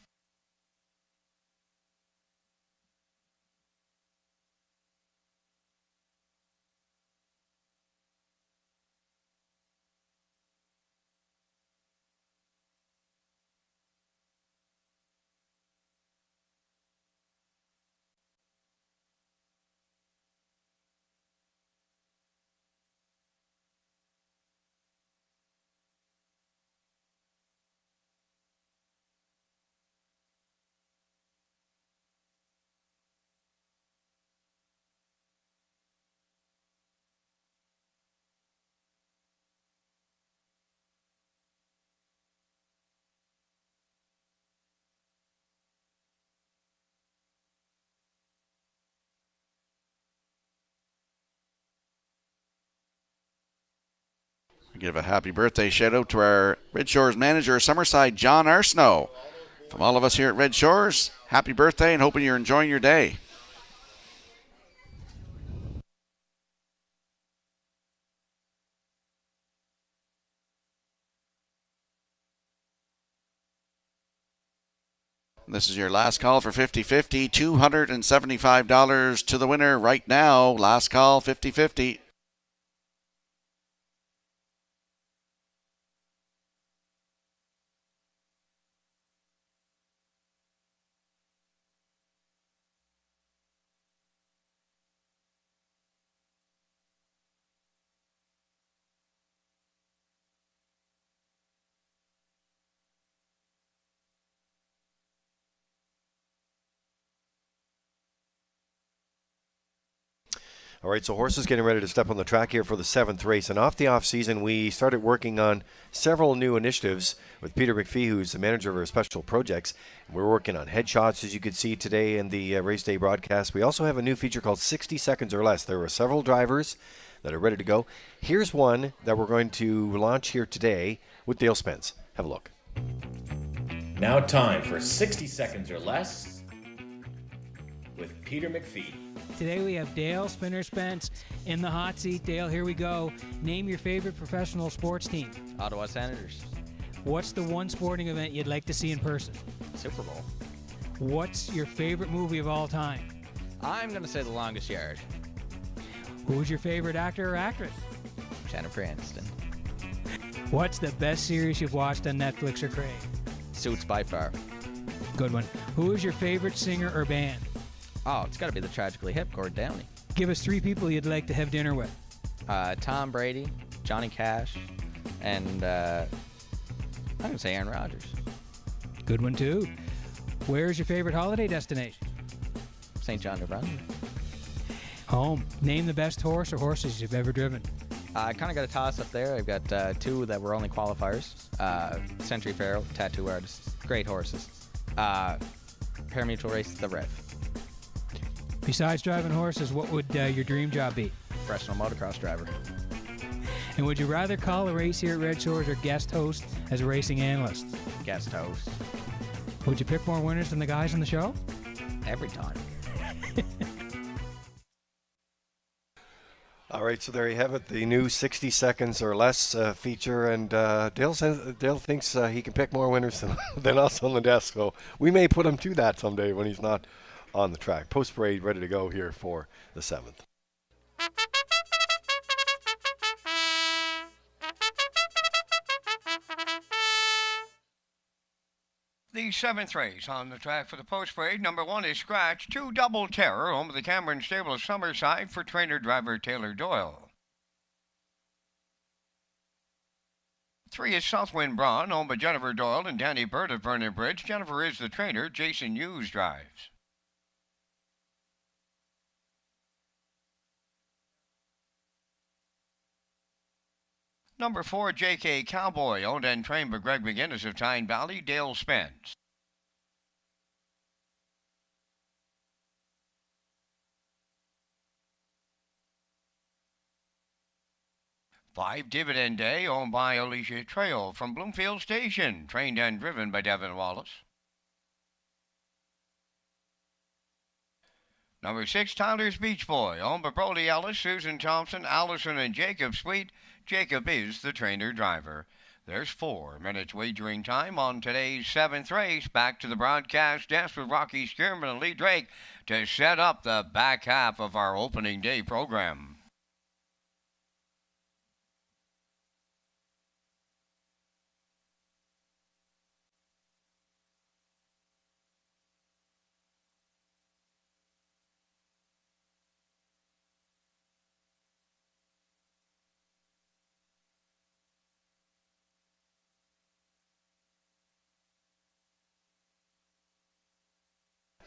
Give a happy birthday shout out to our Red Shores manager, Summerside, John Arsenault. From all of us here at Red Shores, happy birthday and hoping you're enjoying your day. This is your last call for 50-50. $275 to the winner right now. Last call, 50-50. All right, so horses getting ready to step on the track here for the 7th race. And off the off-season, we started working on several new initiatives with Peter McPhee, who's the manager of our special projects. We're working on headshots, as you could see today in the race day broadcast. We also have a new feature called 60 Seconds or Less. There are several drivers that are ready to go. Here's one that we're going to launch here today with Dale Spence. Have a look. Now time for 60 Seconds or Less with Peter McPhee. Today we have Dale Spence in the hot seat. Dale, here we go. Name your favorite professional sports team. Ottawa Senators. What's the one sporting event you'd like to see in person? Super Bowl. What's your favorite movie of all time? I'm going to say The Longest Yard. Who's your favorite actor or actress? Jennifer Aniston. What's the best series you've watched on Netflix or Crave? Suits by far. Good one. Who is your favorite singer or band? Oh, it's got to be the Tragically Hip, Gord Downey. Give us 3 people you'd like to have dinner with. Tom Brady, Johnny Cash, and I'm going to say Aaron Rodgers. Good one, too. Where's your favorite holiday destination? St. John, New Brunswick. Home. Name the best horse or horses you've ever driven. I kind of got a toss up there. I've got 2 that were only qualifiers. Century Pharaoh, tattoo artists, great horses. Parimutuel Race, The Rev. Besides driving horses, what would your dream job be? Professional motocross driver. And would you rather call a race here at Red Shores or guest host as a racing analyst? Guest host. Would you pick more winners than the guys on the show? Every time. All right, so there you have it, the new 60 Seconds or Less feature. And Dale thinks he can pick more winners than us on the desk. So we may put him to that someday when he's not on the track. Post-parade ready to go here for the 7th. The 7th race on the track for the post parade. Number 1 is Scratch 2 Double Terror, home of the Cameron Stable of Summerside for trainer-driver Taylor Doyle. 3 is Southwind Braun, home of Jennifer Doyle and Danny Bird of Vernon Bridge. Jennifer is the trainer. Jason Hughes drives. Number 4, J.K. Cowboy, owned and trained by Greg McGinnis of Tyne Valley, Dale Spence. 5, Dividend Day, owned by Alicia Trail from Bloomfield Station, trained and driven by Devin Wallace. Number 6, Tyler's Beach Boy, owned by Brody Ellis, Susan Thompson, Allison, and Jacob Sweet. Jacob is the trainer-driver. There's 4 minutes wagering time on today's 7th race. Back to the broadcast desk with Rocky Skierman and Lee Drake to set up the back half of our opening day program.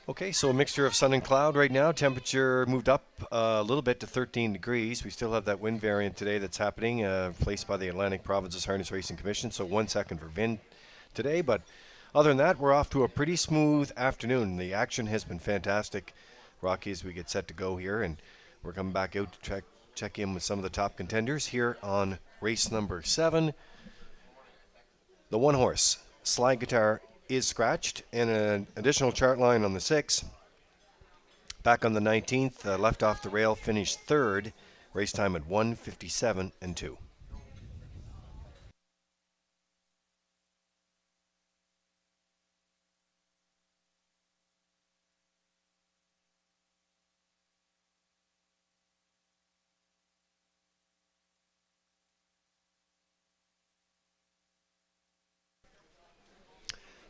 Okay, so a mixture of sun and cloud right now. Temperature moved up a little bit to 13 degrees. We still have that wind variant today that's happening, placed by the Atlantic Provinces Harness Racing Commission, so 1 second for wind today. But other than that, we're off to a pretty smooth afternoon. The action has been fantastic, Rocky, as we get set to go here, and we're coming back out to check in with some of the top contenders here on race number 7. The 1 horse, Slide Guitar, is scratched, and an additional chart line on the 6. Back on the 19th, left off the rail, finished 3rd. Race time at 1:57 and 2.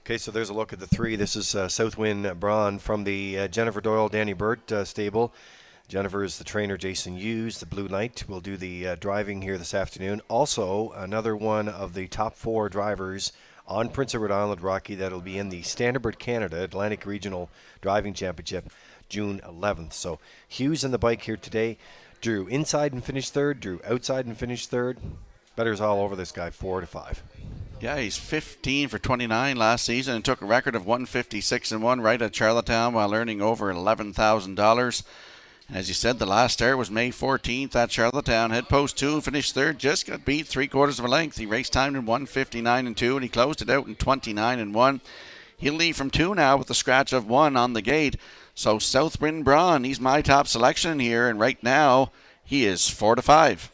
Okay, so there's a look at the three. This is Southwind Braun from the Jennifer Doyle, Danny Burt stable. Jennifer is the trainer. Jason Hughes, the Blue Knight, will do the driving here this afternoon. Also, another one of the top 4 drivers on Prince Edward Island, Rocky, that'll be in the Standard Canada Atlantic Regional Driving Championship, June 11th. So Hughes in the bike here today. Drew inside and finished third. Drew outside and finished third. Better's all over this guy, 4-5. Yeah, he's 15 for 29 last season and took a record of 156-1 right at Charlottetown while earning over $11,000. And as you said, the last start was May 14th at Charlottetown. Head post 2, finished third, just got beat 3/4 of a length. He race timed in 1:59.2 and he closed it out in 29-1. He'll lead from 2 now with a scratch of 1 on the gate. So Southwind Braun, he's my top selection here, and right now he is 4-5.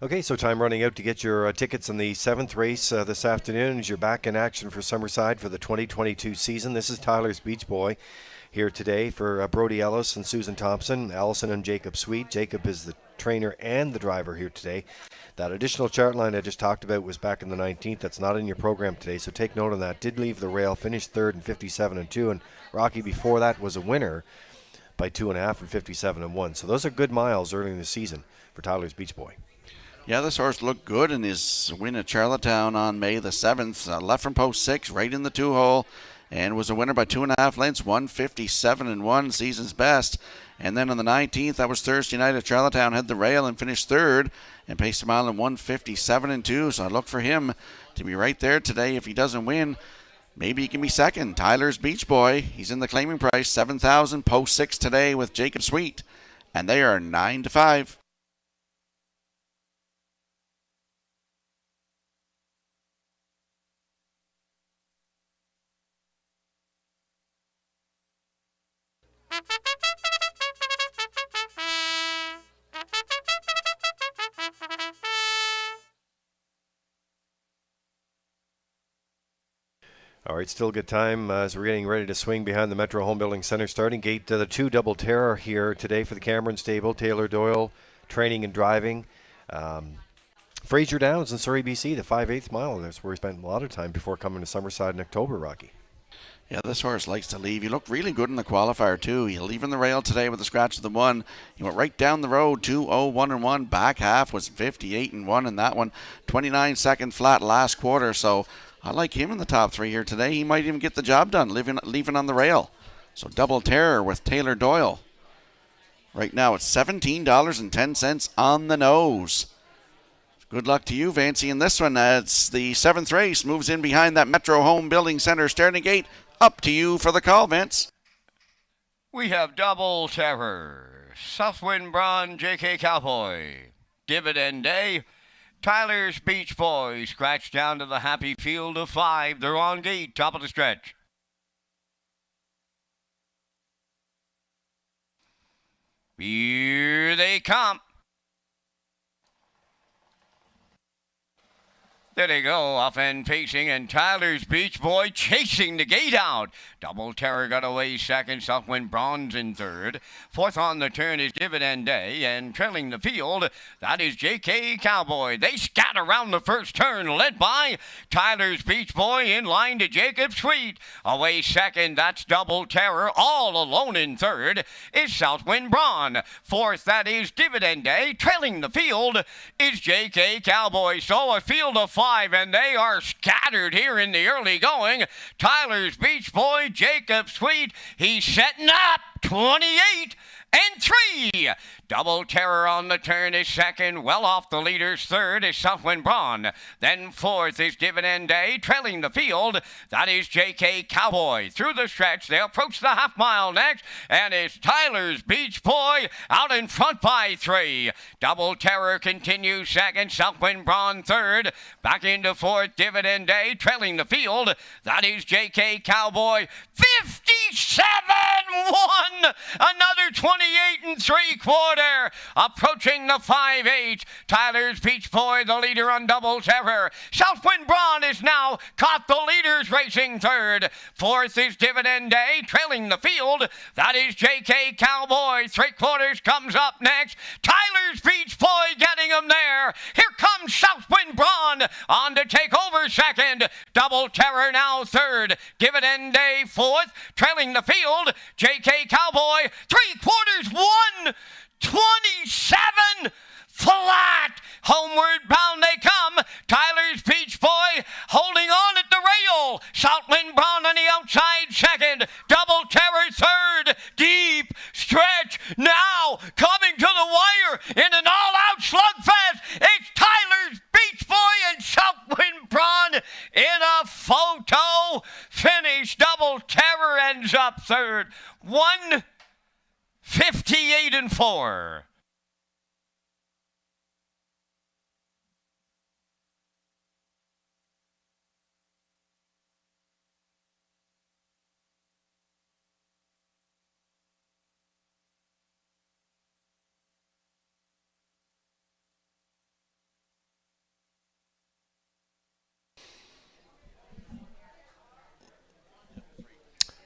Okay, so time running out to get your tickets in the 7th race this afternoon as you're back in action for Summerside for the 2022 season. This is Tyler's Beach Boy here today for Brody Ellis and Susan Thompson, Allison and Jacob Sweet. Jacob is the trainer and the driver here today. That additional chart line I just talked about was back in the 19th. That's not in your program today, so take note of that. Did leave the rail, finished third in 57-2, and Rocky before that was a winner by 2.5 and 57-1. So those are good miles early in the season for Tyler's Beach Boy. Yeah, this horse looked good in his win at Charlottetown on May the 7th. Left from post 6, right in the 2-hole, and was a winner by 2.5 lengths, 157-1, season's best. And then on the 19th, that was Thursday night at Charlottetown, had the rail and finished third, and paced a mile in 157-2. So I look for him to be right there today. If he doesn't win, maybe he can be second. Tyler's Beach Boy, he's in the claiming price, $7,000, post 6 today with Jacob Sweet, and they are 9-5. All right, still good time as we're getting ready to swing behind the Metro Home Building Center starting gate. The 2 double terror here today for the Cameron stable. Taylor Doyle training and driving. Fraser Downs in Surrey, BC, the 5/8 mile. That's where he spent a lot of time before coming to Summerside in October, Rocky. Yeah, this horse likes to leave. He looked really good in the qualifier, too. He'll leave in the rail today with a scratch of the 1. He went right down the road, 2:01-1. Back half was 58-1 in that one. 29-second flat last quarter, so I like him in the top 3 here today. He might even get the job done, leaving on the rail. So double terror with Taylor Doyle. Right now it's $17.10 on the nose. Good luck to you, Vancy, in this one. It's the 7th race. Moves in behind that Metro Home Building Center starting gate. Up to you for the call, Vince. We have double terror. Southwind Braun, JK Cowboy. Dividend Day. Tyler's Beach Boy scratched down to the happy field of 5. They're on gate, top of the stretch. Here they come. There they go, off and pacing, and Tyler's Beach Boy chasing the gate out. Double Terror got away second, Southwind Bronze in third. 4th on the turn is Dividend Day, and trailing the field, that is JK Cowboy. They scat around the first turn, led by Tyler's Beach Boy in line to Jacob Sweet. Away second, that's Double Terror. All alone in third is Southwind Braun. 4th, that is Dividend Day. Trailing the field is JK Cowboy. So a field of 5, and they are scattered here in the early going. Tyler's Beach Boy, Jacob Sweet, he's setting up 28 and 3. Double Terror on the turn is second. Well off the leaders. Third is Southwind Braun. Then fourth is Dividend Day. Trailing the field, that is JK Cowboy. Through the stretch, they approach the half mile next, and it's Tyler's Beach Boy out in front by 3. Double Terror continues second. Southwind Braun third. Back into fourth, Dividend Day. Trailing the field, that is JK Cowboy. 57-1. Another 28 3/4. Approaching the 5-8. Tyler's Beach Boy, the leader on Double Terror. Southwind Braun is now caught the leaders racing third. Fourth is Dividend Day. Trailing the field, that is JK Cowboy. 3/4 comes up next. Tyler's Beach Boy getting him there. Here comes Southwind Braun on to take over second. Double Terror now third. Dividend Day fourth. Trailing the field, JK Cowboy. 3/4 won. 27 flat. Homeward bound they come. Tyler's Beach Boy holding on at the rail. Southwind Braun on the outside second. Double Terror third. Deep stretch now coming to the wire in an all-out slugfest. It's Tyler's Beach Boy and Southwind Braun in a photo finish. Double Terror ends up third. 1:58-4.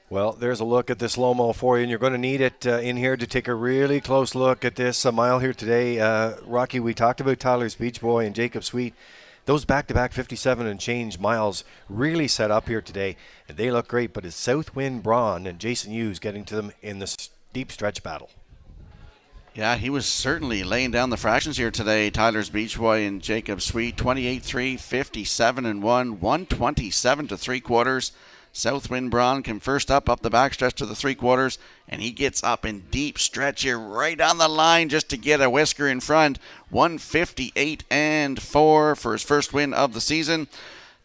Well, there's a look at this slow-mo for you, and you're going to need it in here to take a really close look at this mile here today. Rocky, we talked about Tyler's Beach Boy and Jacob Sweet. Those back-to-back 57 and change miles really set up here today, and they look great, but it's Southwind Braun and Jason Hughes getting to them in this deep stretch battle. Yeah, he was certainly laying down the fractions here today. Tyler's Beach Boy and Jacob Sweet, 28-3, 57-1, 127 to 3/4. Southwind Braun came first up the backstretch to the 3/4, and he gets up in deep stretch here right on the line just to get a whisker in front. 158-4 for his first win of the season.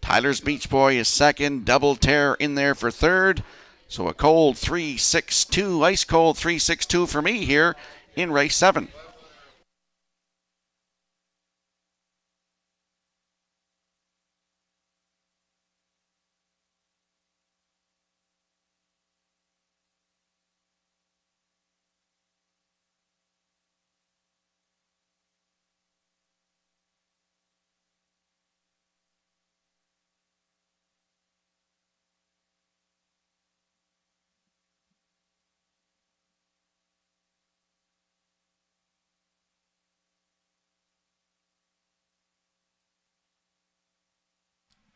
Tyler's Beach Boy is second. Double Terror in there for third. So a cold 3.62, ice cold 3.62 for me here in race 7.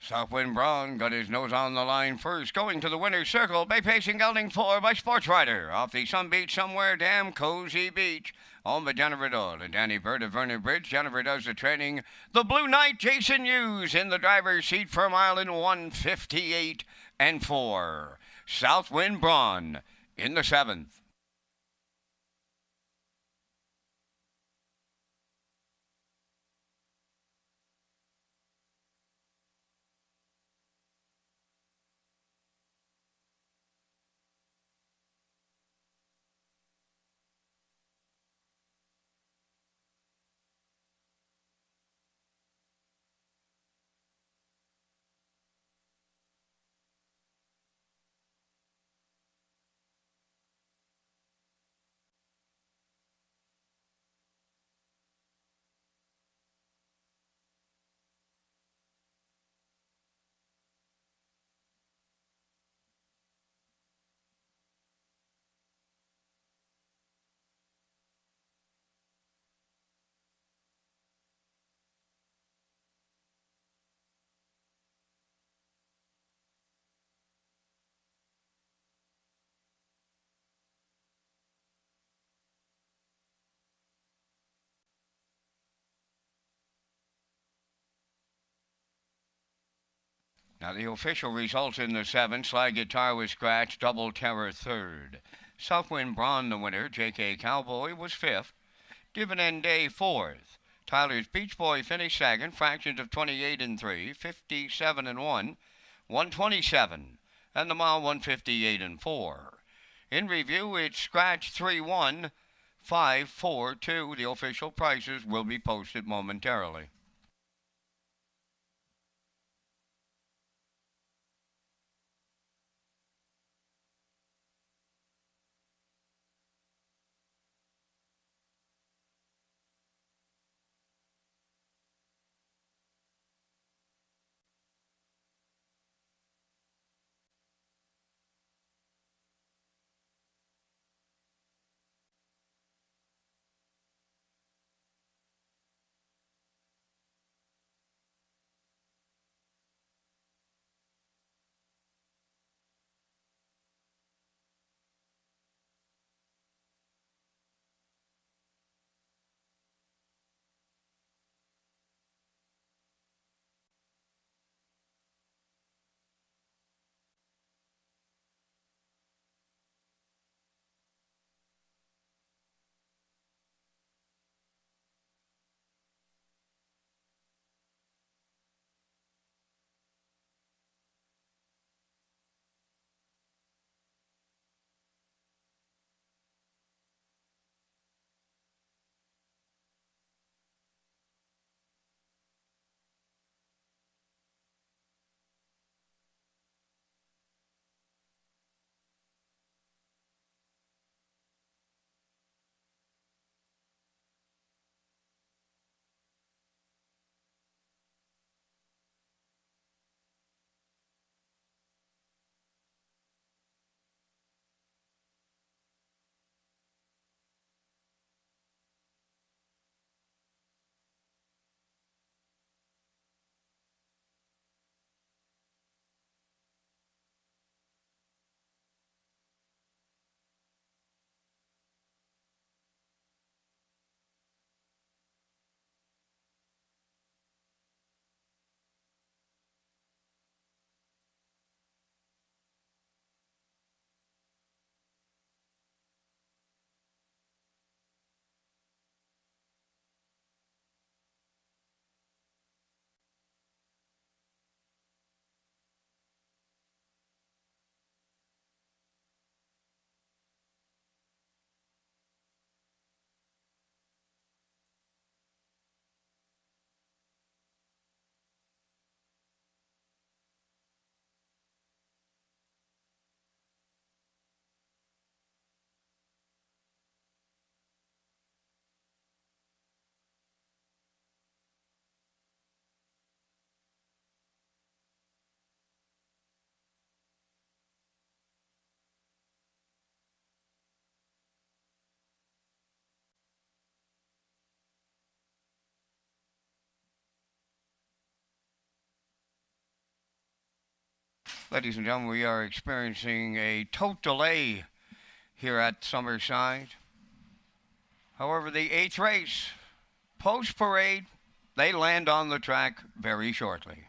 Southwind Braun got his nose on the line first, going to the winner's circle by pacing gelding 4 by Sports Rider off the Sun Beach Somewhere Damn Cozy Beach. Owned by Jennifer Dodd and Danny Bird of Vernon Bridge. Jennifer does the training. The Blue Knight Jason Hughes in the driver's seat for a mile in 1:58-4. Southwind Braun in the 7th. Now the official results in the 7th. Slide Guitar was scratched. Double Terror third. Southwind Braun, the winner. JK Cowboy was 5th. Dividend Day 4th. Tyler's Beach Boy finished 2nd. Fractions of 28 and 3, 57 and 1, 127. And the mile 158 and 4. In review, it's scratch 3-1, 5-4-2. The official prices will be posted momentarily. Ladies and gentlemen, we are experiencing a tote delay here at Summerside. However, the 8th race, post-parade, they land on the track very shortly.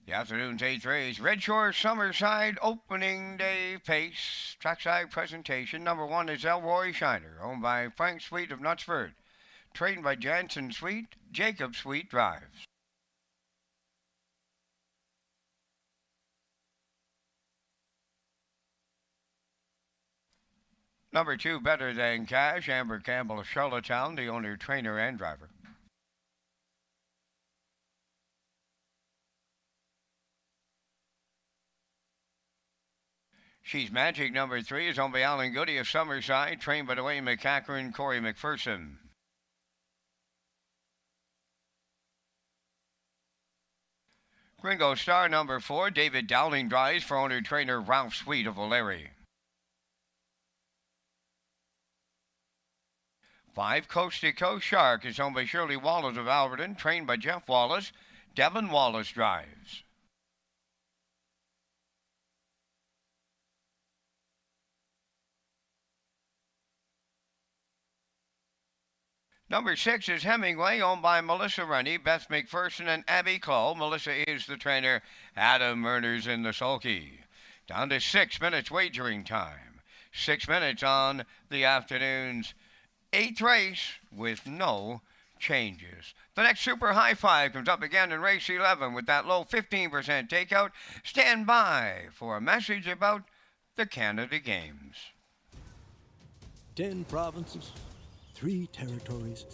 The afternoon's 8th race, Redshores Summerside Opening Day Pace. Trackside presentation. Number 1 is Elroy Shiner, owned by Frank Sweet of Knutsford. Trained by Jansen Sweet, Jacob Sweet drives. Number 2, Better Than Cash, Amber Campbell of Charlottetown, the owner, trainer, and driver. She's Magic, number 3, is owned by Alan Goody of Summerside, trained by Dwayne McCachran, Corey McPherson. Gringo Star, number 4, David Dowling drives for owner-trainer Ralph Sweet of O'Leary. 5, Coast to Coast Shark is owned by Shirley Wallace of Alberton, trained by Jeff Wallace. Devin Wallace drives. Number 6 is Hemingway, owned by Melissa Rennie, Beth McPherson, and Abby Cole. Melissa is the trainer. Adam Murners in the sulky. Down to 6 minutes wagering time. 6 minutes on the afternoon's 8th race with no changes. The next Super High Five comes up again in race 11 with that low 15% takeout. Stand by for a message about the Canada Games. 10 provinces, 3 territories,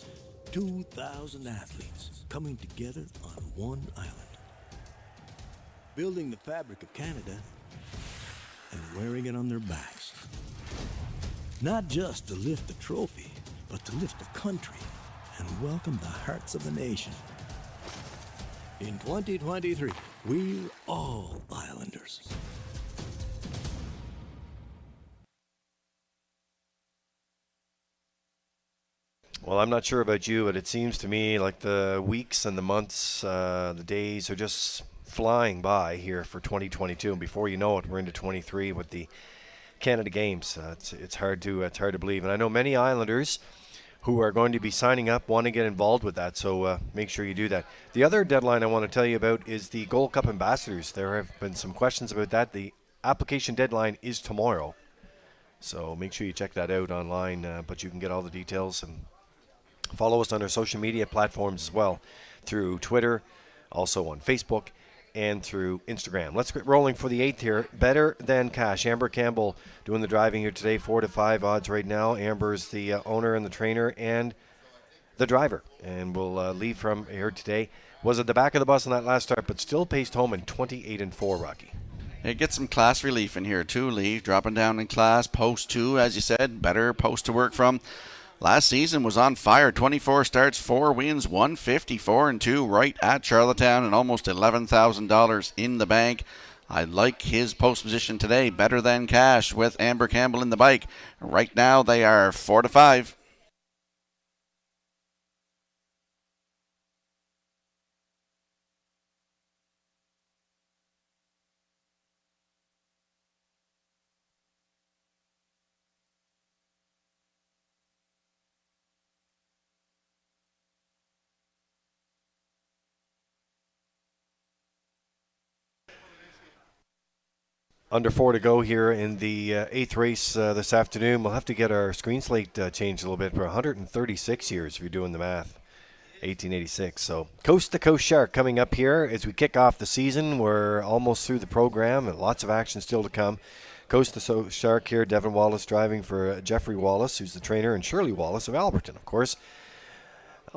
2,000 athletes coming together on one island. Building the fabric of Canada and wearing it on their backs. Not just to lift the trophy, but to lift the country and welcome the hearts of the nation. In 2023, we're all Islanders. Well, I'm not sure about you, but it seems to me like the weeks and the months, the days are just flying by here for 2022. And before you know it, we're into 23 with the Canada Games. It's hard to believe. And I know many Islanders who are going to be signing up want to get involved with that, so make sure you do that. The other deadline I want to tell you about is the Gold Cup Ambassadors. There have been some questions about that. The application deadline is tomorrow, so make sure you check that out online, but you can get all the details and follow us on our social media platforms as well, through Twitter, also on Facebook, and through Instagram. Let's get rolling for the 8th here. Better Than Cash. Amber Campbell doing the driving here today. 4-5 odds right now. Amber's the owner and the trainer and the driver. And we'll leave from here today. Was at the back of the bus on that last start, but still paced home in 28-4, Rocky. It gets some class relief in here too, Lee. Dropping down in class. Post 2, as you said. Better post to work from. Last season was on fire. 24 starts, 4 wins, 154-2 right at Charlottetown, and almost $11,000 in the bank. I like his post position today. Better Than Cash with Amber Campbell in the bike. Right now they are 4-5. Under 4 to go here in the 8th race this afternoon. We'll have to get our screen slate changed a little bit for 136 years if you're doing the math. 1886. So Coast to Coast Shark coming up here as we kick off the season. We're almost through the program and lots of action still to come. Coast to Coast Shark here. Devin Wallace driving for Jeffrey Wallace, who's the trainer, and Shirley Wallace of Alberton, of course.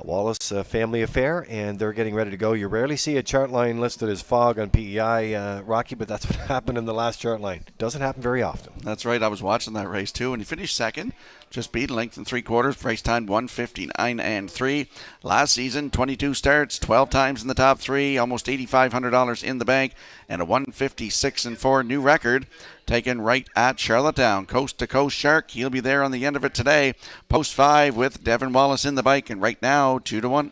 Wallace family affair, and they're getting ready to go. You rarely see a chart line listed as fog on PEI, Rocky, but that's what happened in the last chart line. Doesn't happen very often. That's right. I was watching that race too, and he finished second. Just beat length and 3/4. Race time 1:59.3. Last season, 22 starts, 12 times in the top 3, almost $8,500 in the bank, and a 156-4 new record taken right at Charlottetown. Coast to Coast Shark. He'll be there on the end of it today. Post 5 with Devin Wallace in the bike, and right now 2-1.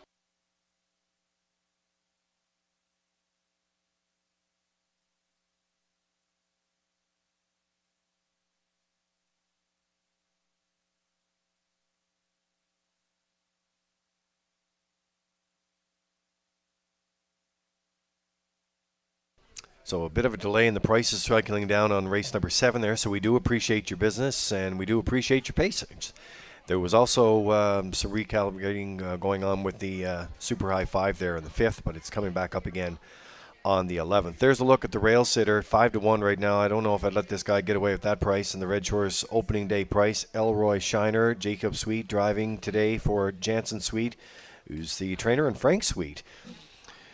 So a bit of a delay in the prices cycling down on race number 7 there. So we do appreciate your business and we do appreciate your patience. There was also some recalibrating going on with the Super High 5 there in the 5th, but it's coming back up again on the 11th. There's a look at the rail sitter, 5-1 right now. I don't know if I'd let this guy get away with that price. And the Redshores opening day price, Elroy Shiner, Jacob Sweet driving today for Jansen Sweet, who's the trainer, and Frank Sweet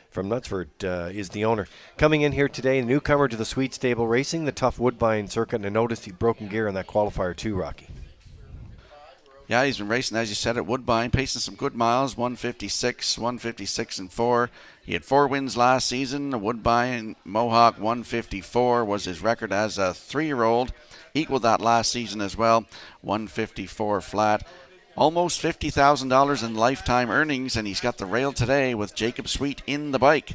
from Knutsford is the owner. Coming in here today, a newcomer to the Sweet Stable Racing, the tough Woodbine circuit, and I noticed he broken gear in that qualifier too, Rocky. Yeah, he's been racing, as you said, at Woodbine, pacing some good miles, 156 and 4. He had 4 wins last season. Woodbine Mohawk 154 was his record as a 3-year-old. Equaled that last season as well, 154 flat. Almost $50,000 in lifetime earnings, and he's got the rail today with Jacob Sweet in the bike.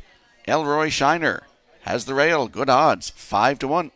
Elroy Shiner has the rail, good odds, 5-1.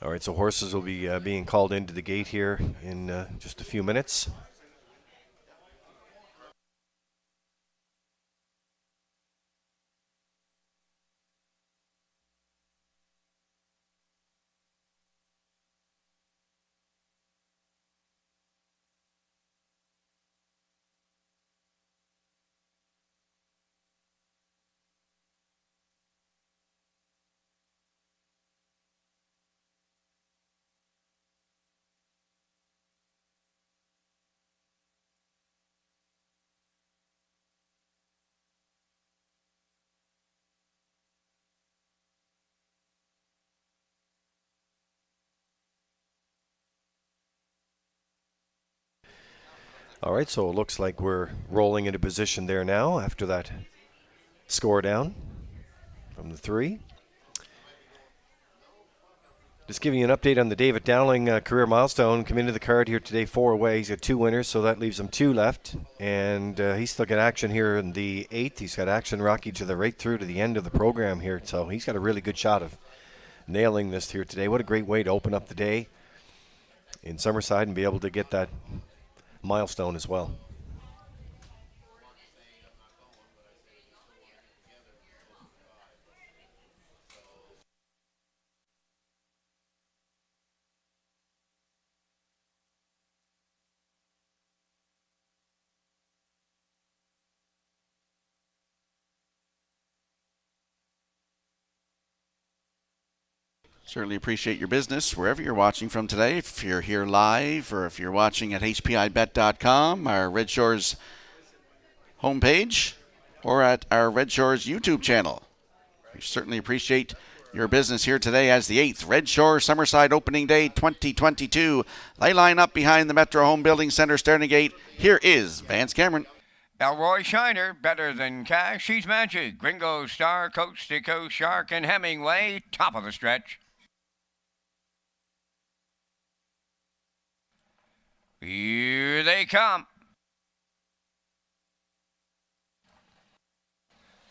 All right, so horses will be being called into the gate here in just a few minutes. All right, so it looks like we're rolling into position there now after that score down from the 3. Just giving you an update on the David Dowling career milestone. Come into the card here today 4 away. He's got 2 winners, so that leaves him 2 left. And he's still got action here in the 8th. He's got action, Rocky, to the right through to the end of the program here. So he's got a really good shot of nailing this here today. What a great way to open up the day in Summerside and be able to get that milestone as well. Certainly appreciate your business wherever you're watching from today. If you're here live or if you're watching at hpibet.com, our Red Shores homepage, or at our Red Shores YouTube channel. We certainly appreciate your business here today as the 8th Red Shores Summerside Opening Day 2022. They line up behind the Metro Home Building Center starting gate. Here is Vance Cameron. Elroy Shiner, better than cash. She's magic. Gringo Star, Coast to Coast Shark, and Hemingway, top of the stretch. Here they come.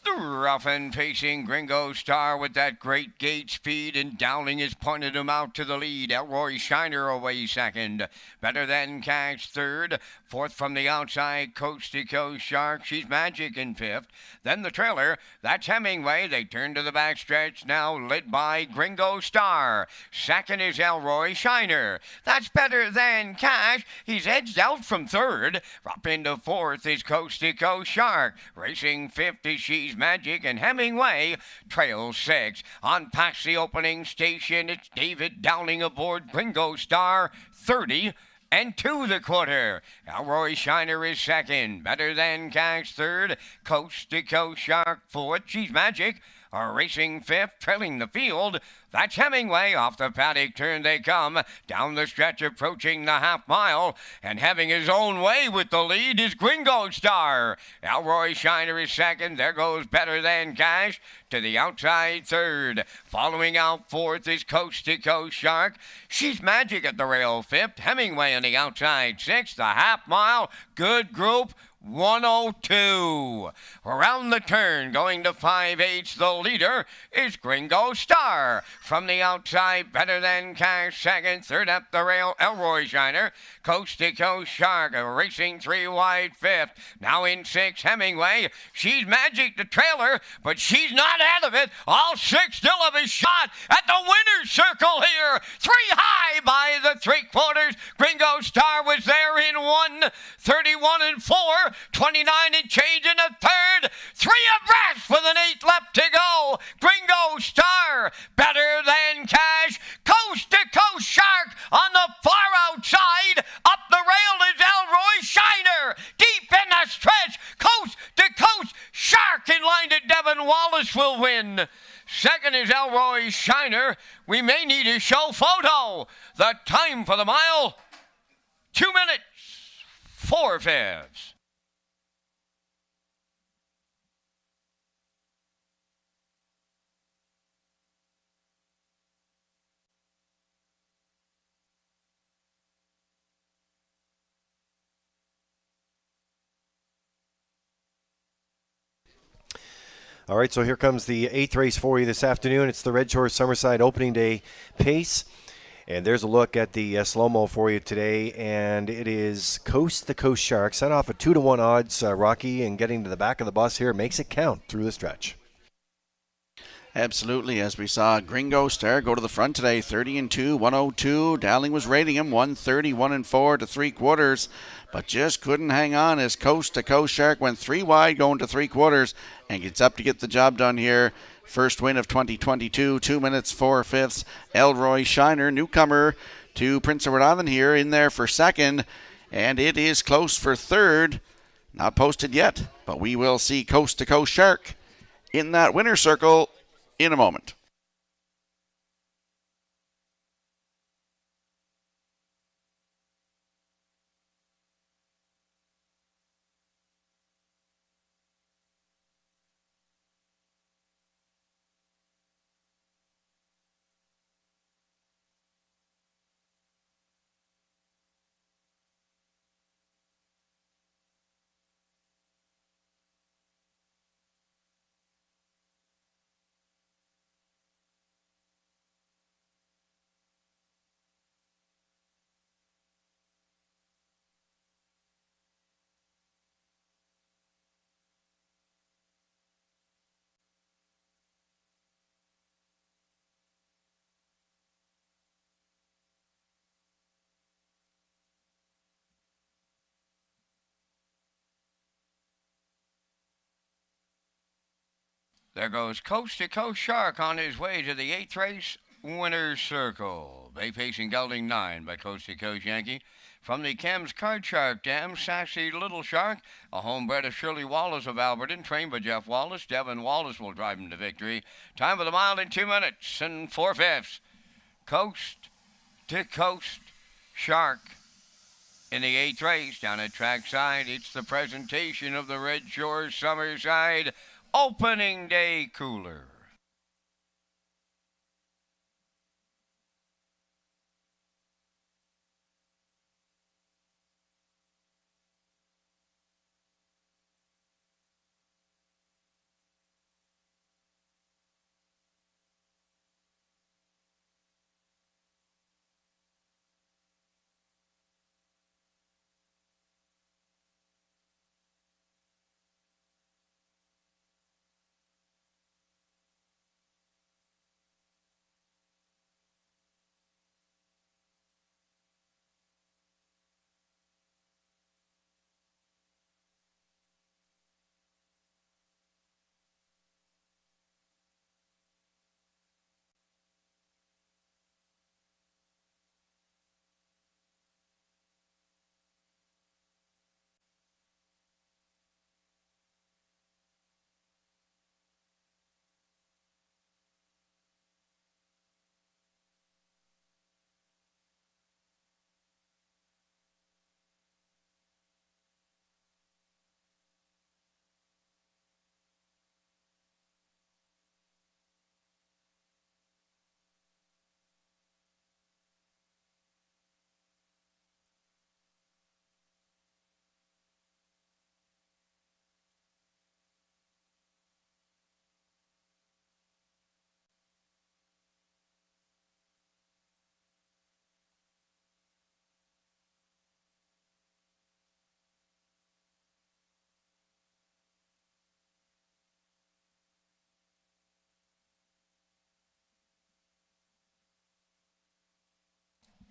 The rough and pacing Gringo Star with that great gate speed, and Dowling has pointed him out to the lead. Elroy Shiner away second. Better Than Cash third. Fourth from the outside, Coast to Coast Shark. She's Magic in fifth. Then the trailer, that's Hemingway. They turn to the backstretch now, led by Gringo Star. Second is Elroy Shiner. That's Better Than Cash. He's edged out from third. Up into fourth is Coast to Coast Shark. Racing fifth is She's Magic, and Hemingway trails six. On past the opening station, it's David Dowling aboard Gringo Star, 30 and 2 the quarter. Elroy Shiner is second. Better Than Cash third. Coast to Coast Shark fourth. She's Magic racing fifth, trailing the field. That's Hemingway. Off the paddock turn they come. Down the stretch approaching the half mile. And having his own way with the lead is Gringo Star. Elroy Shiner is second. There goes Better Than Cash to the outside third. Following out fourth is Coast to Coast Shark. She's Magic at the rail fifth. Hemingway on the outside sixth. The half mile. Good group. 102. Around the turn, going to 5/8, the leader is Gringo Star. From the outside, Better Than Cash second. Third up the rail, Elroy Shiner. Coast to Coast Shark, racing 3 wide fifth. Now in 6, Hemingway. She's Magic the trailer, but she's not out of it. All 6 still have a shot at the winner's circle here. 3 high by the 3/4. Gringo Star was there in 1:31 and 4. 29 and change in a third. 3 abreast with an 8 left to go. Gringo Star, Better Than Cash. Coast to Coast Shark on the far outside. Up the rail is Elroy Shiner. Deep in the stretch. Coast to Coast Shark in line to Devin Wallace will win. Second is Elroy Shiner. We may need a show photo. The time for the mile, 2 minutes, 4/5. All right, so here comes the 8th race for you this afternoon. It's the Redshores Summerside Opening Day Pace. And there's a look at the slow-mo for you today, and it is Coast to Coast Shark. Set off at 2-1 odds, Rocky, and getting to the back of the bus here makes it count through the stretch. Absolutely, as we saw Gringo Star go to the front today, 30 and 2, 102. Dowling was rating him 131 and 4 to 3/4, but just couldn't hang on as Coast to Coast Shark went 3 wide going to 3/4 and gets up to get the job done here. First win of 2022, 2 minutes, 4/5. Elroy Shiner, newcomer to Prince Edward Island here, in there for second, and it is close for third. Not posted yet, but we will see Coast to Coast Shark in that winner's circle in a moment. There goes Coast to Coast Shark on his way to the 8th race winner's circle. Bay Pacing gelding 9 by Coast to Coast Yankee. From the Chems Card Shark Dam, Sassy Little Shark, a homebred of Shirley Wallace of Alberton, trained by Jeff Wallace. Devin Wallace will drive him to victory. Time for the mile in 2 minutes and 4/5. Coast to Coast Shark in the 8th race. Down at trackside, it's the presentation of the Redshores Summerside Opening Day Cooler.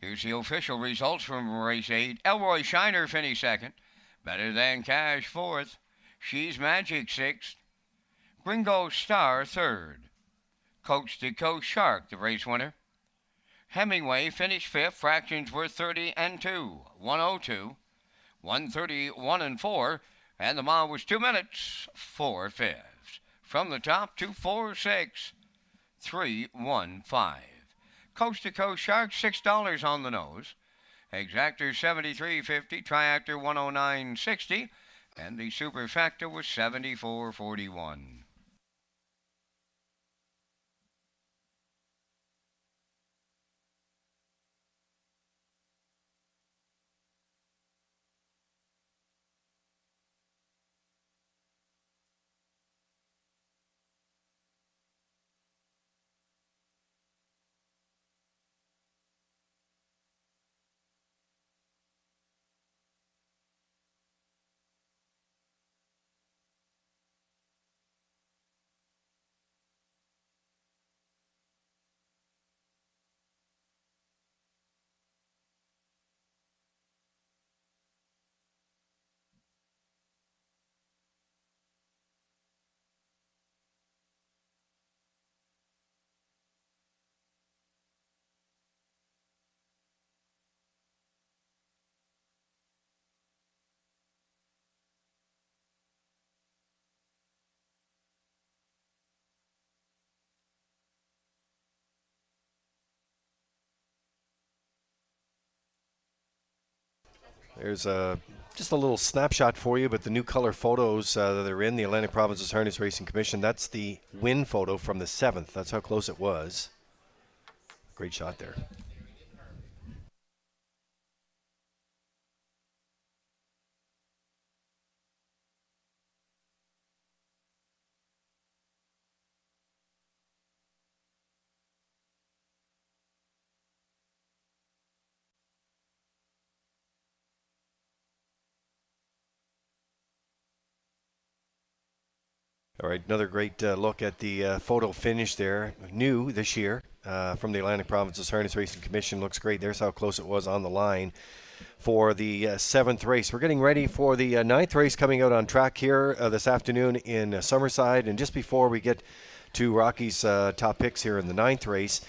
Here's the official results from race 8. Elroy Shiner finished second. Better Than Cash fourth. She's Magic sixth. Gringo Star third. Coach to Coach Shark, the race winner. Hemingway finished fifth. Fractions were 30 and 2. 102. 131 and 4. And the mile was 2 minutes, 4 fifths. From the top, 246. 315. Coast to Coast Shark, $6 on the nose. Exactor $73.50, Triactor $109.60, and the Superfecta was $74.41. There's just a little snapshot for you, but the new color photos that are in the Atlantic Provinces Harness Racing Commission, that's the win photo from the 7th. That's how close it was. Great shot there. All right, another great look at the photo finish there. New this year from the Atlantic Provinces Harness Racing Commission. Looks great. There's how close it was on the line for the 7th race. We're getting ready for the 9th race coming out on track here this afternoon in Summerside. And just before we get to Rocky's top picks here in the 9th race,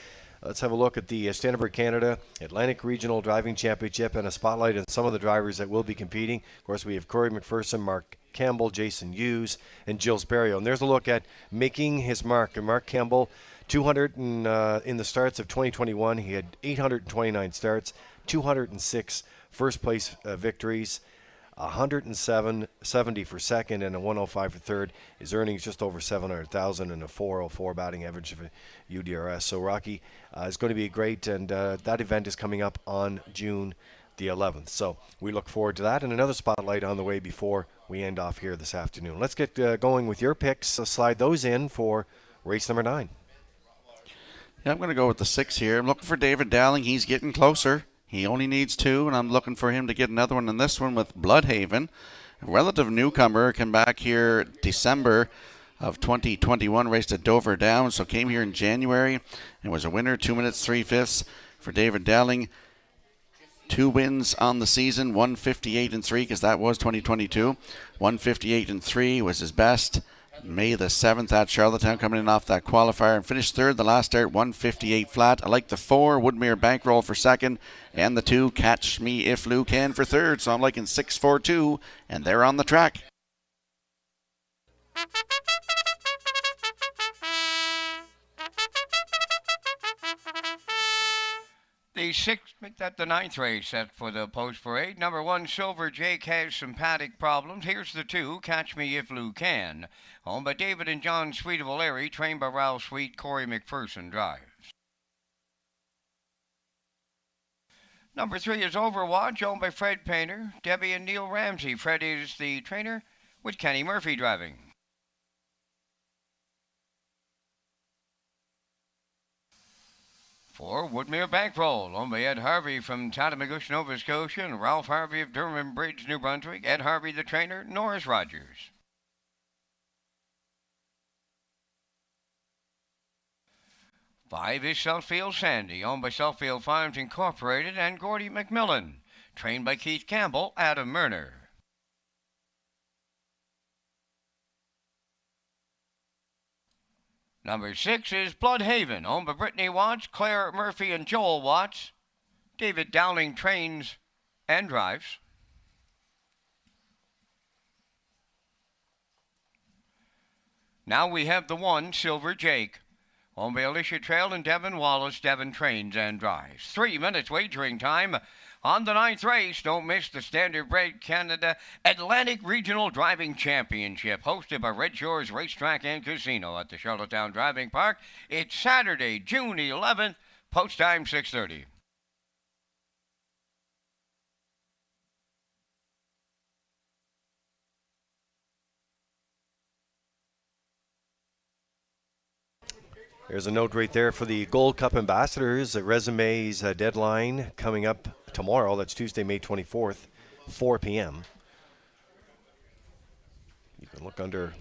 let's have a look at the Standardbird Canada Atlantic Regional Driving Championship and a spotlight on some of the drivers that will be competing. Of course, we have Corey McPherson, Mark Campbell, Jason Hughes, and Gilles Berrio. And there's a look at making his mark. And Mark Campbell, 200 in the starts of 2021. He had 829 starts, 206 first place victories, 170 for second, and a 105 for third. His earnings just over 700,000 and a 404 batting average of a UDRS. So Rocky is going to be great, and that event is coming up on June the 11th. So we look forward to that, and another spotlight on the way before we end off here this afternoon. Let's get going with your picks. Slide those in for race number 9. Yeah, I'm going to go with the 6 here. I'm looking for David Dowling. He's getting closer. He only needs 2, and I'm looking for him to get another one in this one with Bloodhaven. A relative newcomer, came back here December of 2021, raced at Dover Downs, so came here in January and was a winner, 2 minutes, 3 fifths for David Dowling. 2 wins on the season, 158 and 3, because that was 2022. 158 and 3 was his best. May the 7th at Charlottetown, coming in off that qualifier, and finished third the last start, 158 flat. I like the 4, Woodmere Bankroll for second, and the 2, Catch Me If Lou Can for third. So I'm liking 6-4-2, and they're on the track. The 6th, make that the 9th race set for the post parade. Number 1, Silver Jake has some paddock problems. Here's the 2, Catch Me If Lou Can. Owned by David and John Sweet of O'Leary, trained by Ralph Sweet, Corey McPherson drives. Number 3 is Overwatch, owned by Fred Painter, Debbie and Neil Ramsey. Fred is the trainer with Kenny Murphy driving. 4, Woodmere Bankroll, owned by Ed Harvey from Tatamagouche, Nova Scotia, and Ralph Harvey of Durham Bridge, New Brunswick. Ed Harvey, the trainer, Norris Rogers. 5 is Southfield Sandy, owned by Southfield Farms Incorporated and Gordy McMillan. Trained by Keith Campbell, Adam Murner. Number 6 is Bloodhaven, owned by Brittany Watts, Claire Murphy, and Joel Watts. David Dowling trains and drives. Now we have the 1, Silver Jake, owned by Alicia Trail and Devin Wallace. Devin trains and drives. 3 minutes wagering time on the 9th race. Don't miss the Standardbred Canada Atlantic Regional Driving Championship, hosted by Redshores Racetrack and Casino at the Charlottetown Driving Park. It's Saturday, June 11th, post time 6:30. There's a note right there for the Gold Cup ambassadors. Resumes deadline coming up tomorrow. That's Tuesday, May 24th, 4 p.m. You can look under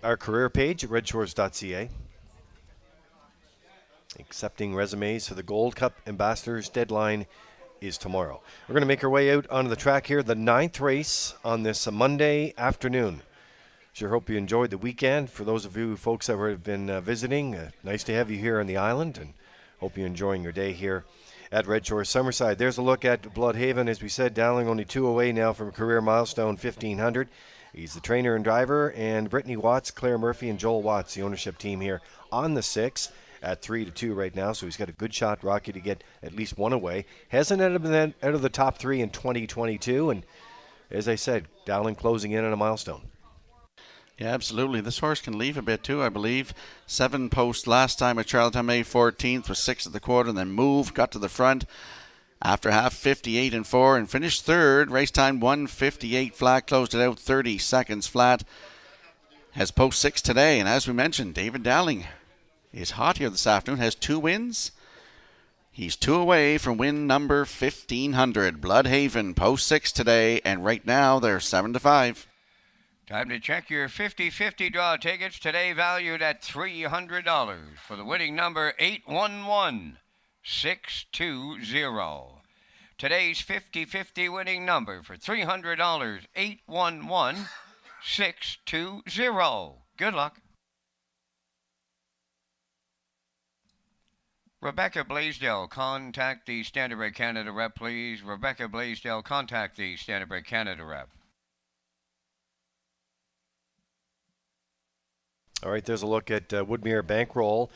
our career page at Redshores.ca. Accepting resumes for the Gold Cup ambassadors deadline is tomorrow. We're going to make our way out onto the track here. The 9th race on this Monday afternoon. Sure hope you enjoyed the weekend. For those of you folks that have been visiting, nice to have you here on the island, and hope you're enjoying your day here at Red Shores Summerside. There's a look at Bloodhaven. As we said, Dowling only 2 away now from career milestone 1,500. He's the trainer and driver, and Brittany Watts, Claire Murphy, and Joel Watts, the ownership team here on the 6 at 3-2 right now. So he's got a good shot, Rocky, to get at least 1 away. Hasn't ended out of the top 3 in 2022, and as I said, Dowling closing in on a milestone. Yeah, absolutely. This horse can leave a bit too, I believe. 7 posts last time at Charlottetown, May 14th, was 6 at the quarter, and then moved, got to the front after half, 58-4, and finished 3rd. Race time 1:58 flat, closed it out 30 seconds flat. Has post 6 today, and as we mentioned, David Dowling is hot here this afternoon, has 2 wins. He's 2 away from win number 1,500. Bloodhaven, post 6 today, and right now they're 7-5. Time to check your 50-50 draw tickets, today valued at $300 for the winning number 811620. Today's 50-50 winning number for $300, 811620. Good luck. Rebecca Blaisdell, contact the Standardbred Canada rep, please. Rebecca Blaisdell, contact the Standardbred Canada rep. All right, there's a look at Woodmere Bankroll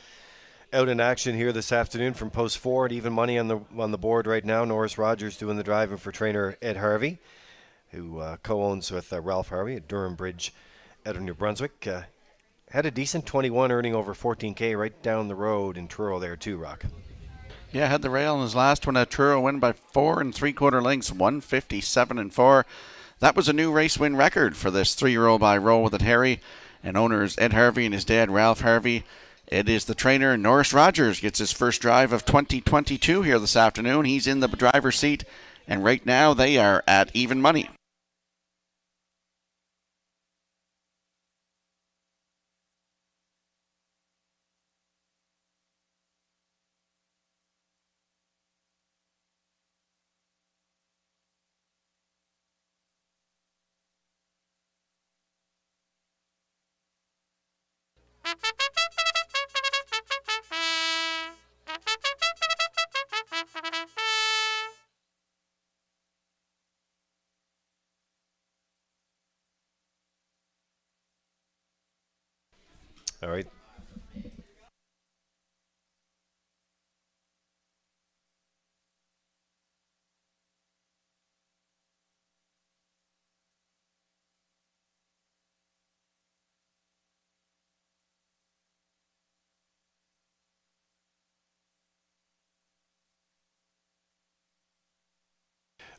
out in action here this afternoon from post 4 at even money on the board right now. Norris Rogers doing the driving for trainer Ed Harvey, who co-owns with Ralph Harvey at Durham Bridge out of New Brunswick. Had a decent 21, earning over 14K right down the road in Truro there too, Rock. Yeah, had the rail in his last one at Truro, win by 4 3/4 lengths, 157-4. That was a new race win record for this 3-year-old by Roll With It Harry. And owners Ed Harvey and his dad Ralph Harvey. Ed is the trainer. Norris Rogers gets his first drive of 2022 here this afternoon. He's in the driver's seat, and right now they are at even money. All right.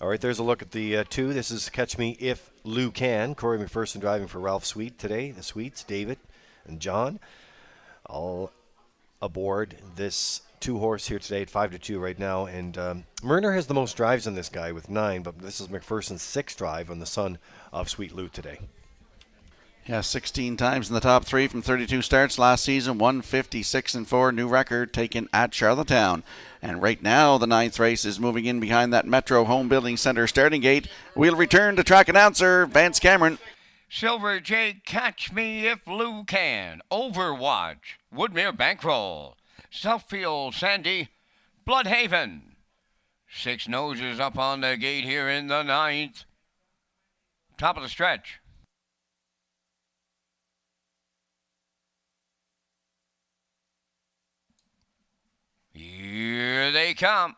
All right, there's a look at the 2. This is Catch Me If Lou Can. Corey McPherson driving for Ralph Sweet today. The Sweets, David and John, all aboard this 2-horse here today at 5-2 right now. And Murner has the most drives on this guy with 9, but this is McPherson's 6th drive on the son of Sweet Lou today. Yeah, 16 times in the top three from 32 starts last season, 156-4, new record taken at Charlottetown. And right now, the ninth race is moving in behind that Metro Home Building Center starting gate. We'll return to track announcer Vance Cameron. Silver Jake, Catch Me If Lou Can, Overwatch, Woodmere Bankroll, Southfield Sandy, Bloodhaven. Six Noses up on the gate here in the ninth. Top of the stretch. Here they come.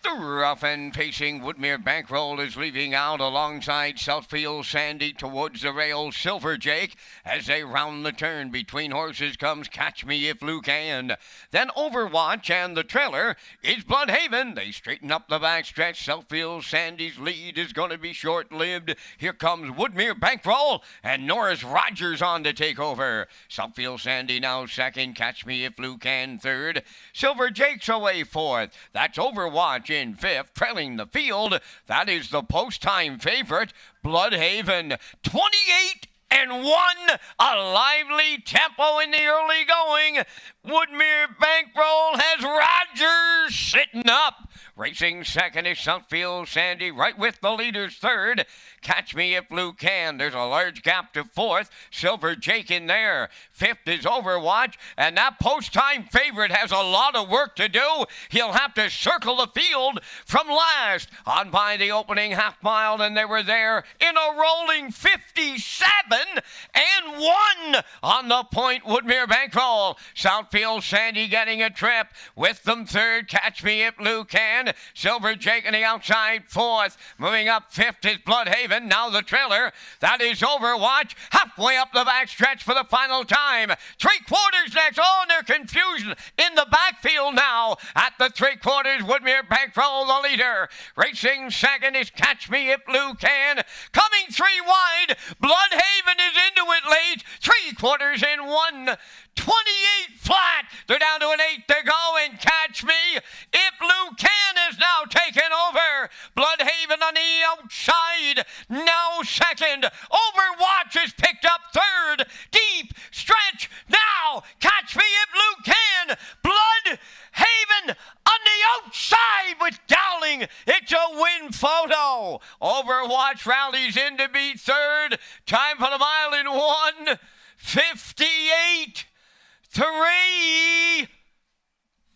The rough and pacing Woodmere Bankroll is leaving out alongside Southfield Sandy towards the rail. Silver Jake, as they round the turn between horses, comes Catch Me If Lou Can. Then Overwatch and the trailer is Bloodhaven. They straighten up the backstretch. Southfield Sandy's lead is going to be short-lived. Here comes Woodmere Bankroll and Norris Rogers on to take over. Southfield Sandy now second. Catch Me If Lou Can third. Silver Jake's away fourth. That's Overwatch in fifth, trailing the field. That is the post-time favorite, Bloodhaven. 28-1, a lively tempo in the early going. Woodmere Bankroll has Rogers sitting up. Racing second is Southfield Sandy, right with the leaders third. Catch Me If Lou Can. There's a large gap to fourth. Silver Jake in there. Fifth is Overwatch, and that post-time favorite has a lot of work to do. He'll have to circle the field from last on by the opening half mile, and they were there in a rolling 57-1 on the point. Woodmere Bankroll. Southfield Sandy getting a trip. With them third, Catch Me If Lou Can. Silver Jake on the outside fourth. Moving up fifth is Bloodhaven. Now the trailer. That is Overwatch. Halfway up the backstretch for the final time. 3/4 next. Oh, and there's confusion in the backfield now. At the 3/4, Woodmere Bankroll the leader. Racing second is Catch Me If Lou Can. Coming three wide. Bloodhaven is into it late. 3/4 in 1:28 flat. They're down to an 8 to go, and Catch Me If Lou Can is now taken over. Bloodhaven on the outside, now second. Overwatch is picked up third. Deep stretch now. Catch Me If Lou Can. Bloodhaven on the outside with Dowling. It's a win photo. Overwatch rallies in to be third. Time for the mile in 1:58.3.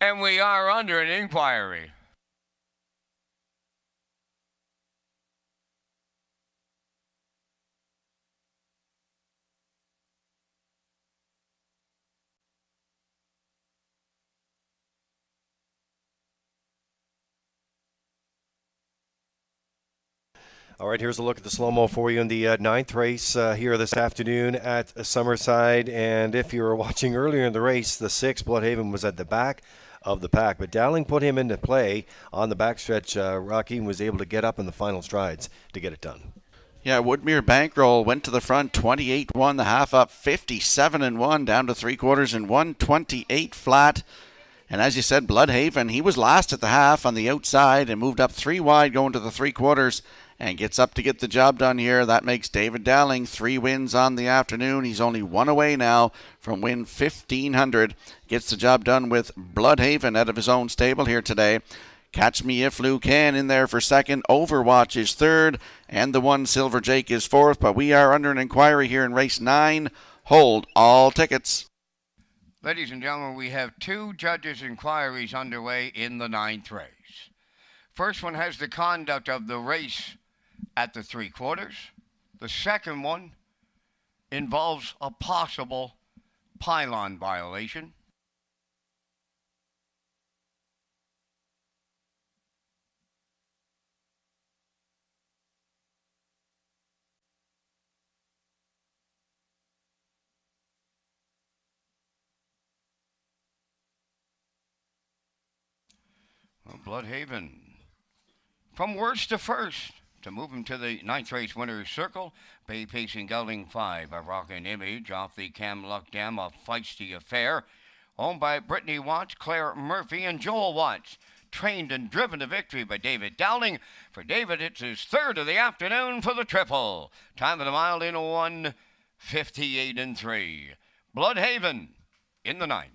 And we are under an inquiry. All right, here's a look at the slow-mo for you in the ninth race here this afternoon at Summerside. And if you were watching earlier in the race, the 6, Bloodhaven, was at the back of the pack. But Dowling put him into play on the backstretch. Rocky was able to get up in the final strides to get it done. Yeah, Woodmere Bankroll went to the front, 28-1, the half up, 57-1, down to 3/4 in 1:28 flat. And as you said, Bloodhaven, he was last at the half on the outside and moved up 3 wide going to the 3/4 and gets up to get the job done here. That makes David Dowling 3 wins on the afternoon. He's only 1 away now from win 1,500. Gets the job done with Bloodhaven out of his own stable here today. Catch Me If Lou Can in there for second. Overwatch is third. And the 1 Silver Jake is fourth. But we are under an inquiry here in race 9. Hold all tickets. Ladies and gentlemen, we have 2 judges' inquiries underway in the 9th race. First one has the conduct of the race at the 3/4. The second one involves a possible pylon violation. Well, Bloodhaven, from worst to first, to move him to the 9th race winner's circle. Bay Pacing Gelding 5, a rockin' image off the Cam Luck Dam, a feisty affair. Owned by Brittany Watts, Claire Murphy, and Joel Watts. trained and driven to victory by David Dowling. For David, it's his third of the afternoon for the triple. Time of the mile in 1:58 3. Bloodhaven in the ninth.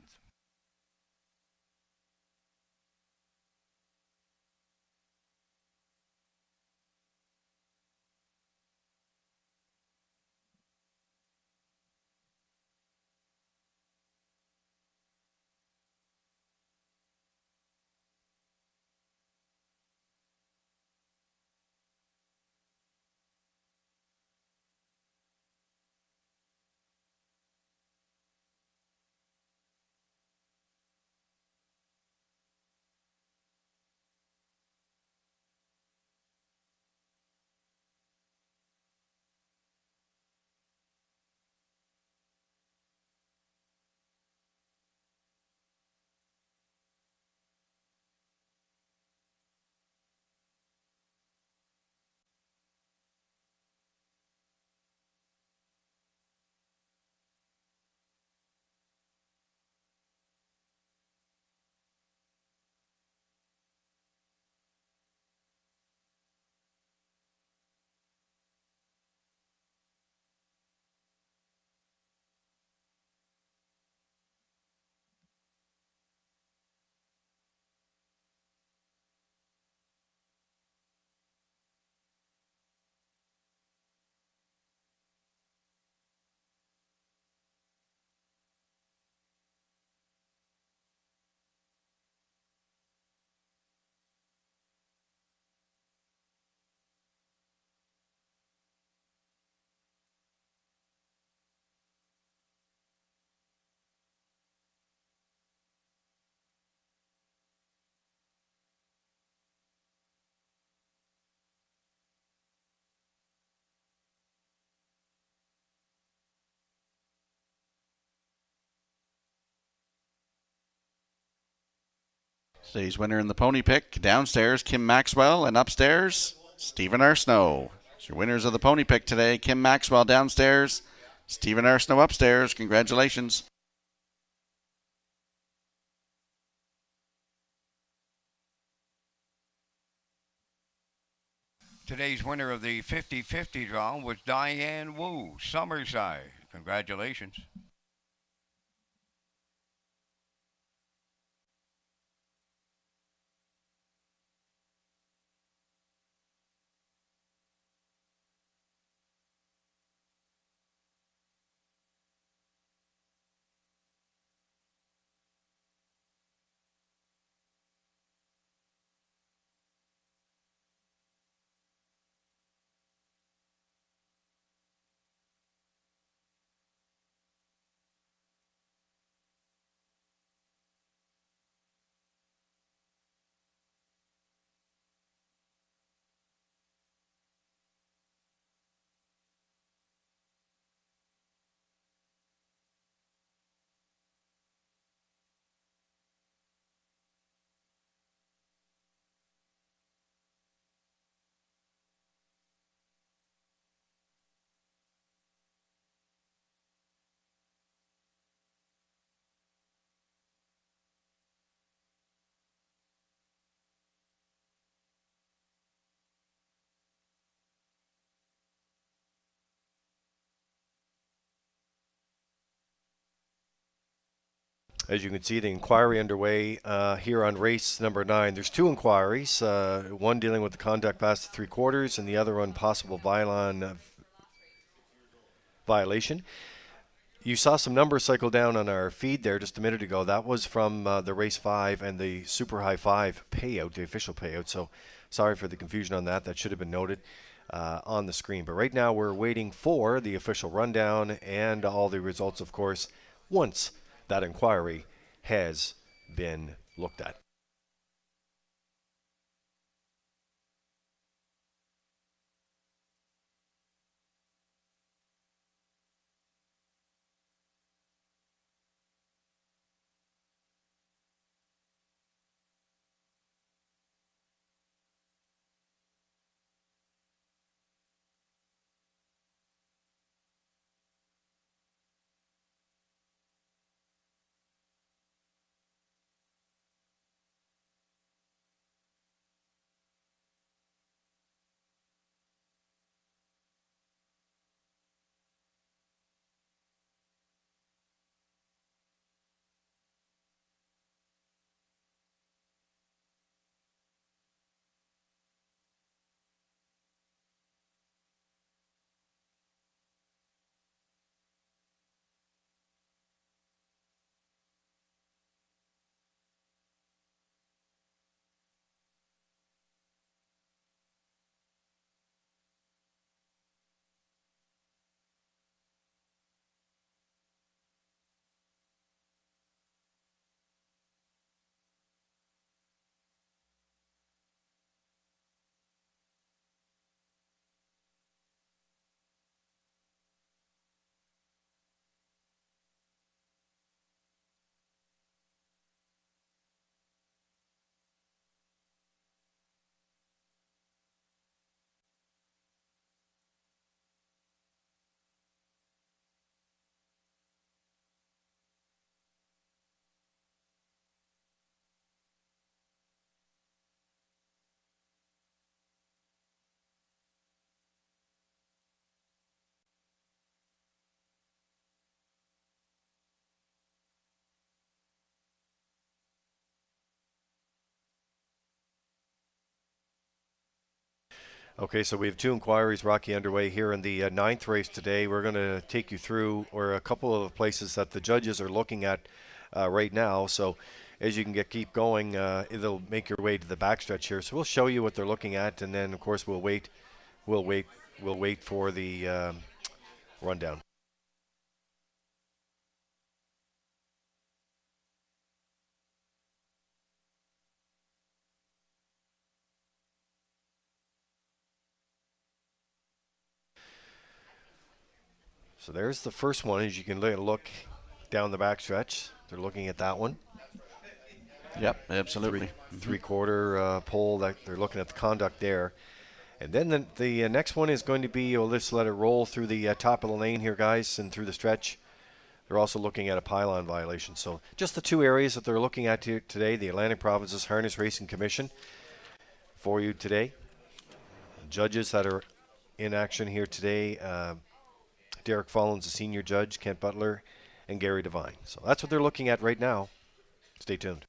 Today's winner in the pony pick, downstairs, Kim Maxwell, and upstairs, Stephen Arsenault. So your winners of the pony pick today, Kim Maxwell downstairs, Stephen Arsenault upstairs. Congratulations. Today's winner of the 50-50 draw was Diane Wu, Summerside. Congratulations. As you can see, the inquiry underway here on race number 9. There's two inquiries, one dealing with the conduct past the 3/4 and the other on possible violation. You saw some numbers cycle down on our feed there just a minute ago. That was from the race 5 and the Super High 5 payout, the official payout. So sorry for the confusion on that. That should have been noted on the screen. But right now we're waiting for the official rundown and all the results, of course, once that inquiry has been looked at. Okay, so we have 2 inquiries, Rocky, underway here in the 9th race today. We're going to take you through a couple of places that the judges are looking at right now. So as you can keep going, it'll make your way to the backstretch here. So we'll show you what they're looking at, and then of course we'll wait for the rundown. So there's the first one. As you can look down the backstretch, they're looking at that one. Yep, absolutely. Three-quarter pole. That they're looking at the conduct there. And then the next one is going to be, we'll just let it roll through the top of the lane here, guys, and through the stretch. They're also looking at a pylon violation. So just the 2 areas that they're looking at here today, the Atlantic Provinces Harness Racing Commission for you today. Judges that are in action here today, Derek Follins, the senior judge, Kent Butler, and Gary Devine. So that's what they're looking at right now. Stay tuned.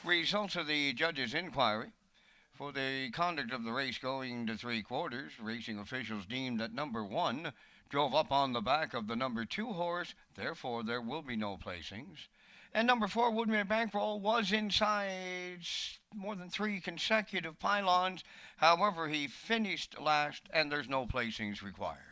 Results of the judge's inquiry. For the conduct of the race going to 3/4, racing officials deemed that number 1 drove up on the back of the number 2 horse, therefore there will be no placings. And number 4, Woodmere Bankroll, was inside more than 3 consecutive pylons. However, he finished last, and there's no placings required.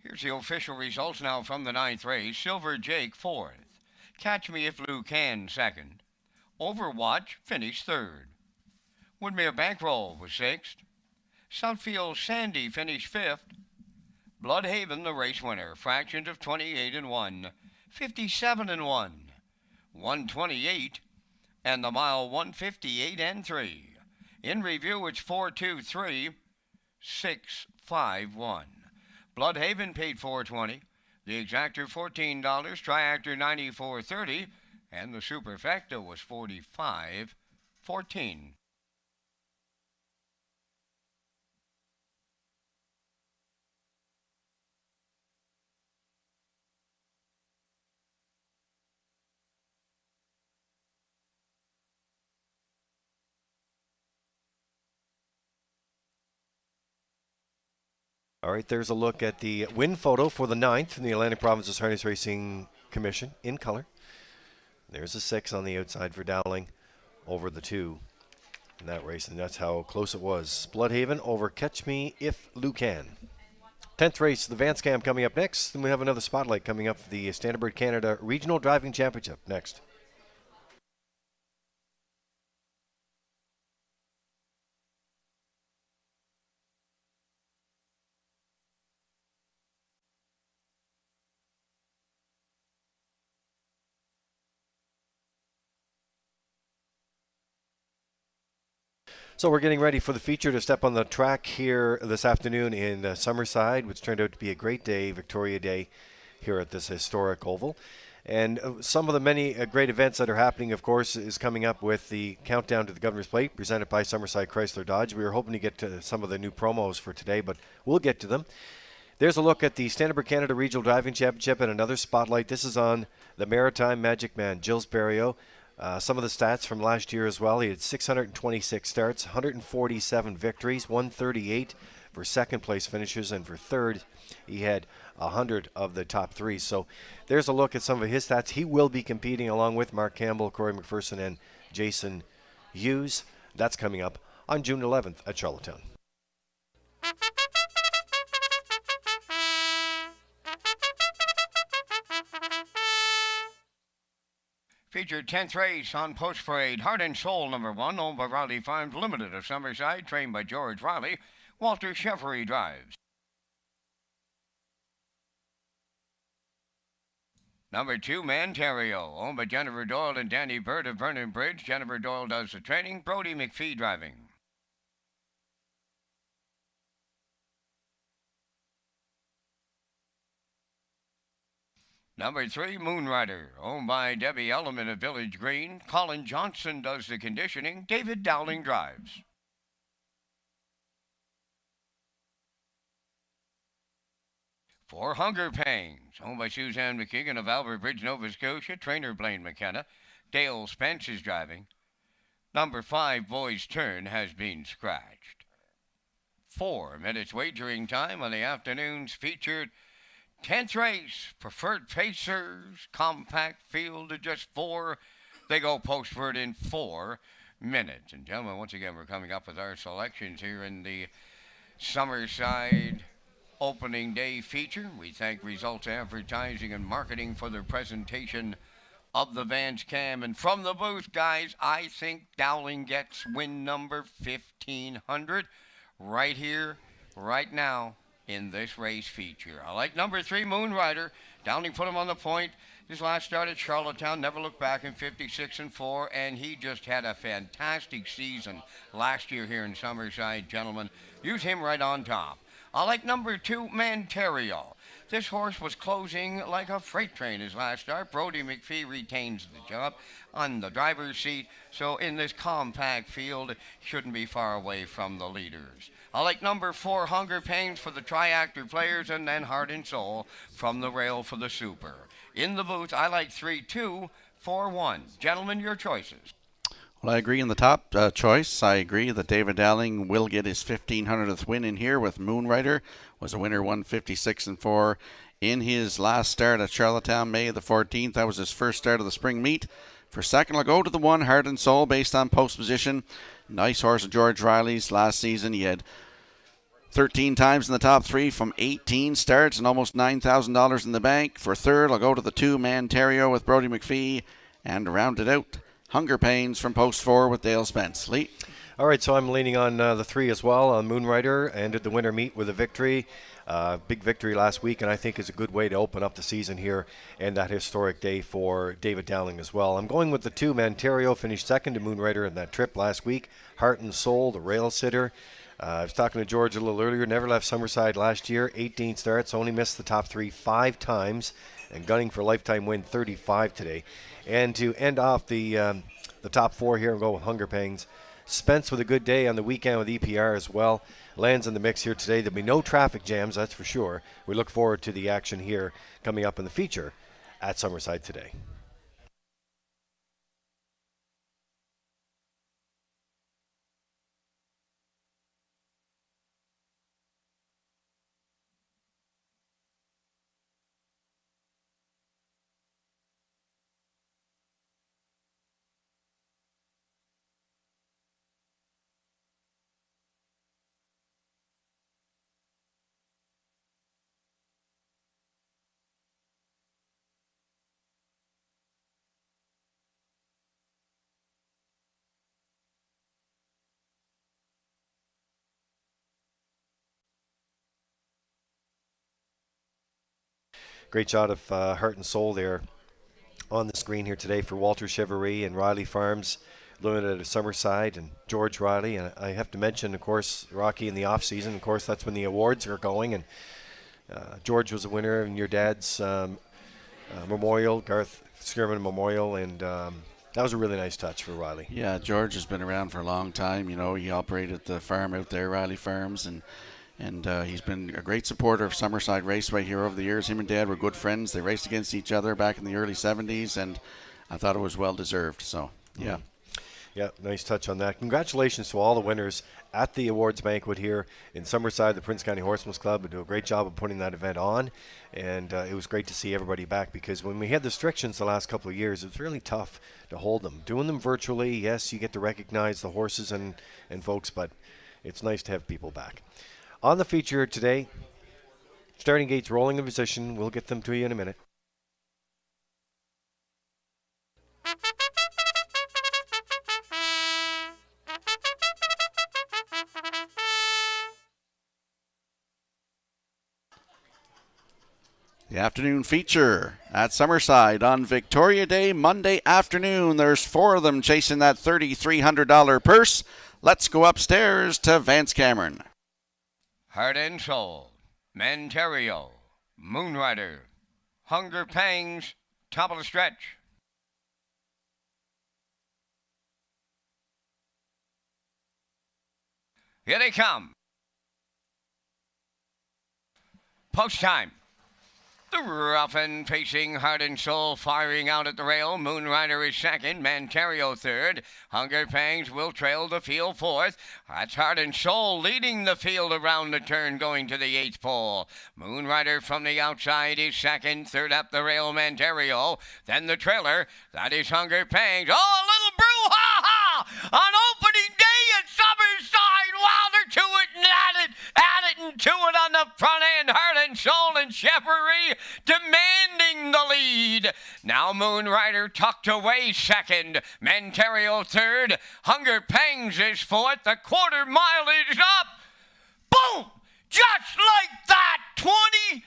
Here's the official results now from the 9th race. Silver Jake 4th. Catch Me If Lou Can 2nd. Overwatch finished 3rd. Woodmere Bankroll was 6th. Southfield Sandy finished 5th. Bloodhaven, the race winner, fractions of 28-1, 57-1, 128, and the mile 158-3. In review, it's 4-2-3, 6-5-1. Bloodhaven paid $4.20, the exactor $14, triactor $94.30, and the superfecta was $45.14. All right, there's a look at the win photo for the 9th in the Atlantic Provinces Harness Racing commission in color. There's a 6 on the outside for Dowling over the 2 in that race, and that's how close it was. Bloodhaven over Catch Me If Lou Can. 10th race, the Vance Cam coming up next. Then we have another spotlight coming up for the Standardbird Canada Regional Driving Championship next. So we're getting ready for the feature to step on the track here this afternoon in Summerside, which turned out to be a great day, Victoria Day, here at this historic oval. And some of the many great events that are happening, of course, is coming up with the Countdown to the Governor's Plate, presented by Summerside Chrysler Dodge. We were hoping to get to some of the new promos for today, but we'll get to them. There's a look at the Standardbird Canada Regional Driving Championship and another spotlight. This is on the Maritime Magic Man, Gilles Barrio. Some of the stats from last year as well. He had 626 starts, 147 victories, 138 for second place finishes, and for third, he had 100 of the top 3. So there's a look at some of his stats. He will be competing along with Mark Campbell, Corey McPherson, and Jason Hughes. That's coming up on June 11th at Charlottetown. Featured 10th race on Post Parade, Heart and Soul number 1, owned by Riley Farms Limited of Summerside, trained by George Riley. Walter Chevery drives. Number 2, Manterio, owned by Jennifer Doyle and Danny Bird of Vernon Bridge. Jennifer Doyle does the training. Brody McPhee driving. Number 3, Moonrider, owned by Debbie Elliman of Village Green. Colin Johnson does the conditioning. David Dowling drives. For Hunger Pangs, owned by Suzanne McKeegan of Albert Bridge, Nova Scotia. Trainer Blaine McKenna. Dale Spence is driving. Number 5, Boy's Turn, has been scratched. 4 minutes wagering time on the afternoon's featured 10th race, Preferred Pacers, compact field of just 4. They go postward in 4 minutes. And gentlemen, once again, we're coming up with our selections here in the Summerside opening day feature. We thank Results Advertising and Marketing for their presentation of the Vance Cam. And from the booth, guys, I think Dowling gets win number 1500 right here, right now, in this race feature. I like number 3, Moonrider. Dowling put him on the point. His last start at Charlottetown, never looked back in 56-4, and he just had a fantastic season last year here in Summerside, gentlemen. Use him right on top. I like number 2, Manterio. This horse was closing like a freight train his last start. Brody McPhee retains the job on the driver's seat, so in this compact field, shouldn't be far away from the leaders. I like number 4, Hunger Pains for the Triactor players, and then Heart and Soul from the rail for the Super. In the booth, I like 3, 2, 4, 1. Gentlemen, your choices. Well, I agree in the top choice. I agree that David Dowling will get his 1500th win in here with Moonrider. Was a winner, 156-4 in his last start at Charlottetown, May the 14th. That was his first start of the spring meet. For second, I'll go to the 1, Heart and Soul, based on post position. Nice horse of George Riley's last season. He had 13 times in the top 3 from 18 starts and almost $9,000 in the bank. For third, I'll go to the 2, Manterio with Brody McPhee. And round it out, Hunger Pains from post 4 with Dale Spence. Lee? All right, so I'm leaning on the 3 as well, on Moonrider. Ended the winter meet with a victory. Big victory last week, and I think is a good way to open up the season here and that historic day for David Dowling as well. I'm going with the 2, Manterio, finished second to Moonrider in that trip last week. Heart and Soul, the rail sitter. I was talking to George a little earlier, never left Summerside last year, 18 starts, only missed the top 3 5 times, and gunning for lifetime win 35 today. And to end off the top 4 here and go with Hunger Pangs, Spence with a good day on the weekend with EPR as well. Lands in the mix here today. There'll be no traffic jams, that's for sure. We look forward to the action here coming up in the feature at Summerside today. great shot of Heart and Soul there on the screen here today for Walter Chevrolet and Riley Farms Limited at Summerside and George Riley. And I have to mention, of course, Rocky in the off season. Of course, that's when the awards are going. And George was a winner in your dad's memorial, Garth Skierman Memorial, and that was a really nice touch for Riley. Yeah, George has been around for a long time. You know, he operated the farm out there, Riley Farms, and he's been a great supporter of Summerside Raceway here over the years. Him and Dad were good friends. They raced against each other back in the early 70s, and I thought it was well-deserved. So, yeah. Yeah, nice touch on that. Congratulations to all the winners at the awards banquet here in Summerside. The Prince County Horsemen's Club would do a great job of putting that event on, and it was great to see everybody back, because when we had the restrictions the last couple of years, it was really tough to hold them. Doing them virtually, yes, you get to recognize the horses and folks, but it's nice to have people back. On the feature today, starting gates rolling in position. We'll get them to you in a minute. The afternoon feature at Summerside on Victoria Day, Monday afternoon. There's 4 of them chasing that $3,300 purse. Let's go upstairs to Vance Cameron. Heart and Soul, Manterio, Moonrider, Hunger Pangs, top of the stretch. Here they come. Post time. The Ruffin facing Heart and Soul, firing out at the rail. Moonrider is second, Manterio third. Hunger Pangs will trail the field fourth. That's Heart and Soul leading the field around the turn, going to the 8th pole. Moonrider from the outside is second. Third up the rail, Manterio. Then the trailer, that is Hunger Pangs. Oh, a little brouhaha on opening day at Summerside. Wow, they're to it and at it and to it on the front end. Heart and Soul and Chevrolet demanding the lead. Now Moonrider tucked away second. Manterio third. Hunger Pangs is fourth. The quarter mile is up. Boom! Just like that. 27-4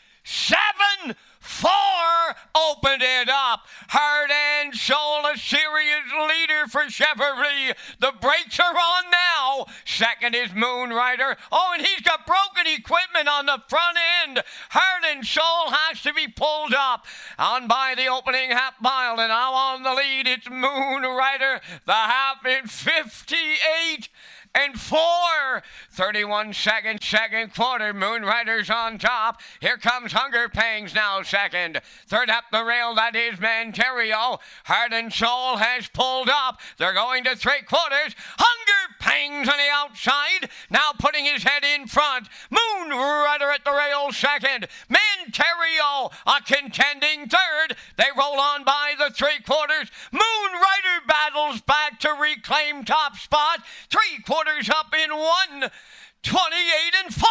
opened it up. Heart and Soul, a serious leader for Chevrolet. The brakes are on now. Second is Moonrider. Oh, and he's got broken equipment on the front end. Heart and Soul has to be pulled up on by the opening half mile. And now on the lead, it's Moonrider. The half in 58 and 4. 31 seconds, second quarter. Moonrider's on top. Here comes Hunger Pangs now second. Third up the rail, that is Manterio. Heart and Soul has pulled up. They're going to 3 quarters. Hunger Pangs on the outside, now putting his head in front. Moonrider at the rail second. Manterio a contending third. They roll on by the 3 quarters. Moonrider battles back to reclaim top spot. 3 quarters up in 1. 28 and 4.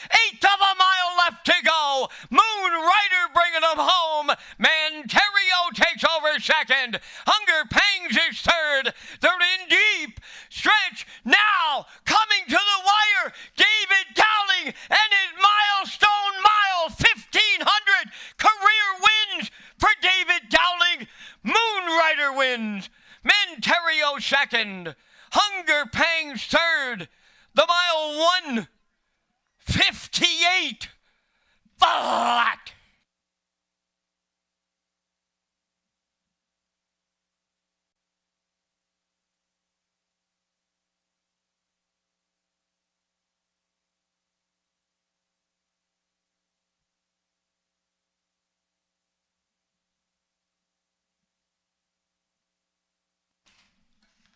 1/8 of a mile left to go. Moonrider bringing them home. Manterio takes over second. Hunger Pangs is third. They're in deep stretch now. Coming to the wire, David Dowling and his milestone mile. 1,500 career wins for David Dowling. Moonrider wins. Manterio second. Hunger Pangs third. The mile 1:58 flat.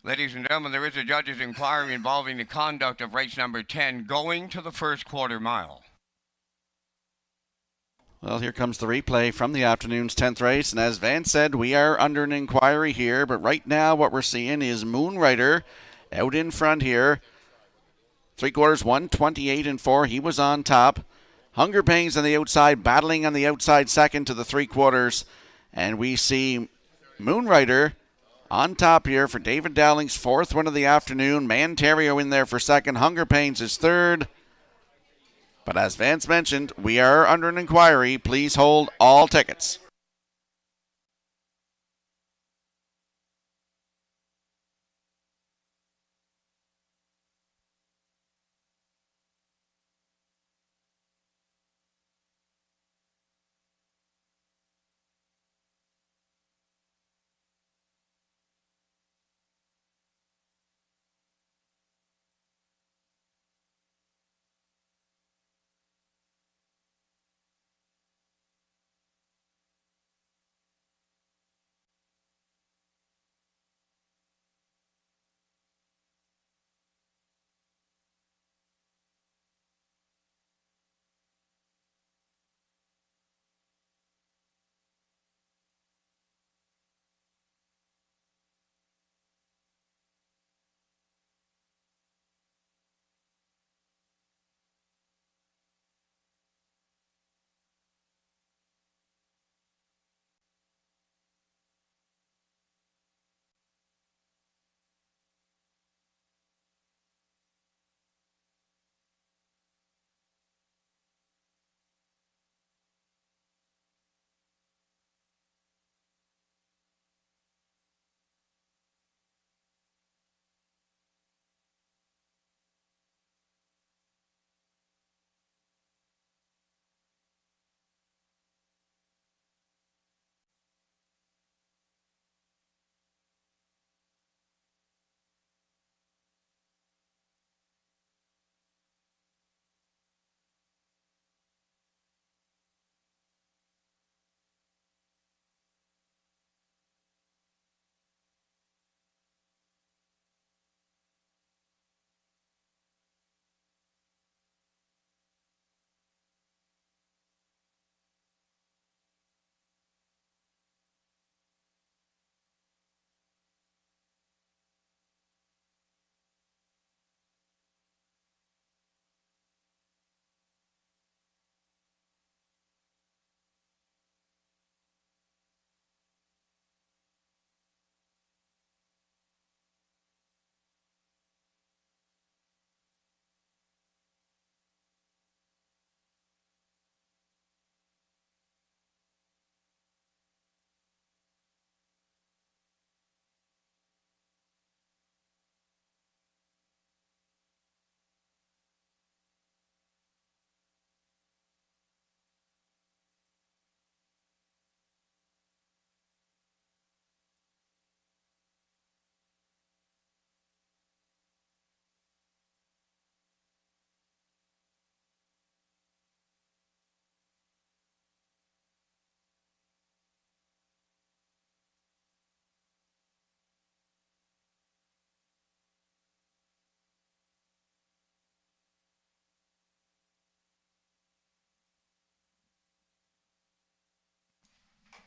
Ladies and gentlemen, there is a judge's inquiry involving the conduct of race number 10 going to the first quarter mile. Well, here comes the replay from the afternoon's 10th race. And as Vance said, we are under an inquiry here. But right now what we're seeing is Moonrider out in front here. 3 quarters, 1:28 and 4. He was on top. Hunger Pangs on the outside, battling on the outside second to the 3 quarters. And we see Moonrider on top here for David Dowling's 4th win of the afternoon. Manterio in there for second. Hunger Pangs is third. But as Vance mentioned, we are under an inquiry. Please hold all tickets.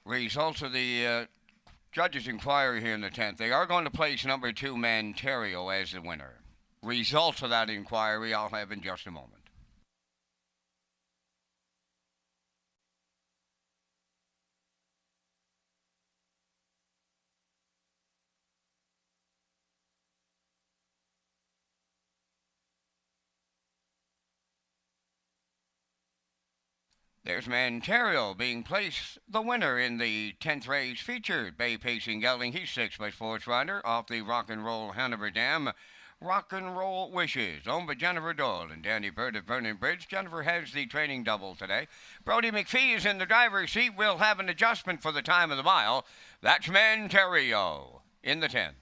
Results of the judges' inquiry here in the 10th. They are going to place number 2, Manterio, as the winner. Results of that inquiry I'll have in just a moment. There's Manterio being placed the winner in the 10th race featured. Bay Pacing Gelding, he's 6 by Sports Rider off the Rock and Roll Hanover Dam. Rock and Roll Wishes, owned by Jennifer Doyle and Danny Bird of Vernon Bridge. Jennifer has the training double today. Brody McPhee is in the driver's seat. We'll have an adjustment for the time of the mile. That's Manterio in the 10th.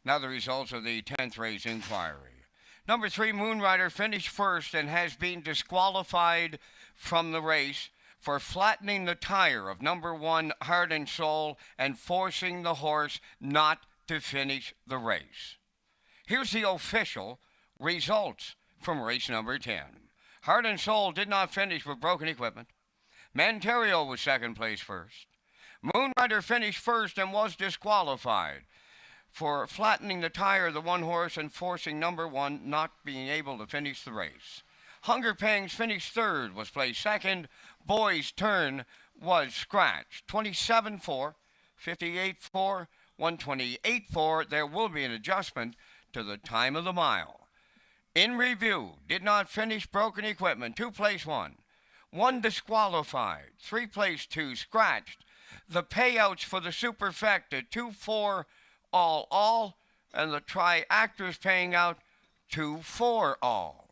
Now the results of the 10th race inquiry. Number 3, Moonrider, finished first and has been disqualified from the race for flattening the tire of number 1, Heart and Soul, and forcing the horse not to finish the race. Here's the official results from race number 10. Heart and Soul did not finish with broken equipment. Manterio was second place first. Moonrider finished first and was disqualified for flattening the tire of the one horse and forcing number 1 not being able to finish the race. Hunger Pangs finished third, was placed second. Boy's Turn was scratched. 27-4, 58-4, 128-4. There will be an adjustment to the time of the mile. In review, did not finish broken equipment, 2 place 1. 1 disqualified, 3 place 2 scratched. The payouts for the superfecta, 2-4 all, and the triactors paying out 2-4 all.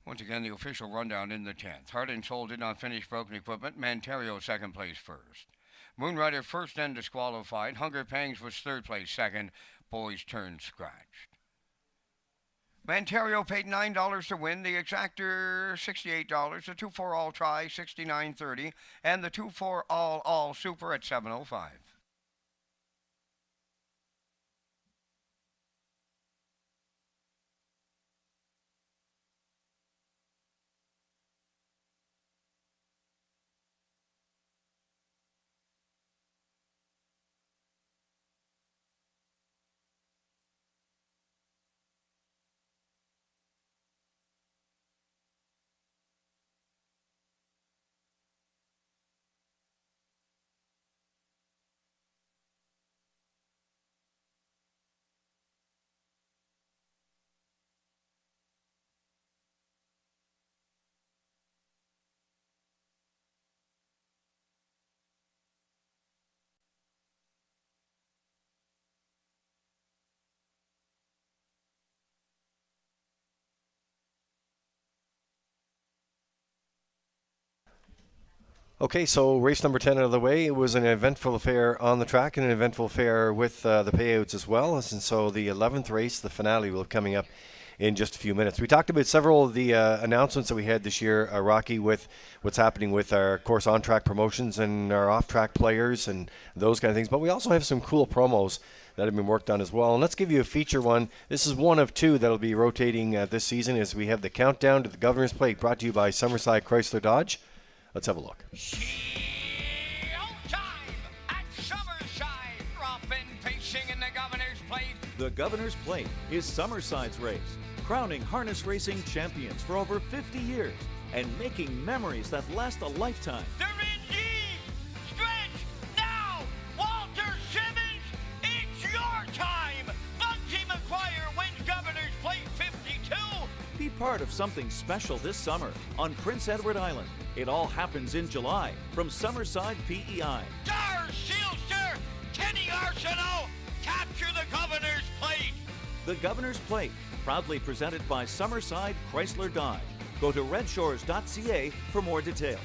Once again, the official rundown in the 10th. Heart and Soul did not finish broken equipment. Manterio second place first. Moonrider first and disqualified. Hunger Pangs was third place second. Boy's Turn scratched. Manterio paid $9 to win. The exactor $68. The 2-4 all try $69.30, and the 2-4 all super at $7.05. Okay, so race number 10 out of the way. It was an eventful affair on the track and an eventful affair with the payouts as well. And so the 11th race, the finale, will be coming up in just a few minutes. We talked about several of the announcements that we had this year, Rocky, with what's happening with our, of course, on-track promotions and our off-track players and those kind of things. But we also have some cool promos that have been worked on as well. And let's give you a feature one. This is one of 2 that will be rotating this season as we have the countdown to the Governor's Plate, brought to you by Summerside Chrysler Dodge. Let's have a look. Time at Summerside. Robin pacing in the Governor's Plate. The Governor's Plate is Summerside's race, crowning harness racing champions for over 50 years and making memories that last a lifetime. They're in deep. Stretch now. Walter Simmons, it's your time. Bugsy McGuire wins Governor's Plate 52. Be part of something special this summer on Prince Edward Island. It all happens in July from Summerside PEI. Dar Sealster, Kenny Arsenault, capture the Governor's Plate. The Governor's Plate, proudly presented by Summerside Chrysler Dodge. Go to Redshores.ca for more details.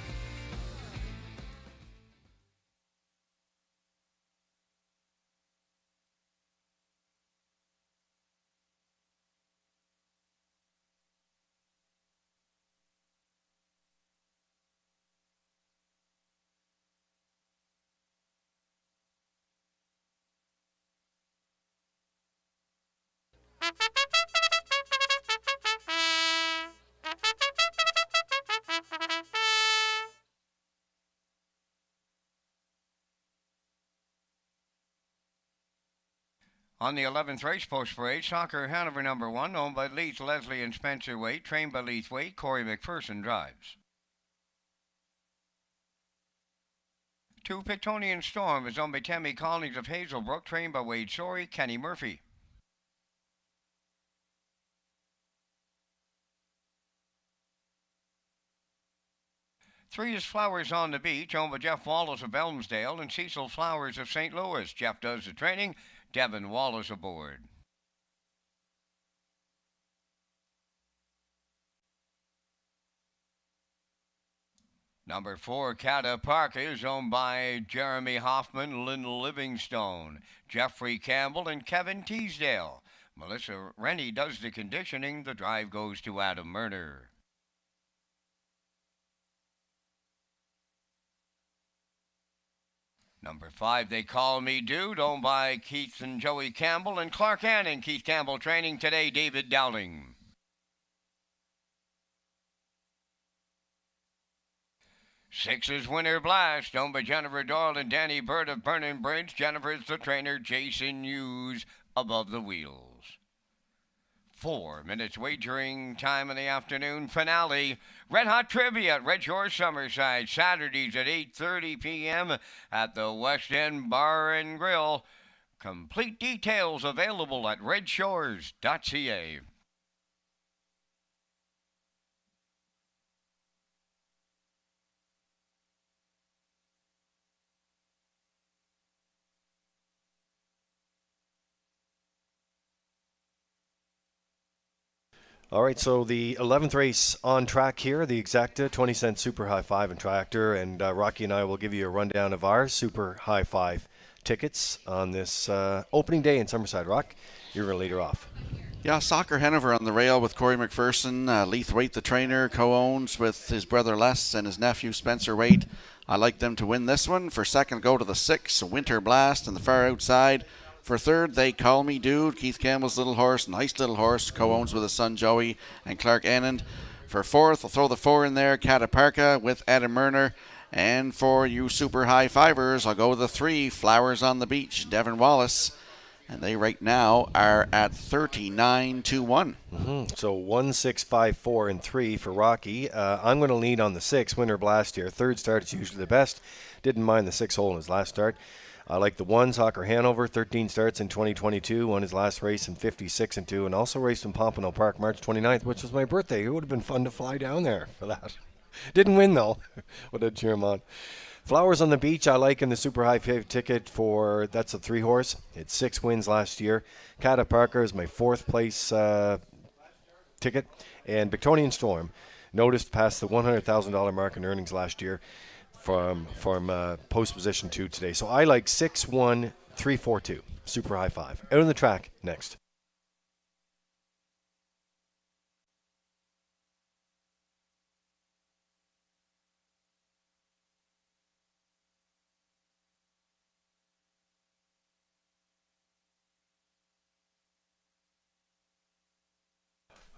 On the 11th race post parade, Soccer Hanover number 1, owned by Leith, Leslie, and Spencer Waite, trained by Leith Waite, Corey McPherson drives. 2 Pictonian Storm is owned by Tammy Collins of Hazelbrook, trained by Wade Sorey, Kenny Murphy. 3 is Flowers on the Beach, owned by Jeff Wallace of Elmsdale and Cecil Flowers of St. Louis. Jeff does the training, Devin Wallace aboard. Number 4, Cata Park, is owned by Jeremy Hoffman, Lynn Livingstone, Jeffrey Campbell, and Kevin Teasdale. Melissa Rennie does the conditioning. The drive goes to Adam Murner. Number 5, They Call Me Dude, owned by Keith and Joey Campbell, and Clark Ann and Keith Campbell training today, David Dowling. 6 is Winter Blast, owned by Jennifer Doyle and Danny Bird of Burning Bridge. Jennifer's the trainer, Jason Hughes above the wheels. 4 minutes wagering time in the afternoon finale. Red Hot Trivia at Redshores Summerside, Saturdays at 8:30 p.m. at the West End Bar and Grill. Complete details available at Redshores.ca. All right, so the 11th race on track here, the Exacta 20-cent Super High Five and Tractor, and Rocky and I will give you a rundown of our Super High Five tickets on this opening day in Summerside. Rock, you're going to lead her off. Yeah, Soccer Hanover on the rail with Corey McPherson. Leith Waite, the trainer, co-owns with his brother Les and his nephew Spencer Waite. I like them to win this one. For second, go to the 6, Winter Blast, on the far outside. For third, They Call Me Dude, Keith Campbell's little horse, nice little horse, co-owns with his son Joey and Clark Anand. For fourth, I'll throw the 4 in there, Cataparca with Adam Murner. And for you super high fivers, I'll go with the 3, Flowers on the Beach, Devin Wallace. And they right now are at 39-1. So 1, 6, 5, 4, and 3 for Rocky. I'm going to lead on the 6, Winter Blast here. Third start is usually the best. Didn't mind the 6 hole in his last start. I like the 1, Soccer Hanover, 13 starts in 2022, won his last race in 56-2, and also raced in Pompano Park March 29th, which was my birthday. It would have been fun to fly down there for that. Didn't win, though. Would have cheer him on. Flowers on the Beach, I like in the Super High Five ticket for, that's a 3 horse. It's 6 wins last year. Cata Parker is my 4th place ticket. And Victorian Storm, noticed past the $100,000 mark in earnings last year from post position 2 today. So I like 6, 1, 3, 4, 2. Super High Five. Out on the track next.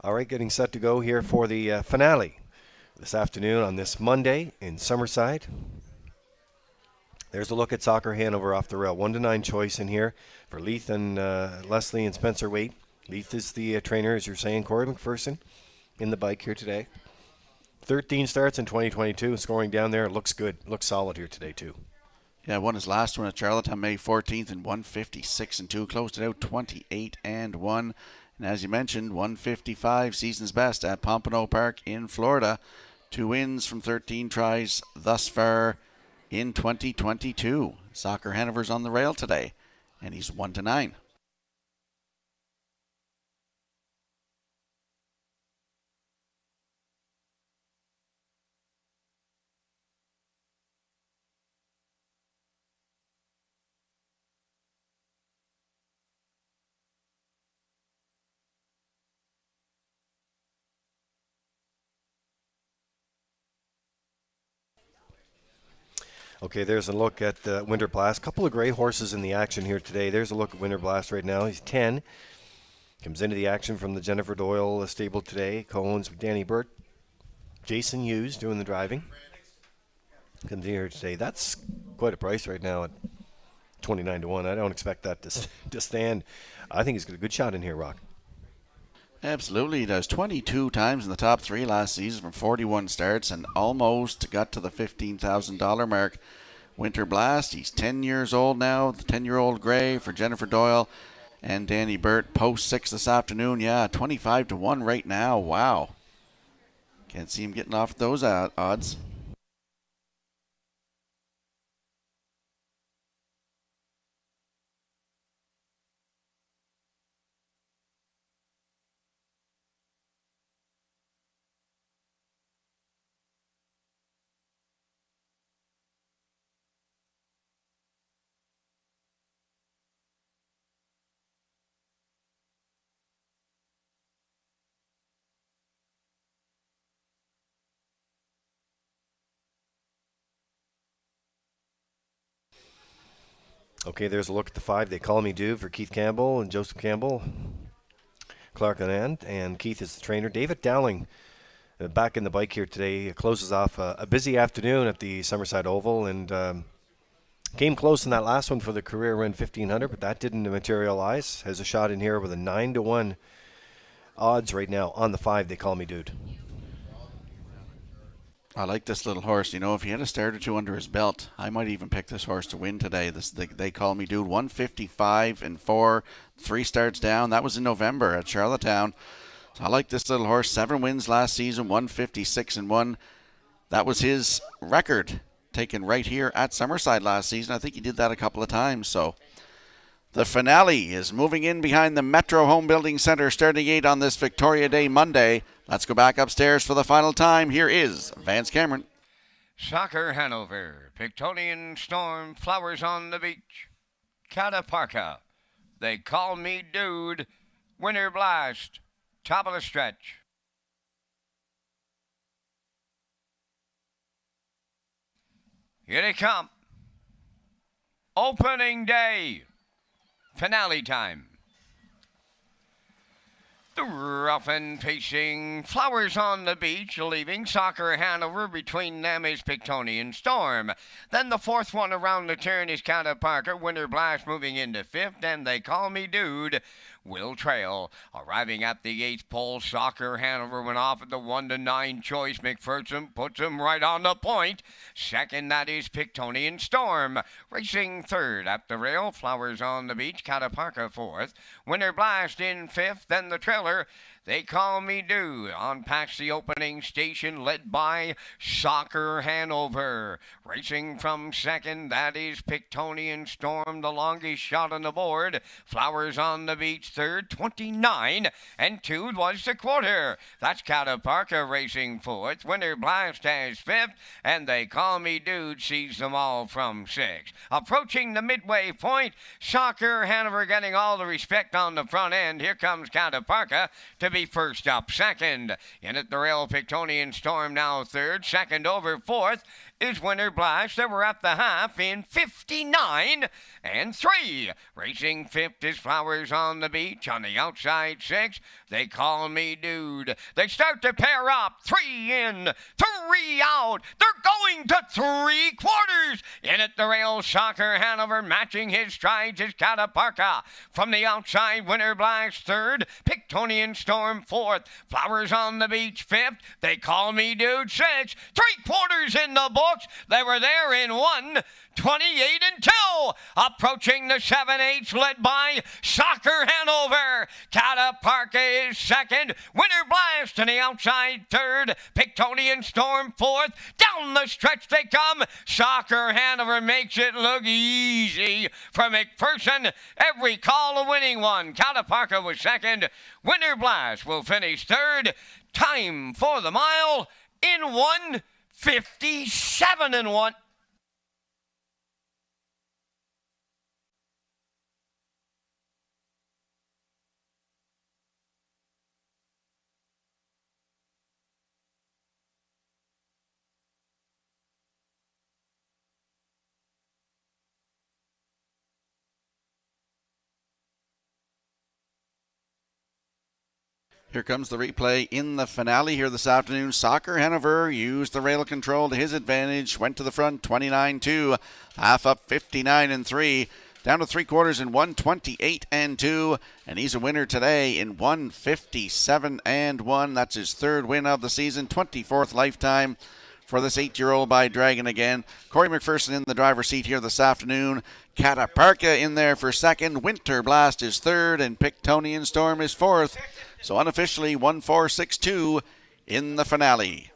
All right, getting set to go here for the finale this afternoon on this Monday in Summerside. There's a look at Soccer Hanover off the rail. 1-9 choice in here for Leith and Leslie and Spencer Waite. Leith is the trainer, as you're saying. Corey McPherson in the bike here today. 13 starts in 2022. Scoring down there. Looks good. Looks solid here today, too. Yeah, won his last one at Charlottetown May 14th and 156-2. Closed it out 28-1. And as you mentioned, 155 season's best at Pompano Park in Florida. 2 wins from 13 tries thus far in 2022. Soccer Hanover's on the rail today, and he's 1-9. Okay, there's a look at Winter Blast. Couple of gray horses in the action here today. There's a look at Winter Blast right now. He's 10. Comes into the action from the Jennifer Doyle stable today. Co-owns with Danny Burt. Jason Hughes doing the driving. Comes in here today. That's quite a price right now at 29-1. I don't expect that to stand. I think he's got a good shot in here, Rock. Absolutely, he does. 22 times in the top 3 last season from 41 starts and almost got to the $15,000 mark. Winter Blast, he's 10 years old now, the 10-year-old gray for Jennifer Doyle and Danny Burt. Post 6 this afternoon, 25-1 right now. Wow. Can't see him getting off those odds. Okay, there's a look at the 5. They Call Me Dude for Keith Campbell and Joseph Campbell, Clark and Keith is the trainer. David Dowling back in the bike here today. Closes off a busy afternoon at the Summerside Oval and came close in that last one for the career win 1500, but that didn't materialize. Has a shot in here with a 9-1 odds right now on the 5. They Call Me Dude. I like this little horse. You know, if he had a start or two under his belt, I might even pick this horse to win today. They Call Me Dude, 155-4, 3 starts down. That was in November at Charlottetown. So I like this little horse. 7 wins last season, 156-1. That was his record taken right here at Summerside last season. I think he did that a couple of times. So the finale is moving in behind the Metro Home Building Center starting 8 on this Victoria Day Monday. Let's go back upstairs for the final time. Here is Vance Cameron. Soccer Hanover, Pictonian Storm, Flowers on the Beach, Cataparca, They Call Me Dude, Winter Blast, top of the stretch. Here they come. Opening day, finale time. The rough and pacing Flowers on the Beach, leaving Soccer Hanover. Between them is Pictonian Storm. Then the 4th one around the turn is Cataparca. Winter Blast moving into 5th, and They Call Me Dude will trail. Arriving at the 8th pole, Soccer Hanover went off at the 1-9 choice. McPherson puts him right on the point. 2nd, that is Pictonian Storm. Racing 3rd at the rail, Flowers on the Beach, Cataparca 4th. Winter Blast in 5th, then the trailer, They Call Me Dude, on past the opening station, led by Soccer Hanover. Racing from 2nd, that is Pictonian Storm, the longest shot on the board. Flowers on the Beach 3rd, 29-2 was the quarter. That's Cataparca racing 4th. Winter Blast has 5th, and They Call Me Dude sees them all from 6th. Approaching the midway point, Soccer Hanover getting all the respect on the front end. Here comes Cataparca to be first up. 2nd, in at the rail, Pictonian Storm now 3rd. 2nd over 4th is Winter Blast. They were at the half in 59-3. Racing 5th is Flowers on the Beach. On the outside 6, They Call Me Dude. They start to pair up. 3 in, 3 out. They're going to 3/4. In at the rail, Soccer Hanover matching his strides is Cataparca. From the outside, Winter Blast 3rd. Pictonian Storm 4th. Flowers on the Beach 5th. They Call Me Dude 6th. 3/4 in the books. They were there in 1:28-2. Approaching the 7/8, led by Soccer Hanover. Cataparca is 2nd. Winter Blast to the outside 3rd. Pictonian Storm 4th. Down the stretch they come. Soccer Hanover makes it look easy for McPherson. Every call a winning one. Cataparca was 2nd. Winter Blast will finish 3rd. Time for the mile in 1:57-1. Here comes the replay in the finale here this afternoon. Soccer Hanover used the rail control to his advantage. Went to the front 29-2. Half up 59-3. down to 3/4 in 1:28.2, and he's a winner today in 1:57.1. That's his third win of the season, 24th lifetime for this 8-year-old by Dragon again. Corey McPherson in the driver's seat here this afternoon. Cataparca in there for second. Winter Blast is third, and Pictonian Storm is fourth. So unofficially 1-4-6-2 in the finale.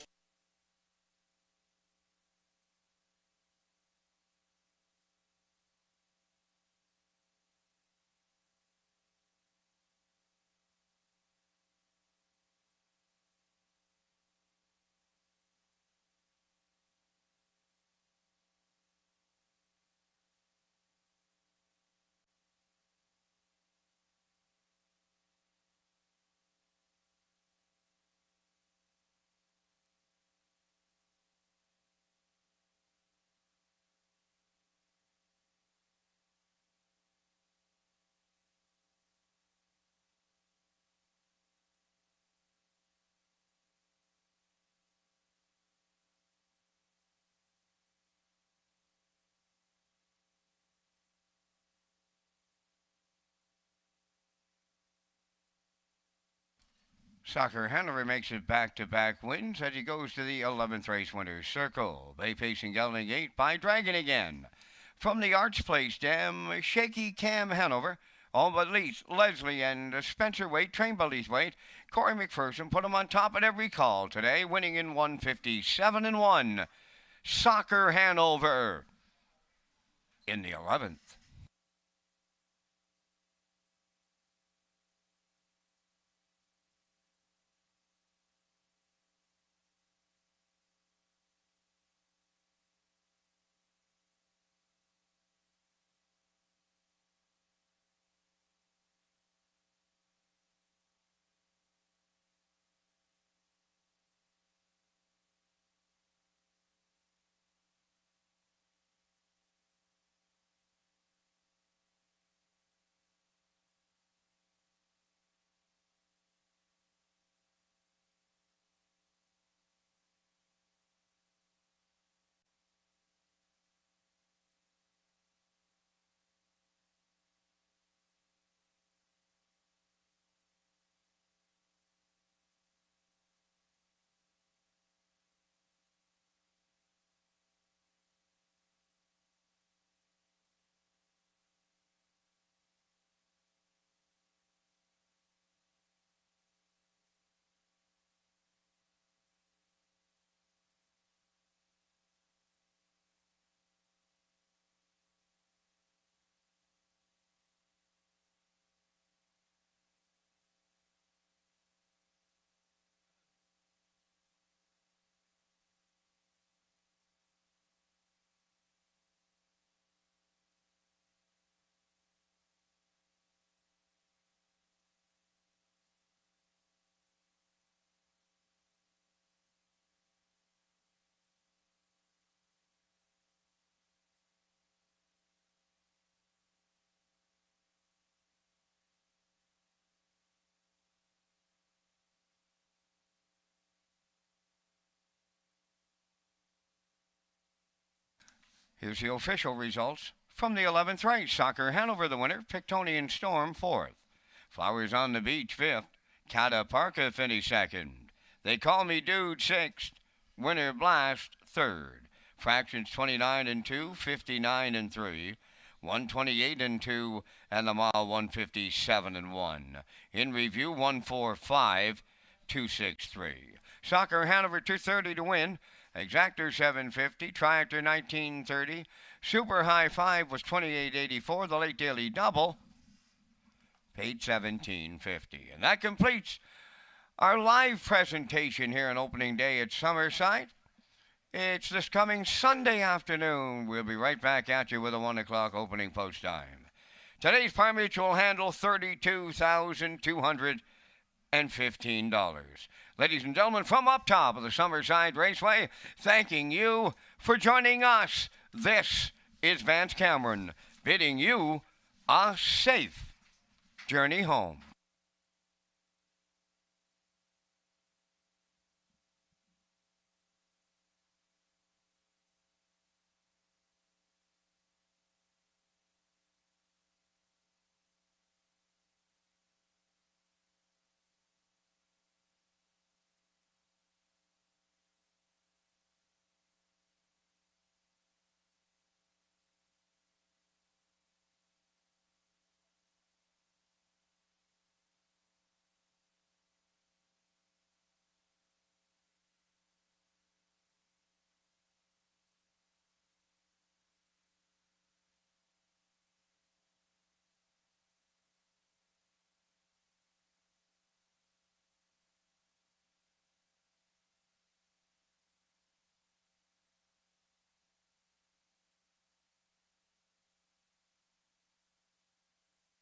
Soccer Hanover makes it back-to-back wins as he goes to the 11th race winner's circle. Bay Pacing Gelding Gate by Dragon again. From the Arts Place Dam, Shaky Cam Hanover, all but Leith, Leslie, and Spencer Waite, trained by Leith Waite. Corey McPherson put him on top at every call today, winning in 1:57.1. Soccer Hanover in the 11th. Here's the official results from the 11th race. Soccer Hanover the winner, Pictonian Storm 4th. Flowers on the Beach 5th. Cataparca finished 2nd. They Call Me Dude 6th. Winter Blast 3rd. Fractions 29-2, 59-3, 128-2, and the mile 157-1. In review 145-263. Soccer Hanover 230 to win. Exactor 750, Triactor 1930, Super High 5 was 2884, the late daily double paid 1750. And that completes our live presentation here on opening day at Summerside. It's this coming Sunday afternoon. We'll be right back at you with a 1 o'clock opening post time. Today's primary will handle $32,215. Ladies and gentlemen, from up top of the Summerside Raceway, thanking you for joining us. This is Vance Cameron, bidding you a safe journey home.